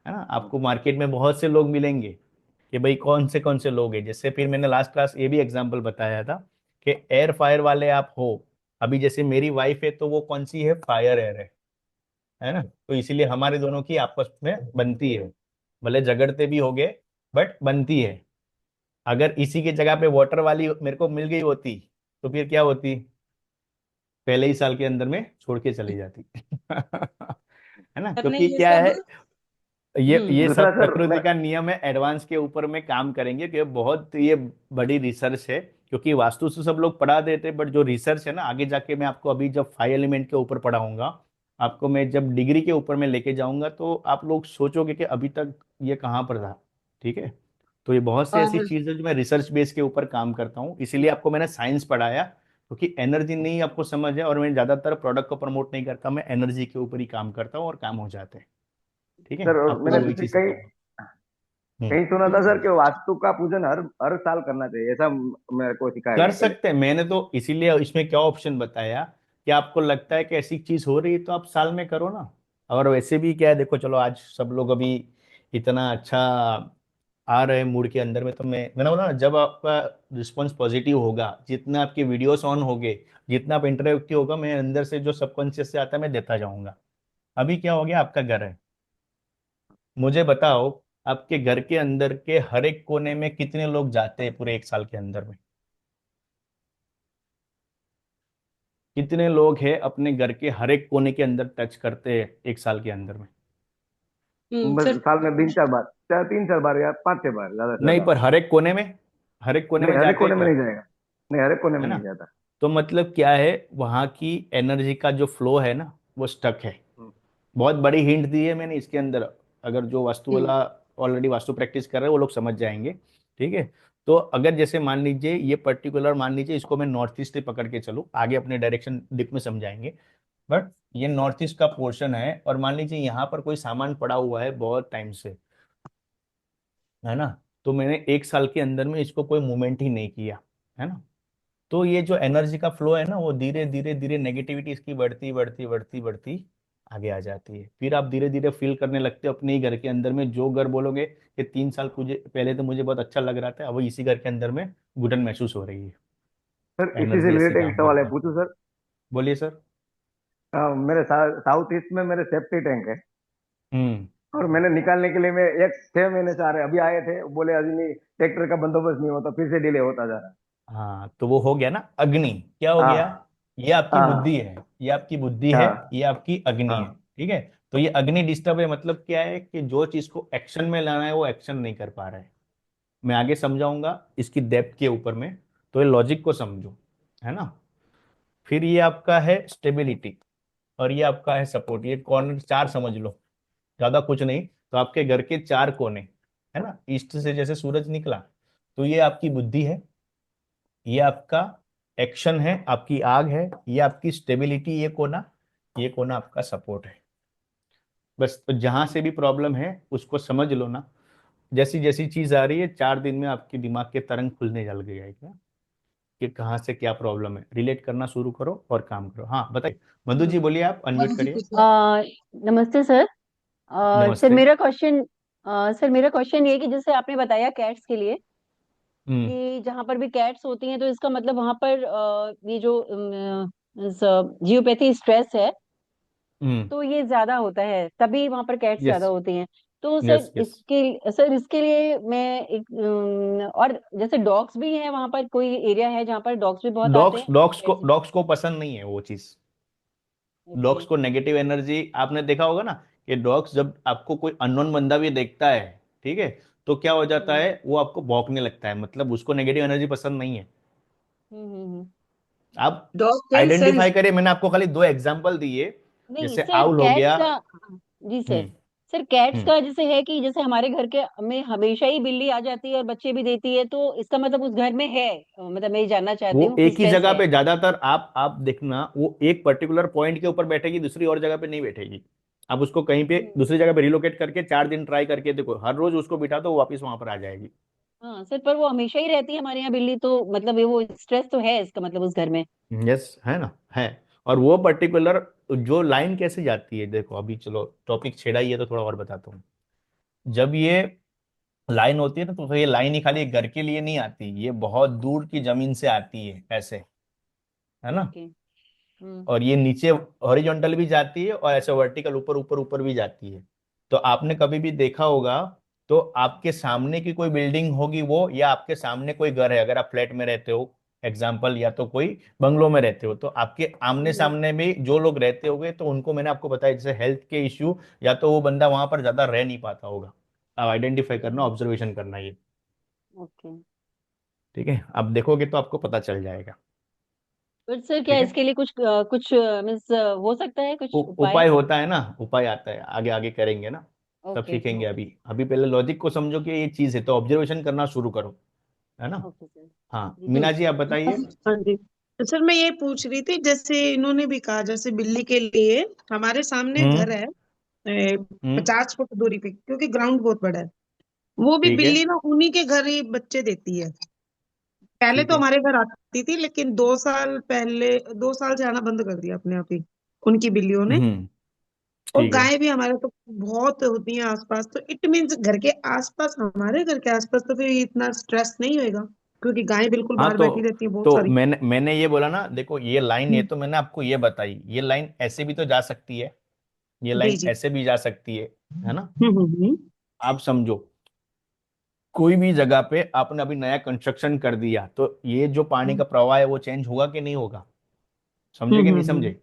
ना। आपको मार्केट में बहुत से लोग मिलेंगे कि भाई कौन से लोग हैं। जैसे फिर मैंने लास्ट क्लास ये भी एग्जांपल बताया था कि एयर फायर वाले आप हो। अभी जैसे मेरी वाइफ है तो वो कौन सी है, फायर एयर है ना। तो इसीलिए हमारे दोनों की आपस में बनती है, भले झगड़ते भी होगे बट बनती है। अगर इसी की जगह पे वाटर वाली मेरे को मिल गई होती तो फिर क्या होती, पहले ही साल के अंदर में छोड़ के चली जाती। है ना, सर क्योंकि नहीं ये क्या है, सब। ये दूसरा सब सर प्रकृति मैं। का नियम है। एडवांस के ऊपर में काम करेंगे कि बहुत ये बड़ी रिसर्च है, क्योंकि वास्तु से सब लोग पढ़ा देते, बट जो रिसर्च है ना आगे जाके मैं आपको, अभी जब 5 एलिमेंट के ऊपर पढ़ाऊंगा आपको, मैं जब डिग्री के ऊपर में लेके जाऊंगा तो आप लोग सोचोगे कि अभी तक ये कहाँ पर था। ठीक है। तो ये बहुत सी ऐसी और चीजें जो मैं रिसर्च बेस के ऊपर काम करता हूँ, इसीलिए आपको मैंने साइंस पढ़ाया, क्योंकि एनर्जी नहीं आपको समझ है, और मैं ज्यादातर प्रोडक्ट को प्रमोट नहीं करता, मैं एनर्जी के ऊपर ही काम करता हूँ और काम हो जाते हैं। ठीक है, सर और आपको मैंने मैं वही चीज कहीं सिखाऊंगा। हम्म। कहीं सुना था सर कि वास्तु का पूजन हर हर साल करना चाहिए, ऐसा मेरे को सिखाया कर गया पहले। सकते हैं, मैंने तो इसीलिए इसमें क्या ऑप्शन बताया कि आपको लगता है कि ऐसी चीज हो रही है तो आप साल में करो ना। और वैसे भी क्या है, देखो चलो आज सब लोग अभी इतना अच्छा आ रहे मूड के अंदर में, तो मैंने बोला ना, जब आपका रिस्पॉन्स पॉजिटिव होगा, जितना आपके वीडियोस ऑन होंगे, जितना आप इंटरेक्टिव होगा, मैं अंदर से जो सबकॉन्शियस से आता है मैं देता जाऊंगा। अभी क्या हो गया, आपका घर है, मुझे बताओ, आपके घर के अंदर के हर एक कोने में कितने लोग जाते हैं पूरे 1 साल के अंदर में? कितने लोग हैं अपने घर के हर एक कोने के अंदर टच करते हैं 1 साल के अंदर में? बस सर साल में 3-4 बार, 3-4 बार या 5-6 बार, ज्यादा से नहीं, ज्यादा। पर हर एक कोने में, हर एक कोने नहीं, में हर एक जाते हैं कोने में क्या? नहीं जाएगा। नहीं, हर एक कोने है में ना? नहीं जाता। तो मतलब क्या है, वहां की एनर्जी का जो फ्लो है ना, वो स्टक है। बहुत बड़ी हिंट दी है मैंने इसके अंदर। अगर जो वास्तु वाला ऑलरेडी वास्तु प्रैक्टिस कर रहे हैं वो लोग समझ जाएंगे। ठीक है। तो अगर जैसे मान लीजिए ये पर्टिकुलर, मान लीजिए इसको मैं नॉर्थ ईस्ट से पकड़ के चलूँ, आगे अपने डायरेक्शन डिप में समझाएंगे। बट ये नॉर्थ ईस्ट का पोर्शन है, और मान लीजिए यहाँ पर कोई सामान पड़ा हुआ है बहुत टाइम से, है ना? तो मैंने 1 साल के अंदर में इसको कोई मूवमेंट ही नहीं किया, है ना? तो ये जो एनर्जी का फ्लो है ना, वो धीरे धीरे धीरे नेगेटिविटी इसकी बढ़ती बढ़ती बढ़ती बढ़ती आगे आ जाती है। फिर आप धीरे धीरे फील करने लगते हो अपने ही घर के अंदर में। जो घर बोलोगे कि 3 साल पहले तो मुझे बहुत अच्छा लग रहा था, अब इसी घर के अंदर में घुटन महसूस हो रही है। सर इसी से एनर्जी ऐसी रिलेटेड एक काम सवाल है, करता है। पूछूं सर? बोलिए सर। मेरे साउथ ईस्ट में मेरे सेफ्टी टैंक है, हम्म। और मैंने निकालने के लिए मैं 6 महीने से आ रहे, अभी आए थे, बोले अभी नहीं, ट्रैक्टर का बंदोबस्त नहीं होता, फिर से डिले होता जा रहा है। हाँ, तो वो हो गया ना अग्नि। क्या हो गया? हाँ ये आपकी बुद्धि हाँ है, ये आपकी बुद्धि है, हाँ ये आपकी अग्नि है। हाँ। ठीक है। तो ये अग्नि डिस्टर्ब है, मतलब क्या है कि जो चीज को एक्शन में लाना है वो एक्शन नहीं कर पा रहा है। मैं आगे समझाऊंगा इसकी डेप्थ के ऊपर में, तो ये लॉजिक को समझो, है ना? फिर ये आपका है स्टेबिलिटी, और ये आपका है सपोर्ट। ये कॉर्नर 4 समझ लो, ज्यादा कुछ नहीं। तो आपके घर के 4 कोने, है ना, ईस्ट से जैसे सूरज निकला, तो ये आपकी बुद्धि है, ये आपका एक्शन है, आपकी आग है, ये आपकी स्टेबिलिटी, ये कोना आपका सपोर्ट है। बस, तो जहां से भी प्रॉब्लम है उसको समझ लो ना। जैसी जैसी चीज आ रही है, 4 दिन में आपके दिमाग के तरंग खुलने लग गए क्या, कि कहाँ से क्या प्रॉब्लम है, रिलेट करना शुरू करो और काम करो। हाँ बताइए मधु जी, बोलिए, आप अनम्यूट करिए। नमस्ते सर। सर नमस्ते। मेरा क्वेश्चन ये है कि जैसे आपने बताया कैट्स के लिए हम्म। कि जहां पर भी कैट्स होती हैं तो इसका मतलब वहां पर ये जो जियोपैथी स्ट्रेस है हम्म। तो ये ज्यादा होता है, तभी वहां पर कैट्स ज्यादा यस होती हैं। तो यस यस। सर इसके लिए मैं एक और जैसे डॉग्स भी हैं वहां पर, कोई एरिया है जहाँ पर डॉग्स भी बहुत आते डॉग्स हैं? डॉग्स को पसंद नहीं है वो चीज। ओके। डॉग्स को नेगेटिव एनर्जी, आपने देखा होगा ना कि डॉग्स जब आपको कोई अननोन बंदा भी देखता है, ठीक है, तो क्या हो जाता है, वो आपको भौंकने लगता है, मतलब उसको नेगेटिव एनर्जी पसंद नहीं है। हम्म। आप डॉग कैन आइडेंटिफाई सेंस। करिए, मैंने आपको खाली 2 एग्जांपल दिए। नहीं जैसे सर, आउल हो कैट्स गया। का, जी सर। हम्म। सर कैट्स हम्म। का जैसे है कि जैसे हमारे घर के में हमेशा ही बिल्ली आ जाती है और बच्चे भी देती है, तो इसका मतलब उस घर में है, मतलब मैं ये जानना चाहती वो हूँ कि एक ही स्ट्रेस जगह है। पे ज्यादातर, आप देखना, वो एक पर्टिकुलर पॉइंट के ऊपर बैठेगी, दूसरी और जगह पे नहीं बैठेगी। आप उसको कहीं पे हम्म। दूसरी जगह पे रिलोकेट करके 4 दिन ट्राई करके देखो, हर रोज उसको बिठा दो, वो वापस वहां पर आ जाएगी। हाँ सर, पर वो हमेशा ही रहती है हमारे यहाँ बिल्ली, तो मतलब ये वो स्ट्रेस तो है इसका मतलब उस घर में। यस, है ना, है। और वो पर्टिकुलर जो लाइन कैसे जाती है, देखो अभी चलो टॉपिक छेड़ा ही है तो थोड़ा और बताता हूँ। जब ये लाइन होती है ना, तो ये लाइन ही खाली घर के लिए नहीं आती, ये बहुत दूर की जमीन से आती है ऐसे, है ना? ओके। हम्म। और ये नीचे हॉरिजॉन्टल भी जाती है, और ऐसे वर्टिकल ऊपर ऊपर ऊपर भी जाती है। तो आपने कभी भी देखा होगा, तो आपके सामने की कोई बिल्डिंग होगी वो, या आपके सामने कोई घर है, अगर आप फ्लैट में रहते हो एग्जाम्पल, या तो कोई बंगलो में रहते हो, तो आपके आमने हम्म। सामने भी जो लोग रहते होंगे, तो उनको मैंने आपको बताया जैसे हेल्थ के इश्यू, या तो वो बंदा वहां पर ज्यादा रह नहीं पाता होगा। आप आइडेंटिफाई करना, हम्म। ऑब्जर्वेशन करना ये। ओके। ठीक है, आप देखोगे तो आपको पता चल जाएगा। पर सर क्या ठीक है। इसके लिए कुछ मीन्स हो सकता है कुछ उपाय? उपाय होता है ना, उपाय आता है, आगे आगे करेंगे ना, सब ओके सीखेंगे। ओके। अभी अभी पहले लॉजिक को समझो कि ये चीज है, तो ऑब्जर्वेशन करना शुरू करो, है ना? Okay sir. हाँ जी मीना सर। जी, आप बताइए। हाँ जी। तो सर मैं ये पूछ रही थी, जैसे इन्होंने भी कहा, जैसे बिल्ली के लिए हमारे सामने घर हम्म। है हम्म। 50 फुट दूरी पे, क्योंकि ग्राउंड बहुत बड़ा है। वो भी ठीक है। बिल्ली ना उन्हीं के घर ही बच्चे देती है। पहले ठीक तो है। हमारे घर आती थी, लेकिन 2 साल पहले, 2 साल से आना बंद कर दिया अपने आप ही उनकी बिल्लियों ने। हम्म। और ठीक है। गाय भी हमारे तो बहुत होती हैं आसपास, तो इट मीन्स घर के आसपास, हमारे घर के आसपास तो फिर इतना स्ट्रेस नहीं होएगा, क्योंकि गाय बिल्कुल हाँ, बाहर बैठी तो रहती है बहुत तो सारी। मैंने ये बोला ना, देखो ये लाइन, ये हम्म। तो मैंने आपको ये बताई, ये लाइन ऐसे भी तो जा सकती है, ये जी लाइन जी। ऐसे भी जा सकती है ना? हम्म। आप समझो, कोई भी जगह पे आपने अभी नया कंस्ट्रक्शन कर दिया तो ये जो पानी का प्रवाह है वो चेंज होगा कि नहीं होगा? समझे कि नहीं समझे?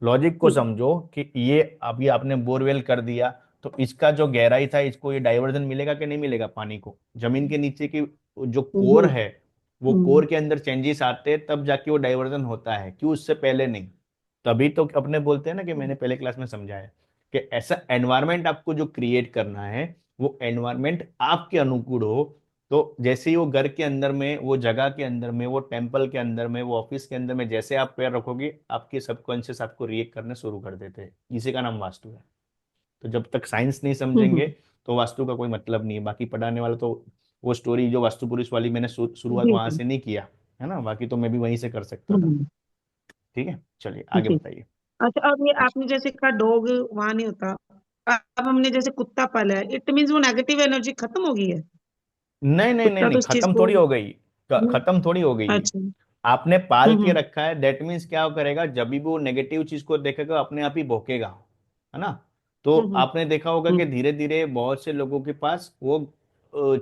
लॉजिक को समझो कि ये अभी आपने बोरवेल कर दिया तो इसका जो गहराई था इसको ये डाइवर्जन मिलेगा कि नहीं मिलेगा पानी को? जमीन के नीचे की जो कोर है वो कोर के अंदर चेंजेस आते हैं तब जाके वो डाइवर्जन होता है, क्यों उससे पहले नहीं? तभी तो अपने बोलते हैं ना कि मैंने पहले क्लास में समझाया कि ऐसा एनवायरमेंट आपको जो क्रिएट करना है वो एनवायरमेंट आपके अनुकूल हो। तो जैसे ही वो घर के अंदर में, वो जगह के अंदर में, वो टेम्पल के अंदर में, वो ऑफिस के अंदर में जैसे आप पैर रखोगे आपके सबकॉन्शियस आपको रिएक्ट करने शुरू कर देते हैं। इसी का नाम वास्तु है। तो जब तक साइंस नहीं समझेंगे तो वास्तु का कोई मतलब नहीं है। बाकी पढ़ाने वाला तो वो स्टोरी जो वास्तु पुरुष वाली मैंने शुरुआत जी वहां जी से नहीं किया है ना, बाकी तो मैं भी वहीं से कर सकता था। हम्म, ठीक है, चलिए आगे जी। बताइए। अच्छा, अब ये आपने जैसे कहा डॉग वहां नहीं होता, अब हमने जैसे कुत्ता पाला है, इट मीन्स वो नेगेटिव एनर्जी खत्म हो गई है? नहीं नहीं नहीं कुत्ता तो नहीं, इस चीज खत्म को थोड़ी हो गई। खत्म थोड़ी हो गई है। अच्छा। आपने पाल के हम्म रखा है, दैट मीन्स क्या करेगा, जब भी वो नेगेटिव चीज को देखेगा अपने आप ही भौंकेगा, है ना? तो हम्म आपने देखा होगा कि धीरे धीरे बहुत से लोगों के पास वो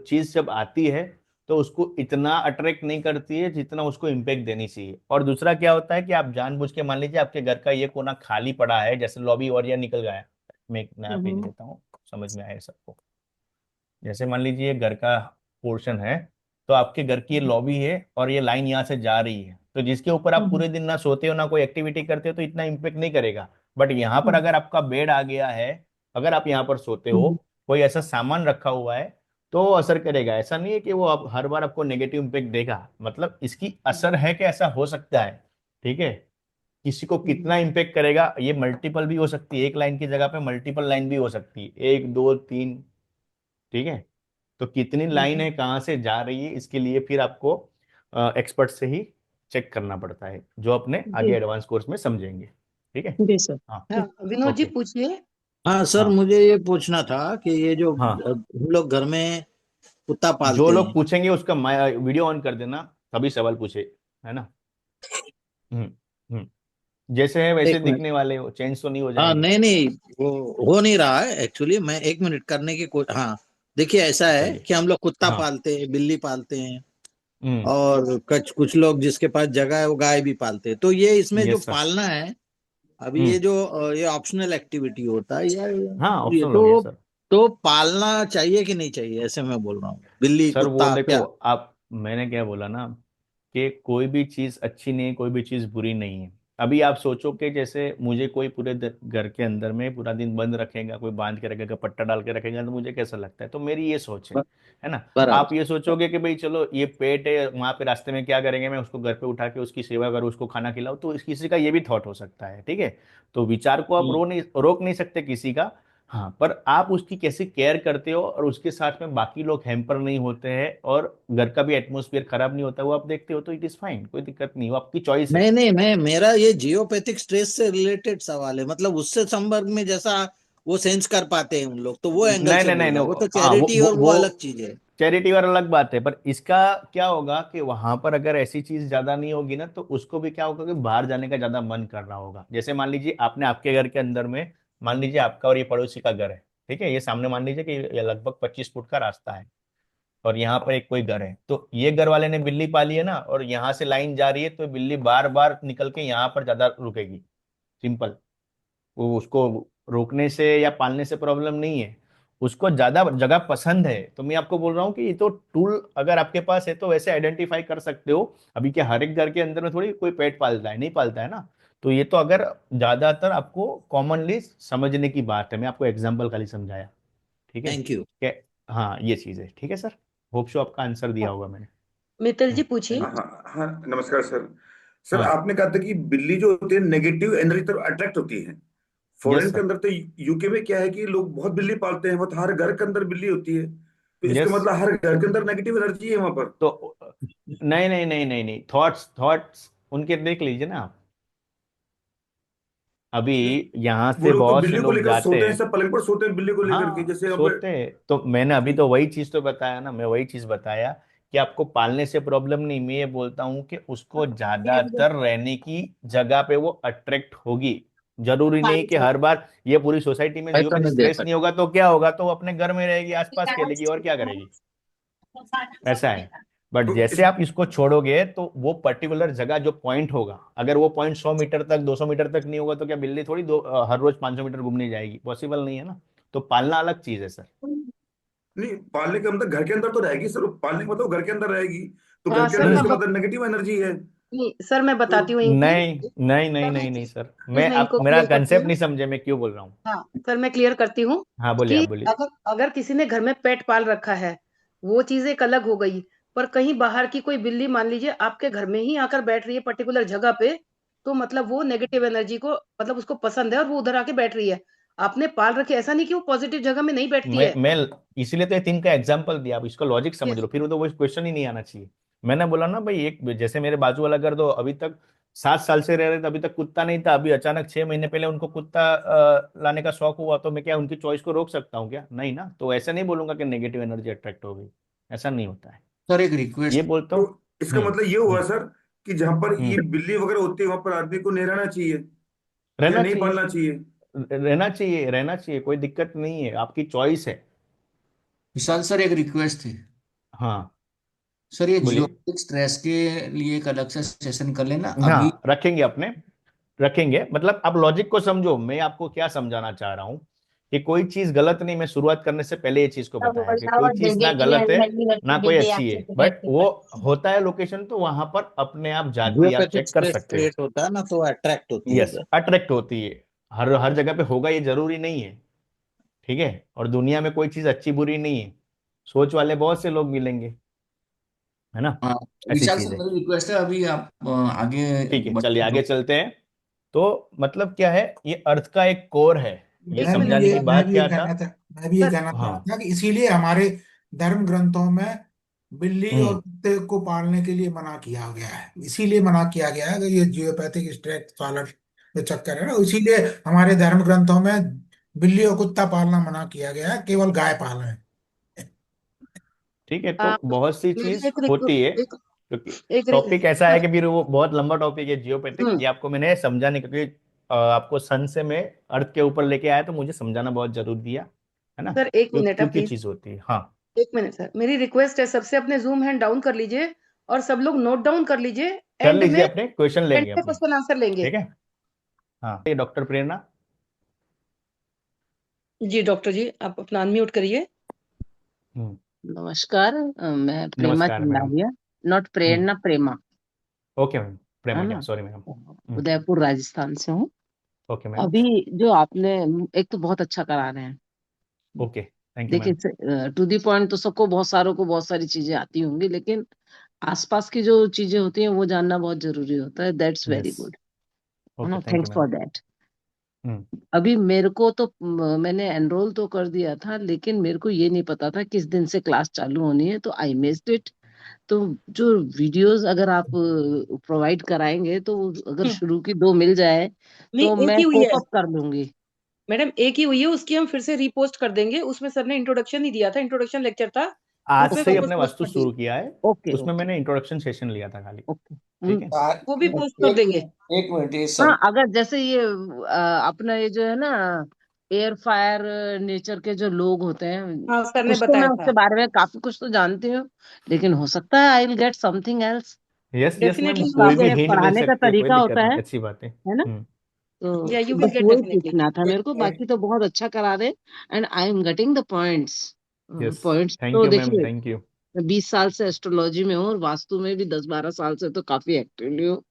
चीज जब आती है तो उसको इतना अट्रैक्ट नहीं करती है जितना उसको इम्पेक्ट देनी चाहिए। और दूसरा क्या होता है कि आप जानबूझ के, मान लीजिए आपके घर का ये कोना खाली पड़ा है, जैसे लॉबी और ये निकल गया है, मैं एक नया पेज हम्म देता हूँ, समझ में आए सबको। जैसे मान लीजिए घर का पोर्शन है, तो आपके घर की ये लॉबी है और ये लाइन यहाँ से जा रही है, तो जिसके ऊपर आप हम्म पूरे दिन ना सोते हो ना कोई एक्टिविटी करते हो तो इतना इम्पेक्ट नहीं करेगा। बट यहाँ पर हम्म अगर आपका बेड आ गया है, अगर आप यहाँ पर सोते हो, हम्म कोई ऐसा सामान रखा हुआ है, तो वो असर करेगा। ऐसा नहीं है कि वो अब हर बार आपको नेगेटिव इम्पेक्ट देगा, मतलब इसकी असर है कि ऐसा हो सकता है। ठीक है, किसी को कितना इम्पेक्ट करेगा ये मल्टीपल भी हो सकती है, एक लाइन की जगह पे मल्टीपल लाइन भी हो सकती है, एक दो तीन। ठीक है, तो कितनी लाइन है, कहाँ से जा रही है, इसके लिए फिर आपको एक्सपर्ट से ही चेक करना पड़ता है, जो अपने आगे जी एडवांस कोर्स में समझेंगे। ठीक है। जी सर। हाँ, हाँ, विनोद जी ओके। पूछिए। हाँ सर, हाँ मुझे ये पूछना था कि ये जो हाँ, हम लोग घर में कुत्ता जो पालते लोग हैं। पूछेंगे उसका वीडियो ऑन कर देना, तभी सवाल पूछे, है ना? हम्म हम्म, जैसे है वैसे एक मिनट। दिखने वाले हो, चेंज तो नहीं हो हाँ जाएंगे। नहीं नहीं, वो हो नहीं रहा है एक्चुअली। मैं एक मिनट करने की कोई, हाँ देखिए, ऐसा है चलिए। कि हम लोग कुत्ता हाँ। पालते हैं, बिल्ली पालते हैं, हम्म। और कुछ लोग जिसके पास जगह है वो गाय भी पालते हैं। तो ये इसमें जो यस सर। पालना है, अभी ये हम्म। जो ये ऑप्शनल एक्टिविटी होता है या हाँ, ये ऑप्शनल हो गया सर। तो पालना चाहिए कि नहीं चाहिए, ऐसे मैं बोल रहा हूँ, बिल्ली सर वो कुत्ता देखो, क्या। आप, मैंने क्या बोला ना कि कोई भी चीज अच्छी नहीं है, कोई भी चीज बुरी नहीं है। अभी आप सोचो कि जैसे मुझे कोई पूरे घर के अंदर में पूरा दिन बंद रखेगा, कोई बांध के रखेगा, पट्टा डाल के रखेगा, तो मुझे कैसा लगता है? तो मेरी ये सोच है ना? आप बराबर। ये सोचोगे कि भाई चलो ये पेट है, वहां पे रास्ते में क्या करेंगे, मैं उसको घर पे उठा के उसकी सेवा करूँ, उसको खाना खिलाऊं, तो किसी का ये भी थॉट हो सकता है। ठीक है, तो विचार को आप रोक नहीं सकते किसी का। हाँ, पर आप उसकी कैसे केयर करते हो और उसके साथ में बाकी लोग हैम्पर नहीं होते हैं और घर का भी एटमोसफियर खराब नहीं होता, वो आप देखते हो तो इट इज फाइन, कोई दिक्कत नहीं, वो आपकी चॉइस है। नहीं नहीं, मैं मेरा ये जियोपैथिक स्ट्रेस से रिलेटेड सवाल है, मतलब उससे संपर्क में जैसा वो सेंस कर पाते हैं उन लोग, तो वो एंगल नहीं से नहीं नहीं बोल रहा हूँ। वो नहीं, तो हाँ चैरिटी और वो अलग चीज है। चैरिटी वाला अलग बात है, पर इसका क्या होगा कि वहां पर अगर ऐसी चीज ज्यादा नहीं होगी ना तो उसको भी क्या होगा कि बाहर जाने का ज्यादा मन कर रहा होगा। जैसे मान लीजिए आपने आपके घर के अंदर में, मान लीजिए आपका और ये पड़ोसी का घर है, ठीक है, ये सामने मान लीजिए कि ये लगभग 25 फुट का रास्ता है और यहाँ पर एक कोई घर है, तो ये घर वाले ने बिल्ली पाली है ना, और यहाँ से लाइन जा रही है तो बिल्ली बार बार निकल के यहाँ पर ज्यादा रुकेगी। सिंपल, वो उसको रोकने से या पालने से प्रॉब्लम नहीं है, उसको ज्यादा जगह पसंद है। तो मैं आपको बोल रहा हूँ कि ये तो टूल अगर आपके पास है तो वैसे आइडेंटिफाई कर सकते हो। अभी क्या हर एक घर के अंदर में थोड़ी कोई पेट पालता है, नहीं पालता है ना। तो ये तो अगर ज्यादातर आपको कॉमनली समझने की बात है, मैं आपको एग्जाम्पल खाली समझाया। ठीक है थैंक यू। क्या? हाँ, ये चीज है। ठीक है सर, होप शो आपका आंसर दिया होगा मैंने। मित्तल जी पूछिए। हाँ हाँ हाँ, नमस्कार सर। सर हाँ। आपने कहा था कि बिल्ली जो होती है नेगेटिव एनर्जी तरफ अट्रैक्ट होती है। यस फॉरेन के सर। अंदर तो, यूके में क्या है कि लोग बहुत बिल्ली पालते हैं, मतलब हर घर के अंदर बिल्ली होती है, तो इसका यस, मतलब हर घर के अंदर नेगेटिव एनर्जी है वहां पर। तो नहीं नहीं नहीं नहीं नहीं, थॉट्स थॉट्स उनके देख लीजिए ना आप। अभी यहाँ वो से लोग तो बहुत से बिल्ली को लोग लेकर जाते सोते हैं, हैं। सब पलंग पर सोते हैं बिल्ली को लेकर के, हाँ, जैसे अब सोते हैं, तो मैंने अभी तो वही चीज तो बताया ना, मैं वही चीज बताया कि आपको पालने से प्रॉब्लम नहीं, मैं ये बोलता हूँ कि उसको ज्यादातर रहने की जगह पे वो अट्रैक्ट होगी। जरूरी नहीं कि हर बार ये पूरी सोसाइटी में मैं तो जियोपैथिक नहीं दे स्ट्रेस नहीं सकता। होगा तो क्या होगा, तो वो अपने घर में रहेगी, आसपास खेलेगी और क्या करेगी। ऐसा है। बट तो जैसे आप इसको छोड़ोगे तो वो पर्टिकुलर जगह जो पॉइंट होगा, अगर वो पॉइंट 100 मीटर तक 200 मीटर तक नहीं होगा तो क्या बिल्ली थोड़ी हर रोज 500 मीटर घूमने जाएगी? पॉसिबल नहीं है ना। तो पालना अलग चीज है सर। नहीं, पालने के अंदर घर के अंदर तो रहेगी सर, पालने का मतलब घर के अंदर रहेगी, तो घर हाँ के सर अंदर मैं इसका हम्म। बत... मतलब नेगेटिव एनर्जी है। नहीं सर मैं तो बताती हूँ इनकी। नहीं नहीं नहीं सर मैं नहीं इस नहीं सर, चीज मैं में आप इनको मेरा क्लियर करती कंसेप्ट हूँ। नहीं समझे मैं क्यों बोल रहा हूँ। हाँ सर मैं क्लियर करती हूँ हाँ बोलिए, कि आप बोलिए। अगर अगर किसी ने घर में पेट पाल रखा है, वो चीज एक अलग हो गई। पर कहीं बाहर की कोई बिल्ली मान लीजिए आपके घर में ही आकर बैठ रही है पर्टिकुलर जगह पे, तो मतलब वो नेगेटिव एनर्जी को मतलब उसको पसंद है और वो उधर आके बैठ रही है। आपने पाल रखी है, ऐसा नहीं कि वो पॉजिटिव जगह में नहीं बैठती है। मैं इसीलिए तो ये 3 का एग्जाम्पल दिया, आप इसका लॉजिक समझ यस। लो, फिर तो वो क्वेश्चन ही नहीं आना चाहिए। मैंने बोला ना भाई, एक जैसे मेरे बाजू वाला घर तो अभी तक 7 साल से रह रहे थे, अभी तक कुत्ता नहीं था, अभी अचानक 6 महीने पहले उनको कुत्ता लाने का शौक हुआ, तो मैं क्या उनकी चॉइस को रोक सकता हूँ क्या? नहीं ना। तो ऐसा नहीं बोलूंगा कि नेगेटिव एनर्जी अट्रैक्ट हो गई, ऐसा नहीं होता है। सर एक ये रिक्वेस्ट। बोलता तो हूँ। इसका हम्म। मतलब ये हुआ हम्म। सर कि जहां पर ये हम्म। बिल्ली वगैरह होती है वहां पर आदमी को नहीं रहना चाहिए या रहना नहीं चाहिए, पालना चाहिए। रहना चाहिए, रहना चाहिए, कोई दिक्कत नहीं है, आपकी चॉइस है। विशाल सर एक रिक्वेस्ट थी। हाँ सर ये बोलिए। जियोपैथिक स्ट्रेस के लिए एक अलग से सेशन कर लेना अभी। हाँ रखेंगे अपने, रखेंगे। मतलब आप लॉजिक को समझो, मैं आपको क्या समझाना चाह रहा हूँ कि कोई चीज गलत नहीं। मैं शुरुआत करने से पहले ये चीज को बताया कि कोई चीज ना गलत है ना कोई अच्छी है, बट वो होता है लोकेशन, तो वहां पर अपने आप जाके आप जियोपैथिक चेक कर स्ट्रेस सकते हो। क्रिएट होता है ना, तो अट्रैक्ट होती है यस, उधर। अट्रैक्ट होती है। हर हर जगह पे होगा ये जरूरी नहीं है, ठीक है। और दुनिया में कोई चीज अच्छी बुरी नहीं है, सोच वाले बहुत से लोग मिलेंगे, है ना। हाँ, ऐसी विशाल चीज सर है। मेरी रिक्वेस्ट है अभी आप आगे ठीक है, चलिए बढ़ते आगे हो। चलते हैं। तो मतलब क्या है, ये अर्थ का एक कोर है। ये एक मैं भी मिनट समझाने ये की मैं बात भी ये क्या था? कहना था मैं भी ये सर। कहना चाह रहा हाँ। था कि इसीलिए हमारे धर्म ग्रंथों में बिल्ली और हम्म। कुत्ते को पालने के लिए मना किया गया है, इसीलिए मना किया गया है कि ये जियोपैथिक स्ट्रेस वाला जो चक्कर है ना, इसीलिए हमारे धर्म ग्रंथों में बिल्ली और कुत्ता पालना मना किया गया है, केवल गाय पालना है। ठीक है, आ, तो बहुत सी मेरी चीज होती है, एक क्योंकि एक टॉपिक ऐसा है सर। कि फिर वो बहुत लंबा टॉपिक है जियोपैथिक। हम्म। ये आपको मैंने समझाने, क्योंकि आपको सन से मैं अर्थ के ऊपर लेके आया, तो मुझे समझाना बहुत जरूरी दिया, है ना। सर एक क्यों मिनट है क्यों प्लीज। चीज होती है। हाँ। एक मिनट सर, मेरी रिक्वेस्ट है सबसे अपने जूम हैंड डाउन कर लीजिए और सब लोग नोट डाउन कर लीजिए। कर एंड में लीजिए, अपने क्वेश्चन एंड लेंगे में अपने। क्वेश्चन आंसर लेंगे। ठीक है। हाँ, ये डॉक्टर प्रेरणा। जी डॉक्टर जी आप अपना अनम्यूट करिए। हम्म। नमस्कार, मैं प्रेमा नमस्कार madam. Chandaria, not hmm. Prerna, Prema. Okay ma'am, है प्रेमा क्या, ना? Sorry madam. Hmm. Udaipur Rajasthan से हूँ। Okay ma'am. अभी जो आपने एक तो बहुत अच्छा करा रहे हैं। Okay, thank you ma'am. देखिए टू दी पॉइंट तो सबको बहुत सारों को बहुत सारी चीजें आती होंगी, लेकिन आसपास की जो चीजें होती हैं वो जानना बहुत जरूरी होता है। That's very yes. गुड। है ओके, ना? Thank you thanks ma'am. For that. Hmm. अभी मेरे को तो मैंने एनरोल तो कर दिया था, लेकिन मेरे को ये नहीं पता था किस दिन से क्लास चालू होनी है, तो आई मिस्ड इट। तो जो वीडियोस अगर आप प्रोवाइड कराएंगे तो अगर शुरू की 2 मिल जाए नहीं तो एक मैं ही हुई कोप है अप कर लूंगी। मैडम, एक ही हुई है, उसकी हम फिर से रीपोस्ट कर देंगे। उसमें सर ने इंट्रोडक्शन ही दिया था, इंट्रोडक्शन लेक्चर था, आज उसमें से ही वापस अपने पोस्ट वास्तु कर दिए। शुरू किया है। ओके उसमें ओके मैंने इंट्रोडक्शन सेशन लिया था खाली। ओके। ठीक है। वो भी पोस्ट कर देंगे। एक मिनट ये हाँ सब। अगर जैसे ये अपना ये जो है ना, एयर फायर नेचर के जो लोग होते हैं, हाँ सर ने कुछ तो मैं बताया उसके था। बारे में काफी कुछ तो जानती हूँ, लेकिन हो सकता है I will get something else. Yes yes ma'am, definitely you उसका विल कोई भी अपने गेट। हिंट मिल पढ़ाने का सकती है, कोई तरीका दिक्कत होता नहीं, है अच्छी बात है। है ना? हम्म। तो या यू विल बस गेट वही डेफिनेटली। पूछना था मेरे को, बाकी तो बहुत अच्छा करा रहे। And I am getting the points. Yes, points thank तो यू मैम, देखिए, थैंक यू। मैं 20 साल से एस्ट्रोलॉजी में हूँ और वास्तु में भी 10-12 साल से, तो काफी एक्टिवली हूँ,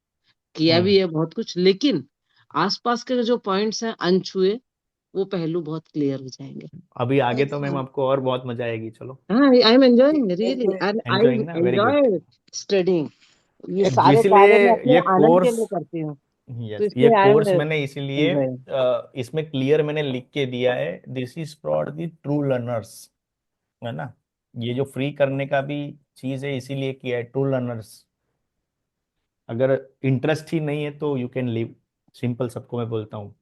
किया हम्म। भी है बहुत कुछ। लेकिन आसपास के जो पॉइंट्स हैं अनछुए, वो पहलू बहुत क्लियर हो जाएंगे। अभी आगे तो मैम आपको और बहुत मजा आएगी, चलो। हाँ I am enjoying really, and I enjoying ना, वेरी गुड। Enjoy studying. ये सारे इसीलिए कार्य मैं अपने ये आनंद के कोर्स, लिए करती हूँ, तो यस, ये इसलिए आई एम कोर्स मैंने इसीलिए एंजॉइंग। इसमें क्लियर मैंने लिख के दिया है, this is for the true learners, है ना। ये जो फ्री करने का भी चीज है, इसीलिए किया है, ट्रू लर्नर्स। अगर इंटरेस्ट ही नहीं है तो यू कैन लीव, सिंपल, सबको मैं बोलता हूँ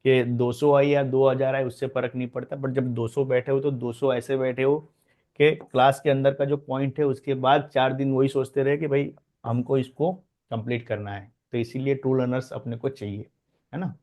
कि 200 आए या 2000 आए उससे फर्क नहीं पड़ता, बट जब 200 बैठे हो तो 200 ऐसे बैठे हो कि क्लास के अंदर का जो पॉइंट है उसके बाद 4 दिन वही सोचते रहे कि भाई हमको इसको कंप्लीट करना है। तो इसीलिए ट्रू लर्नर्स अपने को चाहिए, है ना।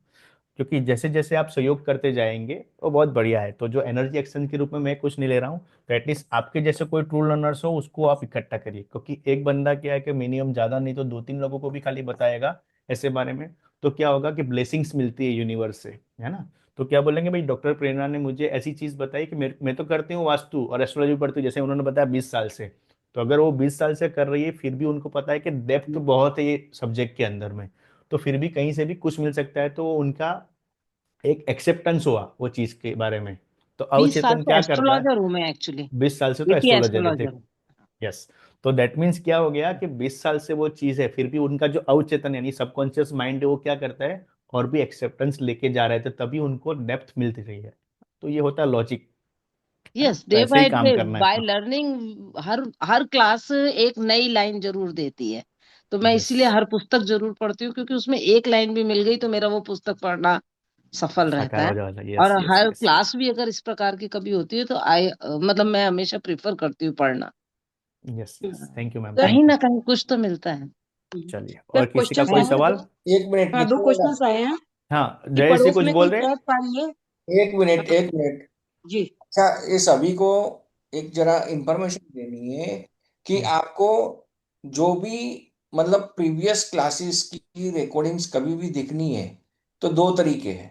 क्योंकि जैसे जैसे आप सहयोग करते जाएंगे वो बहुत बढ़िया है। तो जो एनर्जी एक्सचेंज के रूप में मैं कुछ नहीं ले रहा हूँ, तो एटलीस्ट आपके जैसे कोई ट्रू लर्नर्स हो उसको आप इकट्ठा करिए, क्योंकि एक बंदा क्या है कि मिनिमम ज्यादा नहीं तो 2-3 लोगों को भी खाली बताएगा ऐसे बारे में, तो क्या होगा कि ब्लेसिंग्स मिलती है यूनिवर्स से, है ना। तो क्या बोलेंगे भाई डॉक्टर प्रेरणा ने मुझे ऐसी चीज बताई कि मैं तो करती हूँ वास्तु और एस्ट्रोलॉजी पढ़ती हूँ, जैसे उन्होंने बताया 20 साल से। तो अगर वो 20 साल से कर रही है फिर भी उनको पता है कि डेप्थ बहुत है ये सब्जेक्ट के अंदर में, तो फिर भी कहीं से भी कुछ मिल सकता है, तो उनका एक एक्सेप्टेंस हुआ वो चीज के बारे में। तो 20 साल अवचेतन से क्या करता है, एस्ट्रोलॉजर हूँ मैं एक्चुअली। 20 साल से तो बेटी एस्ट्रोलॉजर है, एस्ट्रोलॉजर। देखो। यस। तो दैट मीन्स क्या हो गया कि 20 साल से वो चीज है, फिर भी उनका जो अवचेतन यानी सबकॉन्शियस माइंड है वो क्या करता है, और भी एक्सेप्टेंस लेके जा रहे थे, तभी उनको डेप्थ मिलती रही है। तो ये होता है लॉजिक, है ना। यस, तो डे ऐसे ही बाय काम डे करना है बाय अपना। लर्निंग हर हर क्लास एक नई लाइन जरूर देती है। तो मैं यस। इसीलिए हर पुस्तक जरूर पढ़ती हूँ, क्योंकि उसमें एक लाइन भी मिल गई तो मेरा वो पुस्तक पढ़ना सफल रहता साकार है। हो जाएगा। और यस यस हर यस यस। क्लास भी अगर इस प्रकार की कभी होती है तो मतलब मैं हमेशा प्रिफर करती हूँ पढ़ना। Yes yes, thank you ma'am, कहीं थैंक यू। ना कहीं कुछ तो मिलता है। चलिए, सर और किसी का क्वेश्चंस कोई आए हैं सवाल? दो। एक मिनट हाँ, दो निकलने क्वेश्चंस आए हैं हाँ, कि जय श्री पड़ोस कुछ में बोल कोई रहे हैं? कैट पाल ले। एक मिनट हाँ, एक मिनट। जी। अच्छा, ये सभी को एक जरा इंफॉर्मेशन देनी है कि आपको जो भी मतलब प्रीवियस क्लासेस की रिकॉर्डिंग्स कभी भी देखनी है तो दो तरीके हैं।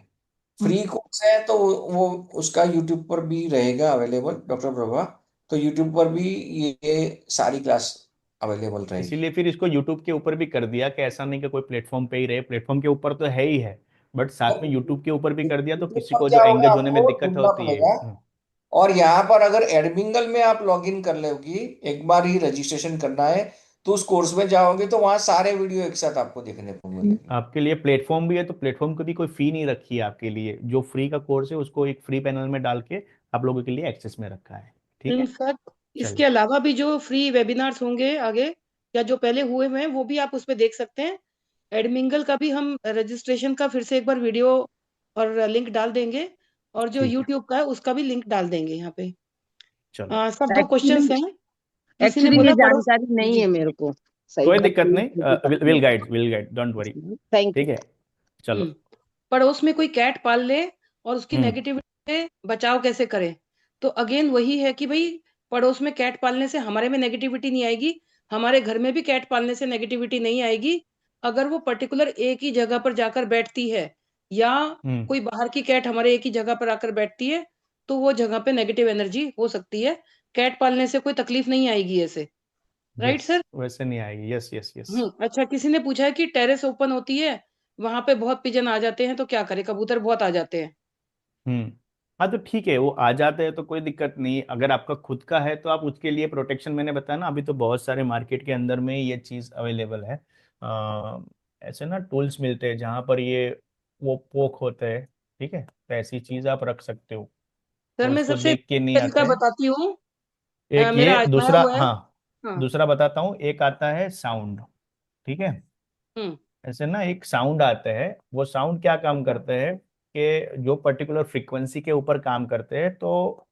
फ्री कोर्स है तो वो उसका यूट्यूब पर भी रहेगा अवेलेबल, डॉक्टर प्रभा। तो यूट्यूब पर भी ये सारी क्लास अवेलेबल रहेगी। इसीलिए फिर इसको यूट्यूब के ऊपर भी कर दिया कि ऐसा नहीं कि कोई प्लेटफॉर्म पे ही रहे, प्लेटफॉर्म के ऊपर तो है ही है, बट साथ में यूट्यूब के ऊपर भी कर दिया तो यूट्यूब किसी पर को जो क्या होगा, एंगेज होने में आपको दिक्कत ढूंढना होती है। पड़ेगा। और यहाँ पर अगर एडमिंगल में आप लॉगिन कर लोगी, एक बार ही रजिस्ट्रेशन करना है, तो उस कोर्स में जाओगे तो वहां सारे वीडियो एक साथ आपको देखने को मिलेंगे। आपके लिए प्लेटफॉर्म भी है, तो प्लेटफॉर्म को भी कोई फी नहीं रखी है आपके लिए, जो फ्री का कोर्स है उसको एक फ्री पैनल में डाल के आप लोगों के लिए एक्सेस में रखा है। ठीक है। इनफैक्ट इसके चलिए। अलावा भी जो फ्री वेबिनार्स होंगे आगे या जो पहले हुए हुए हैं वो भी आप उस पे देख सकते हैं। एडमिंगल का भी हम रजिस्ट्रेशन का फिर से एक बार वीडियो और लिंक डाल देंगे, और जो ठीक है। यूट्यूब का है उसका भी लिंक डाल देंगे यहाँ पे। चलो। सब दो एक्चुअली क्वेश्चंस हैं। किसी ने एक्चुअली ये बोला पड़ोस। जानकारी नहीं जी। है मेरे को, सही कोई बात दिक्कत तो नहीं, will guide, will guide, don't worry. Thank you. ठीक है। चलो। हम्म पड़ोस में कोई कैट पाल ले और उसकी हम्म। नेगेटिविटी से बचाव कैसे करें। तो अगेन वही है कि भाई पड़ोस में कैट पालने से हमारे में नेगेटिविटी नहीं आएगी, हमारे घर में भी कैट पालने से नेगेटिविटी नहीं आएगी। अगर वो पर्टिकुलर एक ही जगह पर जाकर बैठती है या हम्म। कोई बाहर की कैट हमारे एक ही जगह पर आकर बैठती है तो वो जगह पे नेगेटिव एनर्जी हो सकती है। कैट पालने से कोई तकलीफ नहीं आएगी ऐसे। Right yes, sir. वैसे नहीं आएगी। Yes yes yes. अच्छा, किसी ने पूछा है कि टेरेस ओपन होती है, वहां पे बहुत पिजन आ जाते हैं तो क्या करें, कबूतर बहुत आ जाते हैं। हम्म। हाँ तो ठीक है, वो आ जाते हैं तो कोई दिक्कत नहीं। अगर आपका खुद का है तो आप उसके लिए प्रोटेक्शन, मैंने बताया ना, अभी तो बहुत सारे मार्केट के अंदर में ये चीज़ अवेलेबल है। ऐसे ना टूल्स मिलते हैं जहाँ पर ये वो पोक होते हैं। ठीक है, तो ऐसी चीज़ आप रख सकते हो, सर तो मैं उसको सबसे देख के नहीं तरीका आते हैं। बताती हूँ। एक मेरा ये, आजमाया दूसरा, हुआ है। हाँ, हाँ। दूसरा बताता हूँ, एक आता है साउंड। ठीक है। हम्म ऐसे ना एक साउंड आते हैं, वो साउंड क्या काम करते हैं कि जो पर्टिकुलर फ्रीक्वेंसी के ऊपर काम करते हैं, तो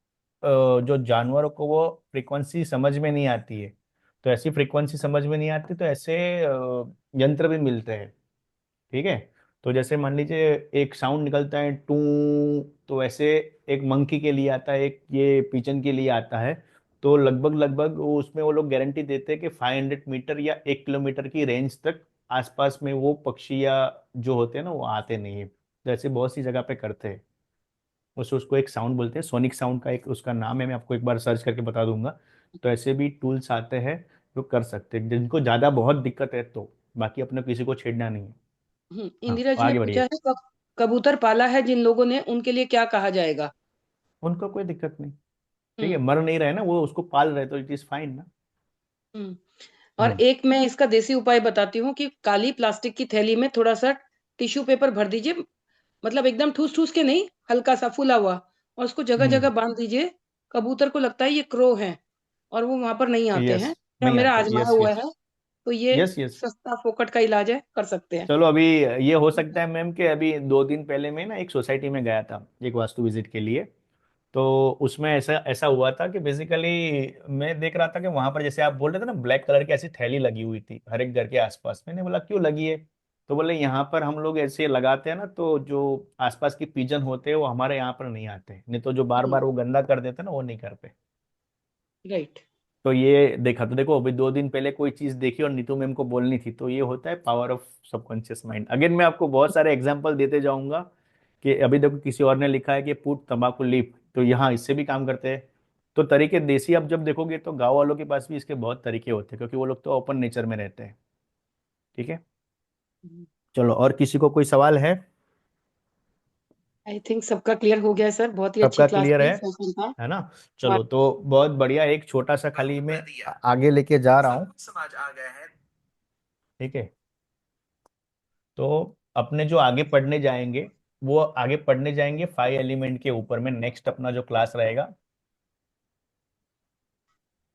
जो जानवरों को वो फ्रीक्वेंसी समझ में नहीं आती है, तो ऐसी फ्रीक्वेंसी समझ में नहीं आती तो ऐसे यंत्र भी मिलते हैं। ठीक है। तो जैसे मान लीजिए एक साउंड निकलता है टू, तो ऐसे एक मंकी के लिए आता है, एक ये पिजन के लिए आता है। तो लगभग लगभग उसमें वो लोग गारंटी देते हैं कि 500 मीटर या 1 किलोमीटर की रेंज तक आसपास में वो पक्षी या जो होते हैं ना वो आते नहीं है। तो ऐसे बहुत सी जगह पे करते हैं। उसको एक साउंड बोलते हैं, सोनिक साउंड का एक उसका नाम है, मैं आपको एक बार सर्च करके बता दूंगा। तो ऐसे भी टूल्स आते हैं जो कर सकते हैं, जिनको ज़्यादा बहुत दिक्कत है तो। बाकी अपने किसी को छेड़ना नहीं है। हाँ, इंदिरा जी ने आगे पूछा बढ़िए। है कबूतर पाला है जिन लोगों ने, उनके लिए क्या कहा जाएगा। उनको कोई दिक्कत नहीं। ठीक है, हम्म मर नहीं रहे ना वो, उसको पाल रहे तो इट इज फाइन ना। हम्म और हम्म। एक मैं इसका देसी उपाय बताती हूँ कि काली प्लास्टिक की थैली में थोड़ा सा टिश्यू पेपर भर दीजिए, मतलब एकदम ठूस ठूस के नहीं, हल्का सा फूला हुआ, और उसको जगह जगह हम्म। बांध दीजिए। कबूतर को लगता है ये क्रो है और वो वहां पर नहीं आते यस, हैं। क्या नहीं मेरा आते। आजमाया यस हुआ यस। है। तो ये यस यस। सस्ता फोकट का इलाज है, कर सकते हैं। चलो, अभी ये हो सकता है मैम कि अभी 2 दिन पहले मैं ना एक सोसाइटी में गया था एक वास्तु विजिट के लिए। तो उसमें ऐसा ऐसा हुआ था कि बेसिकली मैं देख रहा था कि वहां पर जैसे आप बोल रहे थे ना, ब्लैक कलर की ऐसी थैली लगी हुई थी हर एक घर के आसपास। मैंने बोला क्यों लगी है, तो बोले यहाँ पर हम लोग ऐसे लगाते हैं ना, तो जो आसपास की पिजन होते हैं वो हमारे यहाँ पर नहीं आते, नहीं तो जो बार बार वो गंदा कर देते हैं ना वो नहीं करते। राइट। तो ये देखा, तो देखो अभी 2 दिन पहले कोई चीज देखी और नीतू मैम को बोलनी थी, तो ये होता है power of subconscious mind. Again मैं आपको बहुत सारे एग्जांपल देते जाऊंगा कि अभी देखो किसी और ने लिखा है कि पुट तंबाकू लीफ, तो यहाँ इससे भी काम करते हैं। तो तरीके देसी आप जब देखोगे तो गांव वालों के पास भी इसके बहुत तरीके होते हैं, क्योंकि वो लोग तो ओपन नेचर में रहते हैं। ठीक है, चलो और किसी को कोई सवाल है? आई थिंक सबका क्लियर हो गया है सर, बहुत ही अच्छी सबका क्लास क्लियर थी, सेशन था। है ना? चलो तो बहुत बढ़िया, एक छोटा सा खाली मैं आगे लेके जा रहा हूँ। ठीक है, तो अपने जो आगे पढ़ने जाएंगे वो आगे पढ़ने जाएंगे 5 एलिमेंट के ऊपर में। नेक्स्ट अपना जो क्लास रहेगा,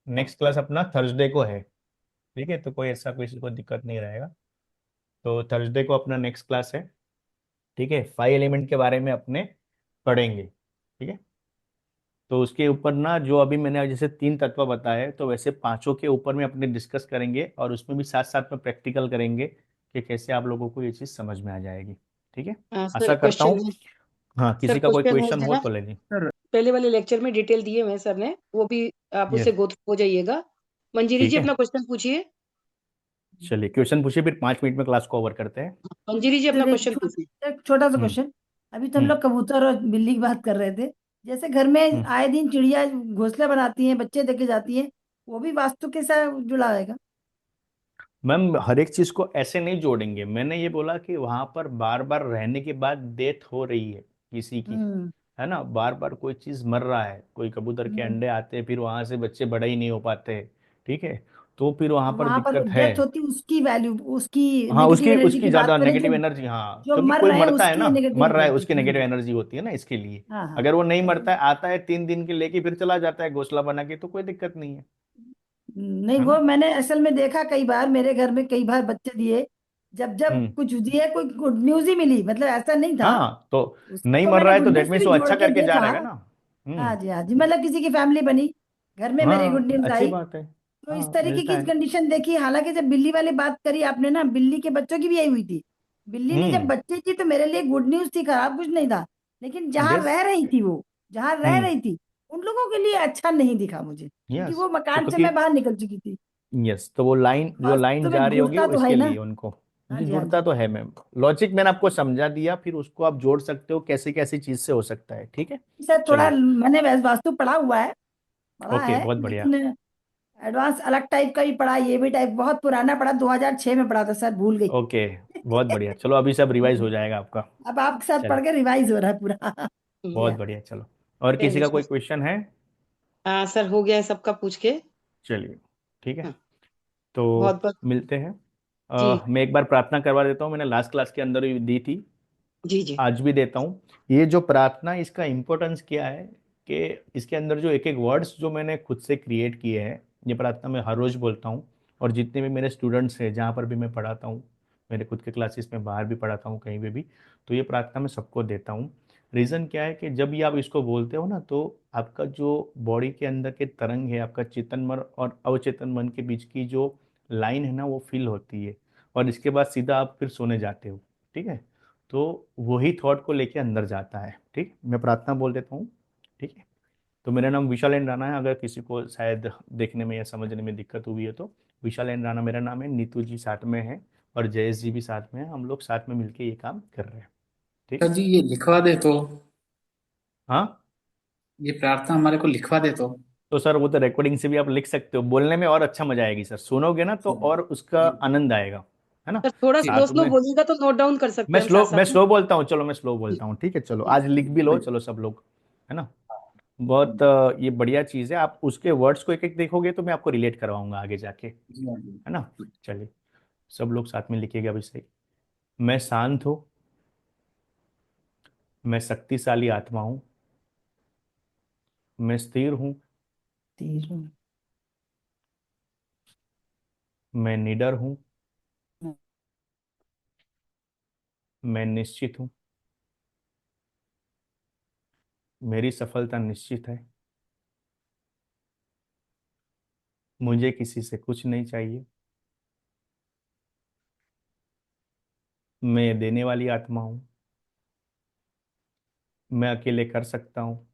नेक्स्ट क्लास अपना थर्सडे को है। ठीक है, तो कोई ऐसा किसी को दिक्कत नहीं रहेगा। तो थर्सडे को अपना नेक्स्ट क्लास है। ठीक है, 5 एलिमेंट के बारे में अपने पढ़ेंगे। ठीक है, तो उसके ऊपर ना जो अभी मैंने जैसे 3 तत्व बताए, तो वैसे पांचों के ऊपर में अपने डिस्कस करेंगे, और उसमें भी साथ साथ में प्रैक्टिकल करेंगे कि कैसे आप लोगों को ये चीज़ समझ में आ जाएगी। ठीक है, सर आशा करता क्वेश्चन हूँ। हाँ, सर किसी का कोई क्वेश्चन क्वेश्चन है हो ना, तो ले लीजिए। पहले वाले लेक्चर में डिटेल दिए हुए हैं सर ने, वो भी आप यस, उससे गो थ्रू हो जाइएगा। मंजीरी जी ठीक है, अपना क्वेश्चन पूछिए। चलिए क्वेश्चन पूछिए, फिर 5 मिनट में क्लास को ओवर करते हैं। मंजीरी जी अपना सर क्वेश्चन पूछिए। एक छोटा सा हम्म। क्वेश्चन। अभी तो हम हम्म। लोग कबूतर और बिल्ली की बात कर रहे थे। जैसे घर में हम्म। आए दिन चिड़िया घोंसले बनाती हैं, बच्चे देके जाती हैं, वो भी वास्तु के साथ जुड़ा रहेगा? मैम हर एक चीज को ऐसे नहीं जोड़ेंगे, मैंने ये बोला कि वहां पर बार बार रहने के बाद डेथ हो रही है किसी की, हम्म। है ना, बार बार कोई चीज मर रहा है, कोई कबूतर के हम्म। अंडे आते हैं फिर वहां से बच्चे बड़े ही नहीं हो पाते। ठीक है, तो फिर वहां तो पर वहां पर दिक्कत है। डेथ होती, उसकी वैल्यू, उसकी हाँ, नेगेटिव उसकी एनर्जी उसकी की बात ज्यादा करें, नेगेटिव जो एनर्जी, हाँ, जो क्योंकि मर कोई रहे हैं मरता है ना, उसकी नेगेटिव मर रहा है एनर्जी। उसकी नेगेटिव हाँ एनर्जी होती है ना, इसके लिए। हाँ हाँ। अगर वो नहीं तो मरता है, आता है 3 दिन के लेके फिर चला जाता है घोंसला बना के, तो कोई दिक्कत नहीं है। नहीं, है वो ना? मैंने असल में देखा कई बार, मेरे घर में कई बार बच्चे दिए, जब जब हम्म। कुछ दिए, कोई गुड न्यूज ही मिली, मतलब ऐसा नहीं था। हाँ, तो उसको नहीं तो मर मैंने रहा है गुड तो न्यूज दैट से मीन्स भी वो जोड़ अच्छा के करके जा देखा। रहेगा ना। हाँ हम्म। जी, हाँ जी, मतलब किसी की फैमिली बनी, घर में मेरे गुड हाँ, न्यूज अच्छी आई। बात है। तो इस हाँ, तरीके मिलता की है। कंडीशन देखी। हालांकि जब बिल्ली वाली बात करी आपने ना, बिल्ली के बच्चों की भी यही हुई थी। बिल्ली ने जब हम्म। बच्चे की तो मेरे लिए गुड न्यूज थी, खराब कुछ नहीं था। लेकिन जहां यस। रह रही थी वो, जहां रह हम्म। रही थी, उन लोगों के लिए अच्छा नहीं दिखा मुझे, क्योंकि यस, वो तो मकान से क्योंकि मैं बाहर निकल चुकी थी। यस, तो वो लाइन जो लाइन वास्तव जा में रही होगी जुड़ता वो तो है इसके ना। लिए उनको। हाँ जी, जी, हाँ जुड़ता जी। तो है मैम। लॉजिक मैंने आपको समझा दिया, फिर उसको आप जोड़ सकते हो कैसे कैसी चीज से हो सकता है। ठीक है, सर थोड़ा चलिए। मैंने वास्तु पढ़ा हुआ है, पढ़ा ओके, है, बहुत बढ़िया। लेकिन एडवांस अलग टाइप का भी पढ़ा, ये भी टाइप बहुत पुराना पढ़ा, 2006 में पढ़ा था सर, भूल गई। ओके, बहुत बढ़िया, चलो अभी सब रिवाइज हो जाएगा आपका। अब आपके साथ चलो, पढ़ के रिवाइज हो रहा है पूरा। बहुत या बढ़िया, चलो। और किसी का चलिए कोई क्वेश्चन है? हाँ सर, हो गया है सबका पूछ के। चलिए, ठीक है, हाँ, बहुत तो बहुत। मिलते हैं। जी मैं एक बार प्रार्थना करवा देता हूँ, मैंने लास्ट क्लास के अंदर भी दी थी, जी जी। आज भी देता हूँ। ये जो प्रार्थना, इसका इम्पोर्टेंस क्या है कि इसके अंदर जो एक एक वर्ड्स जो मैंने खुद से क्रिएट किए हैं, ये प्रार्थना मैं हर रोज़ बोलता हूँ। और जितने भी मेरे स्टूडेंट्स हैं, जहाँ पर भी मैं पढ़ाता हूँ, मेरे खुद के क्लासेस में, बाहर भी पढ़ाता हूँ, कहीं भी, तो ये प्रार्थना मैं सबको देता हूँ। रीज़न क्या है कि जब ये आप इसको बोलते हो ना, तो आपका जो बॉडी के अंदर के तरंग है, आपका चेतन मन और अवचेतन मन के बीच की जो लाइन है ना, वो फील होती है, और इसके बाद सीधा आप फिर सोने जाते हो। ठीक है, तो वही थॉट को लेके अंदर जाता है। ठीक, मैं प्रार्थना बोल देता हूँ। ठीक है, तो मेरा नाम विशाल एन राणा है, अगर किसी को शायद देखने में या समझने में दिक्कत हुई है तो। विशाल एन राणा मेरा नाम है, नीतू जी साथ में है, और जयेश जी भी साथ में है, हम लोग साथ में मिलके ये काम कर रहे हैं। ठीक सर है। जी ये लिखवा दे तो, हाँ, ये प्रार्थना हमारे को लिखवा दे तो। तो सर वो तो रिकॉर्डिंग से भी आप लिख सकते हो, बोलने में और अच्छा मजा आएगी सर, सुनोगे ना तो और उसका आनंद आएगा, है ना? सर, थोड़ा स्लो साथ स्लो में बोलिएगा तो नोट डाउन कर सकते मैं हैं हम स्लो साथ मैं साथ में। स्लो बोलता हूँ, चलो मैं स्लो जी बोलता हूँ। ठीक है, चलो जी आज लिख भी लो, चलो सब लोग, है ना? बहुत ये बढ़िया चीज़ है, आप उसके वर्ड्स को एक एक देखोगे तो मैं आपको रिलेट करवाऊंगा आगे जाके, जी हाँ जी। है ना? चलिए, सब लोग साथ में लिखिएगा अभी से। मैं शांत हूँ, मैं शक्तिशाली आत्मा हूँ, मैं स्थिर हूँ, तीर हूँ। मैं निडर हूँ, मैं निश्चित हूँ, मेरी सफलता निश्चित है, मुझे किसी से कुछ नहीं चाहिए, मैं देने वाली आत्मा हूँ। मैं अकेले कर सकता हूँ।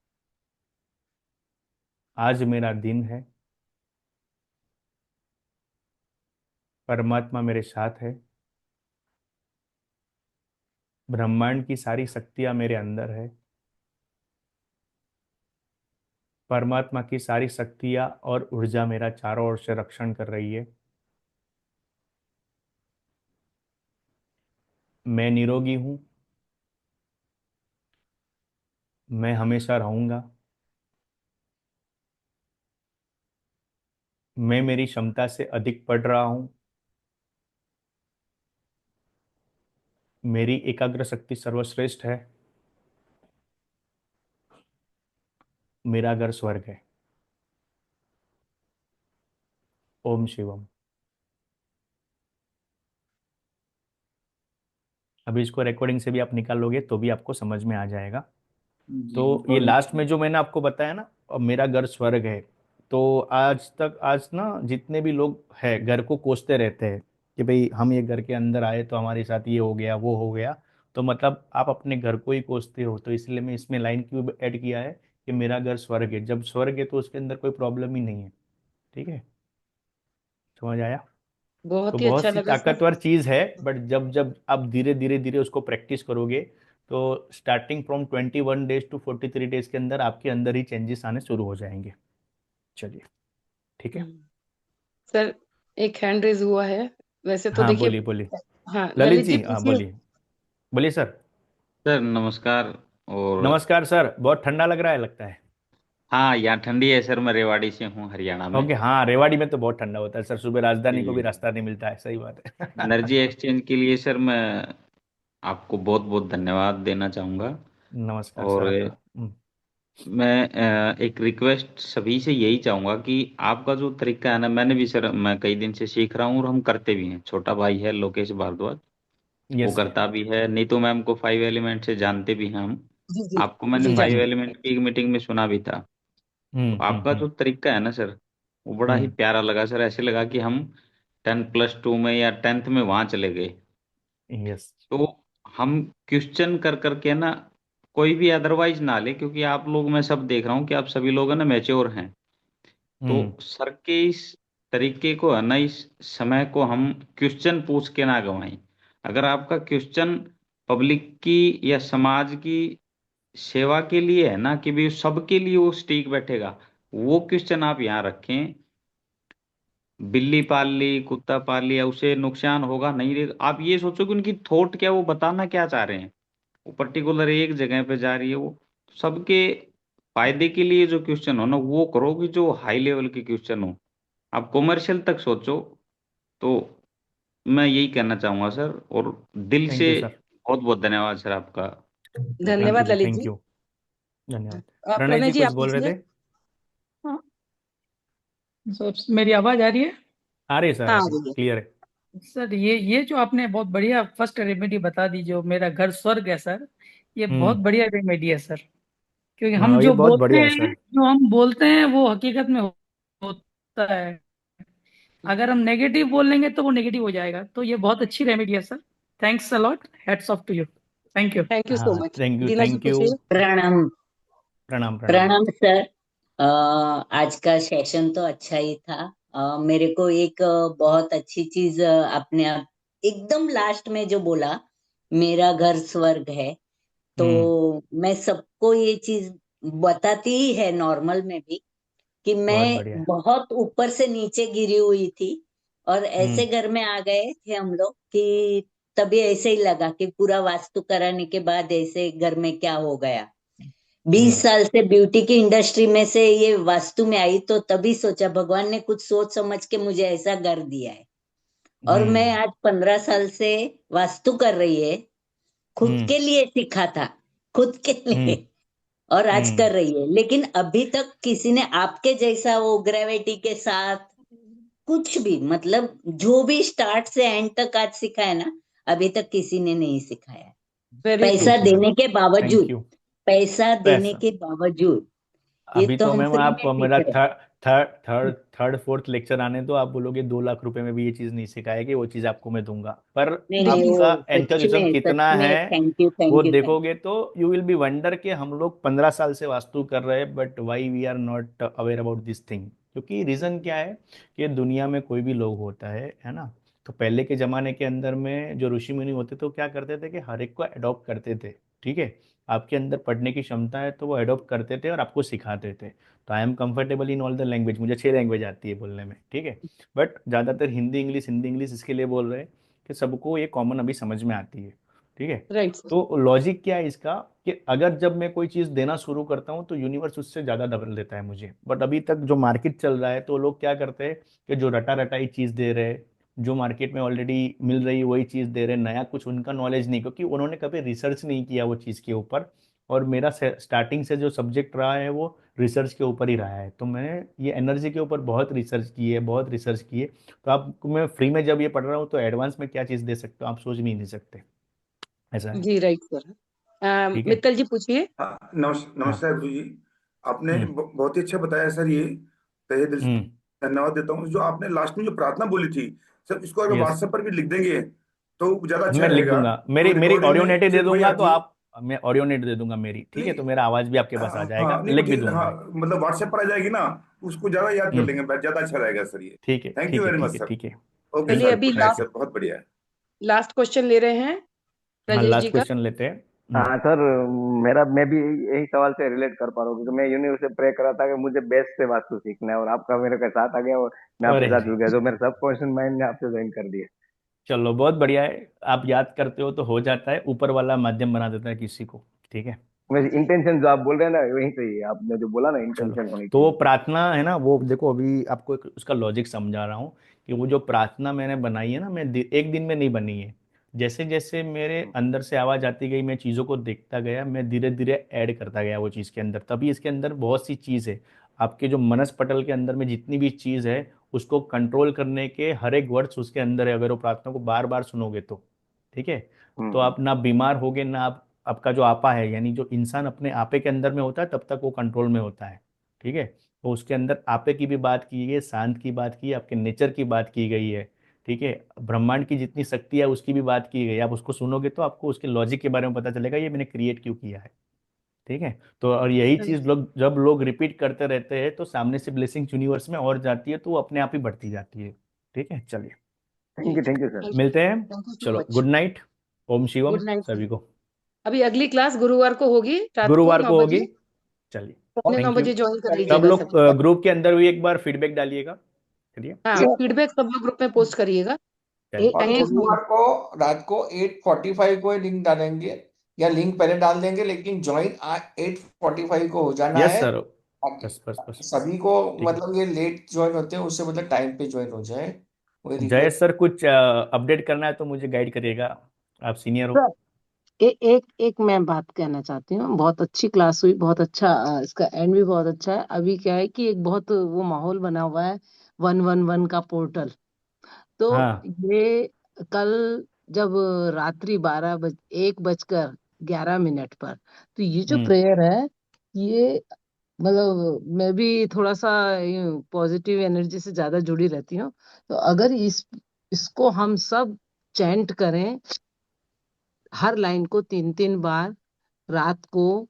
आज मेरा दिन है। परमात्मा मेरे साथ है। ब्रह्मांड की सारी शक्तियाँ मेरे अंदर है। परमात्मा की सारी शक्तियाँ और ऊर्जा मेरा चारों ओर से रक्षण कर रही है। मैं निरोगी हूँ। मैं हमेशा रहूँगा। मैं मेरी क्षमता से अधिक पढ़ रहा हूँ। मेरी एकाग्र शक्ति सर्वश्रेष्ठ है। मेरा घर स्वर्ग है। ओम शिवम। अभी इसको रिकॉर्डिंग से भी आप निकाल लोगे तो भी आपको समझ में आ जाएगा। तो ये लास्ट में जो मैंने आपको बताया ना, और मेरा घर स्वर्ग है, तो आज ना जितने भी लोग हैं घर को कोसते रहते हैं कि भाई हम ये घर के अंदर आए तो हमारे साथ ये हो गया वो हो गया, तो मतलब आप अपने घर को ही कोसते हो। तो इसलिए मैं इसमें लाइन क्यों ऐड किया है कि मेरा घर स्वर्ग है। जब स्वर्ग है तो उसके अंदर कोई प्रॉब्लम ही नहीं है। ठीक है, समझ आया? तो बहुत ही बहुत अच्छा सी लगा सर। ताकतवर चीज है, बट जब जब आप धीरे धीरे धीरे उसको प्रैक्टिस करोगे तो starting from 21 days to 43 days के अंदर आपके अंदर ही चेंजेस आने शुरू हो जाएंगे। चलिए, ठीक है। सर एक हैंड रेज हुआ है, वैसे तो हाँ, देखिए। बोलिए बोलिए। हाँ ललित ललित जी जी, हाँ पूछिए। बोलिए। बोलिए सर। सर नमस्कार। और नमस्कार सर, बहुत ठंडा लग रहा है लगता है। हाँ, यहाँ ठंडी है सर। मैं रेवाड़ी से हूँ, हरियाणा में। ओके, हाँ रेवाड़ी में तो बहुत ठंडा होता है सर। सुबह राजधानी को भी जी। रास्ता नहीं मिलता है। सही बात है। एनर्जी एक्सचेंज के लिए सर मैं आपको बहुत बहुत धन्यवाद देना चाहूँगा। नमस्कार सर और आपका। मैं एक रिक्वेस्ट सभी से यही चाहूँगा कि आपका जो तरीका है ना, मैंने भी सर, मैं कई दिन से सीख रहा हूँ और हम करते भी हैं। छोटा भाई है लोकेश भारद्वाज, वो यस सर। करता भी है। नीतू मैम को 5 एलिमेंट से जानते भी हैं हम। जी जी आपको मैंने जी जी। 5 एलिमेंट की एक मीटिंग में सुना भी था। तो आपका जो तरीका है ना सर, वो बड़ा ही प्यारा लगा सर। ऐसे लगा कि हम 10+2 में या 10th में वहां चले गए। यस। तो हम क्वेश्चन कर करके ना, कोई भी अदरवाइज ना ले, क्योंकि आप लोग, मैं सब देख रहा हूँ कि आप सभी लोग है ना मैच्योर हैं। तो सर के इस तरीके को है ना, इस समय को हम क्वेश्चन पूछ के ना गवाएं। अगर आपका क्वेश्चन पब्लिक की या समाज की सेवा के लिए है ना, कि भी सबके लिए वो स्टीक बैठेगा, वो क्वेश्चन आप यहाँ रखें। बिल्ली पाल ली, कुत्ता पाल लिया, उसे नुकसान होगा नहीं रे, आप ये सोचो कि उनकी थॉट क्या, वो बताना क्या चाह रहे हैं। वो पर्टिकुलर एक जगह पे जा रही है, वो सबके फायदे के लिए जो क्वेश्चन हो ना, वो करो कि जो हाई लेवल के क्वेश्चन हो। आप कॉमर्शियल तक सोचो। तो मैं यही कहना चाहूंगा सर, और दिल थैंक से यू सर। बहुत बहुत धन्यवाद सर आपका। थैंक यू धन्यवाद जी, ललित थैंक जी। यू। धन्यवाद। प्रणय प्रणय जी जी कुछ आप बोल रहे पूछिए। थे? सर मेरी आवाज आ रही है? आ रही है सर, हाँ आ आ रही है, रही है। क्लियर है। सर ये जो आपने बहुत बढ़िया फर्स्ट रेमेडी बता दी, जो मेरा घर स्वर्ग है सर, ये बहुत हम्म। बढ़िया रेमेडी है सर। क्योंकि हम हाँ, ये जो बहुत बोलते बढ़िया है हैं, सर। वो हकीकत में होता है। अगर हम नेगेटिव बोलेंगे तो वो नेगेटिव हो जाएगा। तो ये बहुत अच्छी रेमेडी है sir. Thanks a lot, hats off to you. Thank you. Thank you so हाँ, much. Thank you, Deena ji thank you. पूछिए। प्रणाम। प्रणाम प्रणाम। प्रणाम सर। आज का सेशन तो अच्छा ही था। मेरे को एक बहुत अच्छी चीज आपने आप एकदम लास्ट में जो बोला, मेरा घर स्वर्ग है, तो मैं सबको ये चीज बताती ही है नॉर्मल में भी, कि बहुत मैं बढ़िया। बहुत ऊपर से नीचे गिरी हुई थी और ऐसे घर में आ गए थे हम लोग कि तभी ऐसे ही लगा कि पूरा वास्तु कराने के बाद ऐसे घर में क्या हो गया। 20 साल से ब्यूटी की इंडस्ट्री में से ये वास्तु में आई, तो तभी सोचा भगवान ने कुछ सोच समझ के मुझे ऐसा घर दिया है। और मैं आज 15 साल से वास्तु कर रही है, खुद के लिए सीखा था, खुद के लिए, और आज कर रही है। लेकिन अभी तक किसी ने आपके जैसा वो ग्रेविटी के साथ कुछ भी, मतलब जो भी स्टार्ट से एंड तक आज सिखाया ना, अभी तक किसी ने नहीं सिखाया। Very true. पैसा देने के थैंक बावजूद, यू। पैसा देने पैसा के बावजूद, ये अभी तो तो हम मैम फ्री आप में सीख मेरा रहे हैं। थर्ड फोर्थ लेक्चर आने तो आप बोलोगे 2 लाख रुपए में भी ये चीज नहीं सिखाएगी, वो चीज आपको मैं दूंगा। पर नहीं नहीं, वो आपका सच एंथुसिज्म में कितना है थैंक यू वो थैंक यू थैंक देखोगे तो यू विल बी वंडर कि हम लोग 15 साल से वास्तु कर रहे हैं, but why we are not aware about this thing. क्योंकि रीजन क्या है कि दुनिया में कोई भी लोग होता है ना, तो पहले के जमाने के अंदर में जो ऋषि मुनि होते थे वो क्या करते थे कि हर एक को अडॉप्ट करते थे। ठीक है, आपके अंदर पढ़ने की क्षमता है तो वो अडॉप्ट करते थे और आपको सिखाते थे। तो I am comfortable in all the language, मुझे 6 लैंग्वेज आती है बोलने में। ठीक है, बट ज़्यादातर हिंदी इंग्लिश इसके लिए बोल रहे हैं कि सबको ये कॉमन अभी समझ में आती है। ठीक है, राइट। तो लॉजिक क्या है इसका कि अगर जब मैं कोई चीज़ देना शुरू करता हूँ तो यूनिवर्स उससे ज़्यादा डबल देता है मुझे। बट अभी तक जो मार्केट चल रहा है तो लोग क्या करते हैं कि जो रटा रटाई चीज़ दे रहे हैं, जो मार्केट में ऑलरेडी मिल रही है वही चीज़ दे रहे हैं, नया कुछ उनका नॉलेज नहीं, क्योंकि उन्होंने कभी रिसर्च नहीं किया वो चीज़ के ऊपर। और मेरा स्टार्टिंग से जो सब्जेक्ट रहा है वो रिसर्च के ऊपर ही रहा है, तो मैंने ये एनर्जी के ऊपर बहुत रिसर्च की है। तो आपको मैं फ्री में जब ये पढ़ रहा हूँ तो एडवांस में क्या चीज़ दे सकते हो आप सोच भी नहीं सकते, ऐसा है। जी राइट सर। ठीक है। मित्तल जी पूछिए। हाँ, हाँ। नमस्कार गुरु जी। आपने हम्म बहुत ही अच्छा बताया सर। ये तहे दिल से हम्म धन्यवाद देता हूँ। जो आपने लास्ट में जो प्रार्थना बोली थी सर, इसको अगर यस, व्हाट्सएप पर भी लिख देंगे तो ज्यादा अच्छा मैं लिख रहेगा। दूंगा। तो मेरी मेरी रिकॉर्डिंग ऑडियो में नेट ही दे सिर्फ वही दूंगा तो आती है। आप, मैं ऑडियो नेट दे दूंगा मेरी। ठीक है, नहीं, तो मेरा आवाज भी आपके पास आ जाएगा, हाँ नहीं लिख भी मुझे, हाँ दूंगा। मतलब व्हाट्सएप पर आ जाएगी ना, उसको ज्यादा याद कर हम्म लेंगे, ज्यादा अच्छा रहेगा सर ये। ठीक है थैंक यू ठीक है वेरी मच ठीक है सर। ठीक है। ओके चलिए सर, अभी गुड नाइट सर, बहुत बढ़िया है। लास्ट क्वेश्चन ले रहे हैं हाँ, राजेश लास्ट जी का। क्वेश्चन लेते हैं। हाँ सर, मेरा मैं भी यही सवाल से रिलेट कर पा रहा हूँ, क्योंकि मैं यूनिवर्स से प्रे कर रहा था कि मुझे बेस्ट से वास्तु सीखना है, और आपका मेरे के साथ आ गया और मैं आपके अरे साथ जुड़ गया, तो मेरे सब क्वेश्चन माइंड ने आपसे ज्वाइन कर दिए। चलो बहुत बढ़िया है, आप याद करते हो तो हो जाता है, ऊपर वाला माध्यम बना देता है किसी को। ठीक है, वैसे इंटेंशन जो आप बोल रहे हैं ना वही सही है, आपने जो बोला ना चलो। इंटेंशन होनी तो वो चाहिए। प्रार्थना है ना, वो देखो अभी आपको एक उसका लॉजिक समझा रहा हूँ कि वो जो प्रार्थना मैंने बनाई है ना, मैं एक दिन में नहीं बनी है। जैसे जैसे मेरे अंदर से आवाज आती गई, मैं चीज़ों को देखता गया, मैं धीरे धीरे ऐड करता गया वो चीज़ के अंदर, तभी इसके अंदर बहुत सी चीज़ है। आपके जो मनस पटल के अंदर में जितनी भी चीज़ है उसको कंट्रोल करने के हर एक वर्ड्स उसके अंदर है, अगर वो प्रार्थना को बार बार सुनोगे तो। ठीक है, तो हम्म आप ना बीमार होगे ना आप, आपका जो आपा है, यानी जो इंसान अपने आपे के अंदर में होता है तब तक वो कंट्रोल में होता है। ठीक है, तो उसके अंदर आपे की भी बात की गई है, शांत की बात की है, आपके नेचर की बात की गई है। ठीक है, ब्रह्मांड की जितनी शक्ति है उसकी भी बात की गई है। आप उसको सुनोगे तो आपको उसके लॉजिक के बारे में पता चलेगा, ये मैंने क्रिएट क्यों किया है। ठीक है, तो और यही चीज लोग, जब लोग रिपीट करते रहते हैं तो सामने से ब्लेसिंग यूनिवर्स में और जाती है, तो वो अपने आप ही बढ़ती जाती है। ठीक है, चलिए थैंक यू सर। मिलते हैं। थैंक यू सो चलो, मच। गुड नाइट, ओम शिवम गुड नाइट। सभी को। अभी अगली क्लास गुरुवार को होगी रात को गुरुवार 9 को होगी। बजे। चलिए, पौने 9 थैंक यू। बजे ज्वाइन कर सब लीजिएगा लोग सभी। ग्रुप के अंदर भी एक बार फीडबैक डालिएगा। चलिए हाँ फीडबैक सब लोग ग्रुप में पोस्ट करिएगा। चलिए और थैंक यू सो गुरुवार मच। को रात को 8:45 को लिंक डालेंगे, या लिंक पहले डाल देंगे, लेकिन ज्वाइन 8:45 को हो जाना यस है, सर, ताकि बस बस बस, सभी को, ठीक है। मतलब ये लेट ज्वाइन होते हैं उससे मतलब टाइम पे ज्वाइन हो जाए, वही जयेश रिक्वेस्ट। सर, कुछ अपडेट करना है तो मुझे गाइड करिएगा, आप सीनियर हो। सर एक एक मैं बात कहना चाहती हूँ, बहुत अच्छी क्लास हुई, बहुत अच्छा इसका एंड भी बहुत अच्छा है। अभी क्या है कि एक बहुत वो माहौल बना हुआ है 111 का पोर्टल। तो हाँ। ये कल जब रात्रि 1:11 पर, तो ये जो हम्म प्रेयर है, ये मतलब मैं भी थोड़ा सा पॉजिटिव एनर्जी से ज्यादा जुड़ी रहती हूँ। तो अगर इसको हम सब चैंट करें, हर लाइन को 3-3 बार रात को,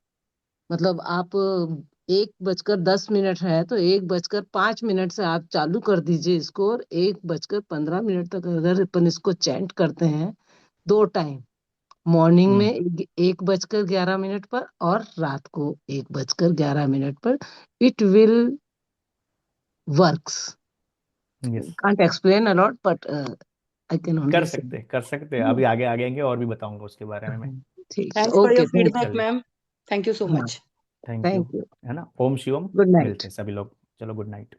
मतलब आप 1:10 है तो 1:05 से आप चालू कर दीजिए इसको, और 1:15 तक अगर अपन इसको चैंट करते हैं 2 टाइम, मॉर्निंग में हम्म 1:11 पर और रात को 1:11 पर, it will works. Yes, can't explain a lot but I can only say. कर सकते हैं, अभी आगे आगे और भी बताऊंगा उसके बारे में मैं। ठीक है, thanks for your okay, thank feedback चलिए, ma'am. Thank you so you. हाँ, much. Thank you, thank you. है ना, ओम शिवम। गुड मिलते नाइट। हैं सभी लोग, चलो गुड नाइट।